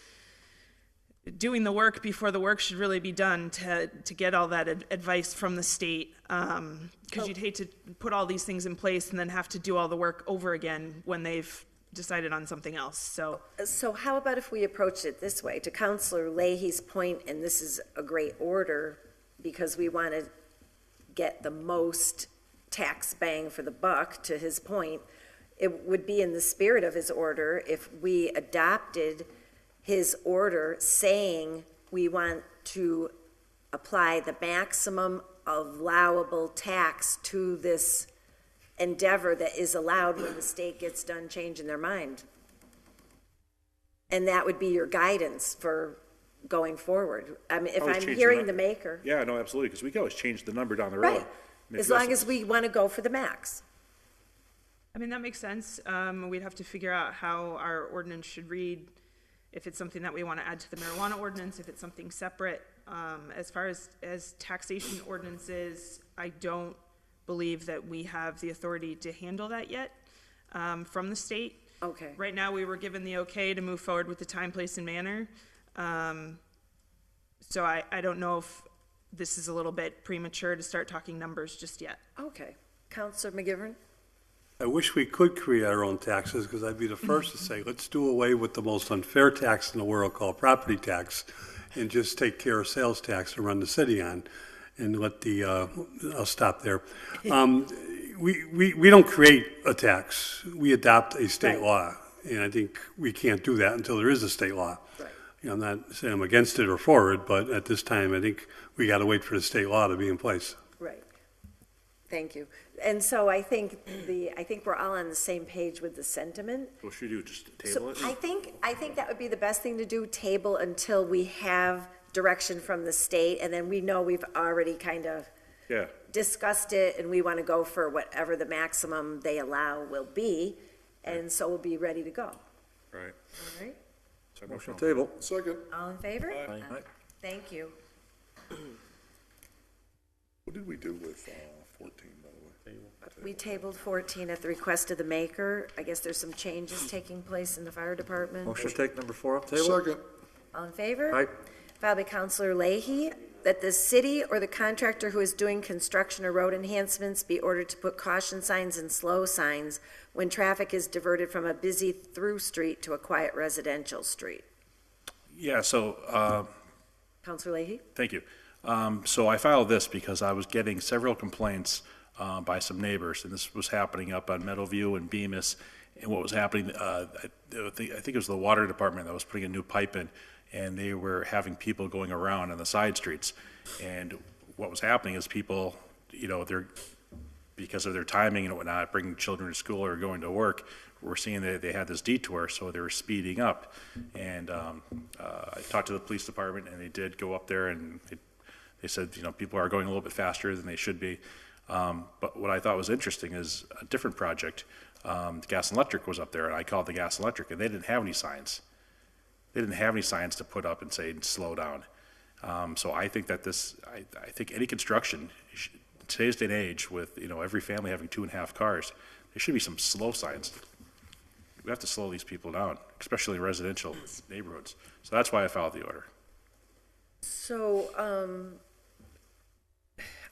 doing the work before the work should really be done to get all that advice from the state. Because you'd hate to put all these things in place and then have to do all the work over again when they've decided on something else. So how about if we approach it this way? To Councilor Leahy's point, and this is a great order because we want to get the most tax bang for the buck, to his point, it would be in the spirit of his order if we adopted his order saying we want to apply the maximum allowable tax to this endeavor that is allowed when the state gets done changing their mind. And that would be your guidance for going forward. I mean, if I'm hearing the maker. Yeah, no, absolutely, because we can always change the number down the road. Right, as long as we want to go for the max. I mean, that makes sense. We'd have to figure out how our ordinance should read, if it's something that we want to add to the marijuana ordinance, if it's something separate. As far as taxation ordinances, I don't believe that we have the authority to handle that yet from the state. Okay. Right now, we were given the okay to move forward with the time, place, and manner. So I don't know if this is a little bit premature to start talking numbers just yet. Okay. Councilor McGivern? I wish we could create our own taxes, because I'd be the first to say, let's do away with the most unfair tax in the world called property tax and just take care of sales tax to run the city on and let the, I'll stop there. We don't create a tax. We adopt a state law, and I think we can't do that until there is a state law. Right. You know, I'm not saying I'm against it or for it, but at this time, I think we got to wait for the state law to be in place. Right. Thank you. And so I think we're all on the same page with the sentiment. What should we do, just table it? I think that would be the best thing to do, table until we have direction from the state, and then we know we've already kind of discussed it, and we want to go for whatever the maximum they allow will be, and so we'll be ready to go. Right. All right? Motion table. Second. All in favor? Aye. Thank you. What did we do with 14, by the way? We tabled 14 at the request of the maker. I guess there's some changes taking place in the fire department. Motion to take number 4 off table. Second. All in favor? Aye. Filed by Councilor Leahy, that the city or the contractor who is doing construction or road enhancements be ordered to put caution signs and slow signs when traffic is diverted from a busy through street to a quiet residential street. Yeah, so, Councilor Leahy? thank you. So I filed this because I was getting several complaints by some neighbors, and this was happening up on Meadowview and Bemis. And what was happening, I think it was the water department that was putting a new pipe in, and they were having people going around on the side streets. And what was happening is people, you know, because of their timing and whatnot, bringing children to school or going to work, we're seeing that they had this detour, so they were speeding up. And I talked to the police department, and they did go up there, and they said, you know, people are going a little bit faster than they should be. But what I thought was interesting is a different project. The Gas and Electric was up there, and I called the Gas and Electric, and they didn't have any signs. They didn't have any signs to put up and say, slow down. So I think that I think any construction, today's day and age, with, you know, every family having 2.5 cars, there should be some slow signs. We have to slow these people down, especially in residential neighborhoods. So that's why I filed the order. So,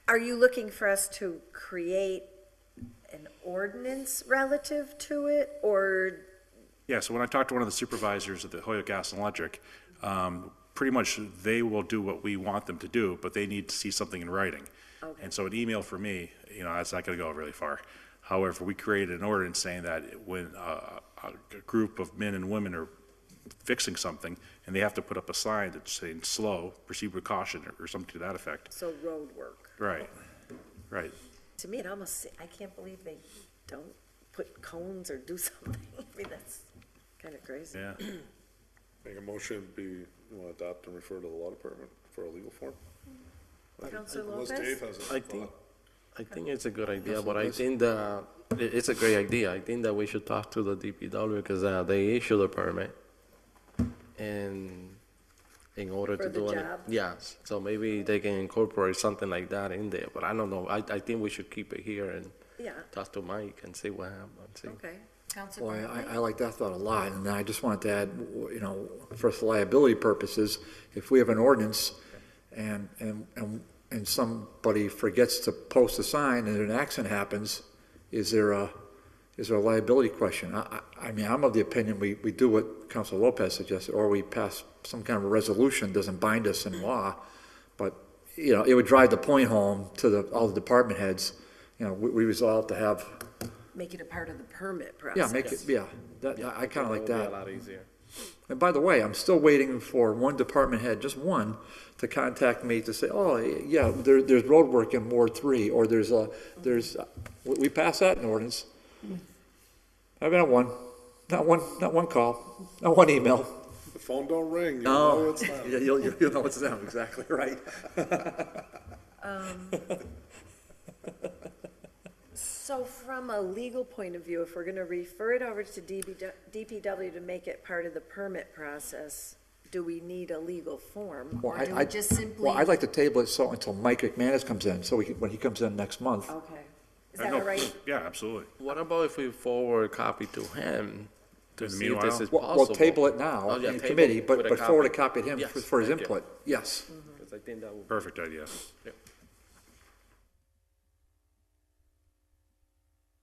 are you looking for us to create an ordinance relative to it, or? Yeah, so when I talked to one of the supervisors at the Hoyoke Gas and Electric, pretty much they will do what we want them to do, but they need to see something in writing. Okay. And so an email for me, you know, that's not going to go really far. However, we created an ordinance saying that when a group of men and women are fixing something and they have to put up a sign that's saying slow, proceed with caution, or something to that effect. So road work. Right, right. To me, it almost, I can't believe they don't put cones or do something. I mean, that's kind of crazy. Yeah. Make a motion you want to adopt and refer to the law department for a legal form? Counselor Unless Lopez? Dave has a I think it's a good idea, but I think that it's a great idea. I think that we should talk to the DPW because they issue the permit, and in order For to the do it, job? yes. So maybe they can incorporate something like that in there. But I don't know. I think we should keep it here and Yeah, talk to Mike and see what happens. okay. Counselor Boy, Bartley? I like that thought a lot, and I just wanted to add, you know, for liability purposes, if we have an ordinance and somebody forgets to post a sign and an accident happens, is there a liability question? I mean, I'm of the opinion we do what Councilor Lopez suggested, or we pass some kind of a resolution, doesn't bind us in law, but, you know, it would drive the point home to all the department heads. You know, we resolve to have, Make it a part of the permit process. yeah, make it, yeah, I kind of like That would that. be a lot easier. And by the way, I'm still waiting for one department head, just one, to contact me to say, oh, yeah, there's road work in Ward 3, or we passed that in ordinance. I've got one, not one call, not one email. The phone don't ring, you No, know it's them. you'll know it's them, exactly right. So from a legal point of view, if we're gonna refer it over to DPW to make it part of the permit process, do we need a legal form? Well, Or do we just simply? I'd like to table it until Mike McManus comes in, so when he comes in next month. Okay. Is that all right? Yeah, absolutely. What about if we forward a copy to him to In the see if this meanwhile? is We'll possible? table it now Oh, yeah, in table committee, but with a forward a copy. copy to him Yes, for his thank you. input, yes. Because I think that would. Perfect idea.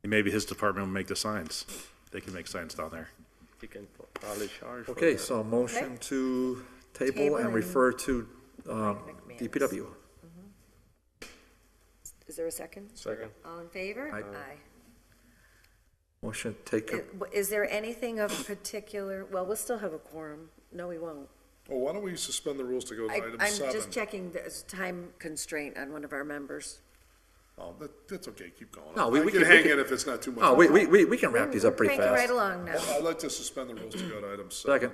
And maybe his department will make the signs. They can make signs down there. He can probably charge for Okay, that. so motion to table Table and and- refer to McManus. DPW. Is there a second? Second. All in favor? Aye. Aye. Motion to take, Is there anything of particular, well, we'll still have a quorum. No, we won't. Well, why don't we suspend the rules to go to item I'm 7? just checking, there's time constraint on one of our members. Oh, that's okay, keep going. No, I we can can- hang we can- it if it's not too much. oh, we can wrap these up pretty Cranking right fast. along now. I'd like to suspend the rules to go to item 7. Second,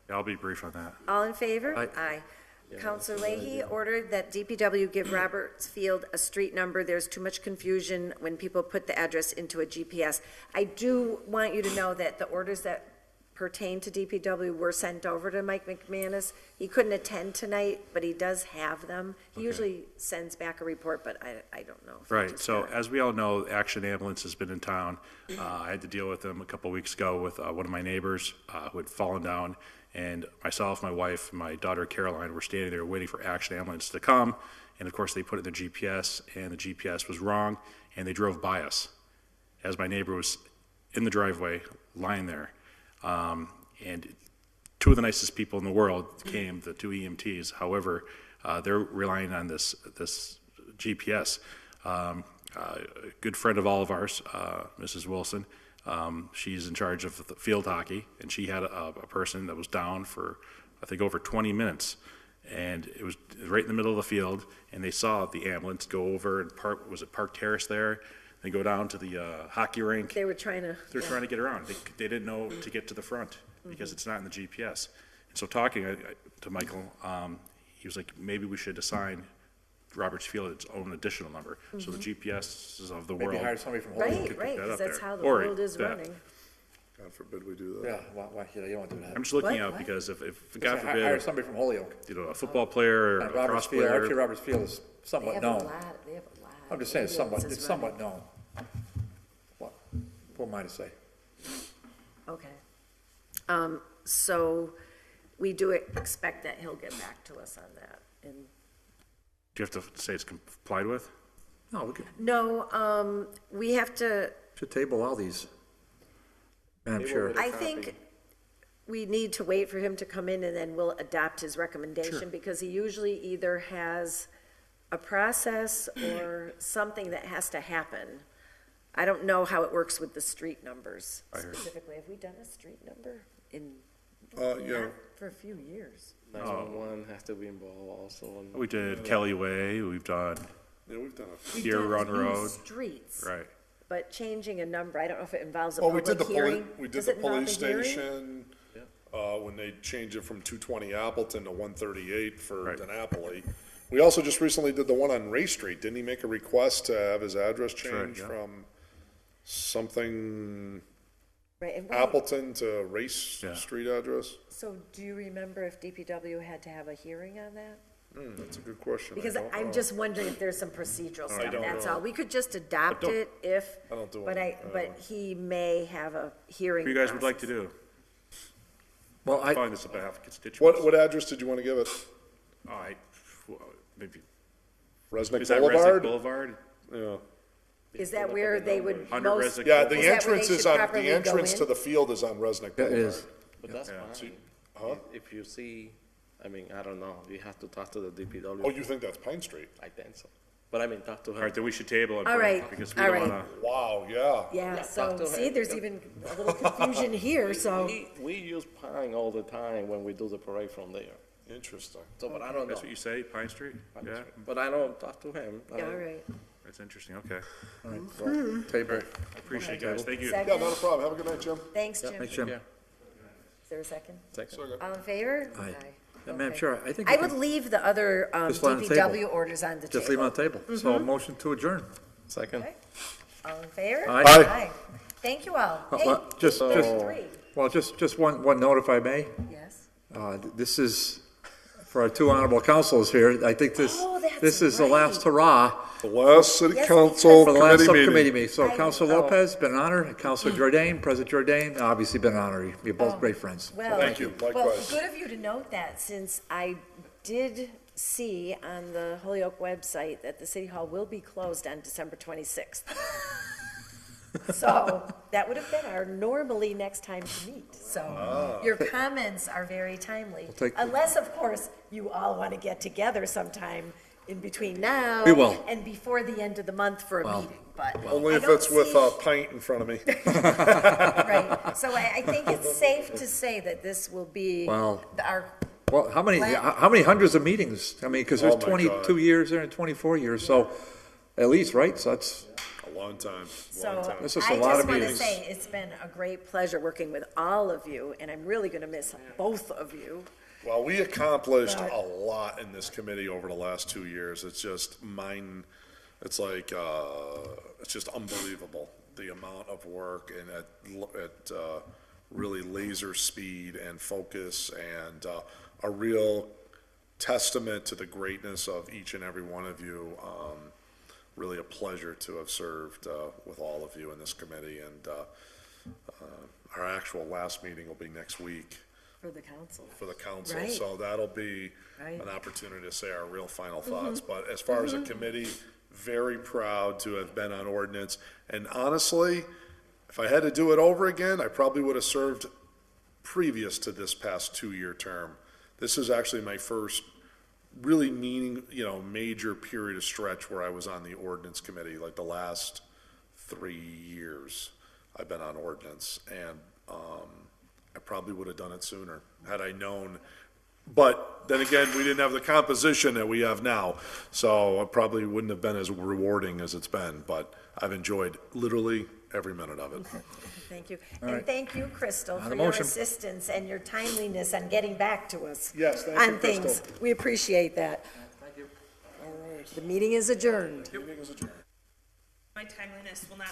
Yeah, I'll be brief on that. All in favor? Aye. Counselor Leahy ordered that DPW give Roberts Field a street number. There's too much confusion when people put the address into a GPS. I do want you to know that the orders that pertain to DPW were sent over to Mike McManus. He couldn't attend tonight, but he does have them. He usually sends back a report, but I don't know. if he Right, just so got it. as we all know, Action Ambulance has been in town. I had to deal with them a couple weeks ago with one of my neighbors who had fallen down, and myself, my wife, my daughter Caroline were standing there waiting for Action Ambulance to come, and of course, they put it in the GPS, and the GPS was wrong, and they drove by us as my neighbor was in the driveway, lying there. And two of the nicest people in the world came, the two EMTs. However, they're relying on this GPS. A good friend of all of ours, Mrs. Wilson, she's in charge of the field hockey, and she had a person that was down for, I think, over 20 minutes. And it was right in the middle of the field, and they saw the ambulance go over and Park Terrace there? They go down to the hockey rink. They were trying to. They're trying to get around. They didn't know to get to the front because it's not in the GPS. And so talking to Michael, he was like, maybe we should assign Roberts Field its own additional number. So the GPSs of the world. maybe hire somebody from Holyoke. Right, pick right, that because up that's there. how the Or world is that. running. God forbid we do that. Yeah, why, you don't want to do that. I'm just looking What? out What? because if God Hire forbid, somebody from Holyoke. a football player or a And cross Roberts Field, actually, player. Roberts Field is They somewhat have a known. lot, they have a lot. I'm just saying, it's somewhat ambulances running. known. What am I to say? Okay. So we do expect that he'll get back to us on that. And Do you have to say it's complied with? No, we could, no, we have to, should table all these, Madam Chair. I think we need to wait for him to come in and then we'll adopt his recommendation because he usually either has a process or something that has to happen. I don't know how it works with the street numbers specifically. Have we done a street number in, Yeah, not for a few years? 911 has to be involved also. We did Kelly Way. We've done yeah, we've done it. We've Deer done Run new Road. Streets. Right. But changing a number, I don't know if it involves a Well, we did public the hearing. we did Does the it involve police a hearing? station, when they changed it from 220 Appleton to 138 for Right. Napoli. We also just recently did the one on Ray Street. Didn't he make a request to have his address changed yeah. from something Right, and Appleton to Race Yeah. Street address? so do you remember if DPW had to have a hearing on that? That's a good question. Because I don't I'm know. just wondering if there's some procedural stuff, don't that's know. all. We could just adopt it if, I don't do but it. but he may have a hearing. What you guys would like to process. do? Well, I, Find this on behalf of constituents. What address did you want to give it? All right, maybe, Resnick is that Boulevard? Resnick Boulevard? Yeah. Is that where they would Under most? Resnick Yeah, Boulevard. the Is that where entrance they is should on, properly the go entrance in? to the field is on Resnick it Boulevard. is. But that's fine. Huh? If you see, I mean, I don't know, you have to talk to the DPW. Oh, you think that's Pine Street? I think so. But I mean, talk to All right, him. then we should table it. All right, Because we all don't right. wanna, Wow, yeah. Yeah, Yeah, so, talk to see, him. there's even a little confusion here, so. We use Pine all the time when we do the parade from there. Interesting. So, but I don't know. that's what you say, Pine Street? Yeah, But I don't talk to him. Yeah, all right. that's interesting, okay. Table. I appreciate it, guys, thank you. Yeah, Second? not a problem. Have a good night, Jim. Thanks, Jim. Thanks, Jim. Yeah. Is there a second? Second. All in favor? Aye. Okay. Madam Chair, I think I we would can leave the other Just on the table. DPW orders on the table. just leave it on the table. So a motion to adjourn. Second. Okay. All in favor? Aye. Aye. Thank you all. Hey, well, just- 8:33. Well, just one note, if I may. Yes. This is, for our two honorable councils here, I think Oh, that's this is the right. last hurrah The last city Yes, council for the last committee subcommittee meeting. meeting. So I- Councilor Lopez, been an honor, and Councilor Jordan, President Jordan, obviously been an honor. You're both great friends. Well, Thank you. Well, Likewise. good of you to note that, since I did see on the Holyoke website that the City Hall will be closed on December 26th. So that would have been our normally next time to meet. So your comments are very timely. take- Unless, of course, you all want to get together sometime in between now. We will. And before the end of the month for a meeting, but. Only I if don't it's with see- a pint in front of me. Right, so I think it's safe to say that this will be Well- our, Well, how many hundreds of meetings? I mean, because Oh, there's my 22 years there and 24 years, so at least, right? So that's, A long time, so long time. It's just I a lot just of want to meetings. say, it's been a great pleasure working with all of you, and I'm really going to miss both of you. Well, we accomplished a lot in this committee over the last 2 years. It's just it's like, it's just unbelievable, the amount of work and at really laser speed and focus, and a real testament to the greatness of each and every one of you. Really a pleasure to have served with all of you in this committee, and our actual last meeting will be next week For the council. for the council. Right. So that'll be Right. an opportunity to say our real final thoughts. But as far as a committee, very proud to have been on ordinance. And honestly, if I had to do it over again, I probably would have served previous to this past 2-year term. This is actually my first really major period of stretch where I was on the ordinance committee, like the last 3 years I've been on ordinance, and I probably would have done it sooner had I known. But then again, we didn't have the composition that we have now, so it probably wouldn't have been as rewarding as it's been, but I've enjoyed literally every minute of it. Thank you. right. And thank you, Crystal, On for the your motion. assistance and your timeliness on getting back to us. Yes, thank you, On things. Crystal. We appreciate that. Thank you. All right, the meeting is adjourned. Meeting is adjourned. My timeliness will not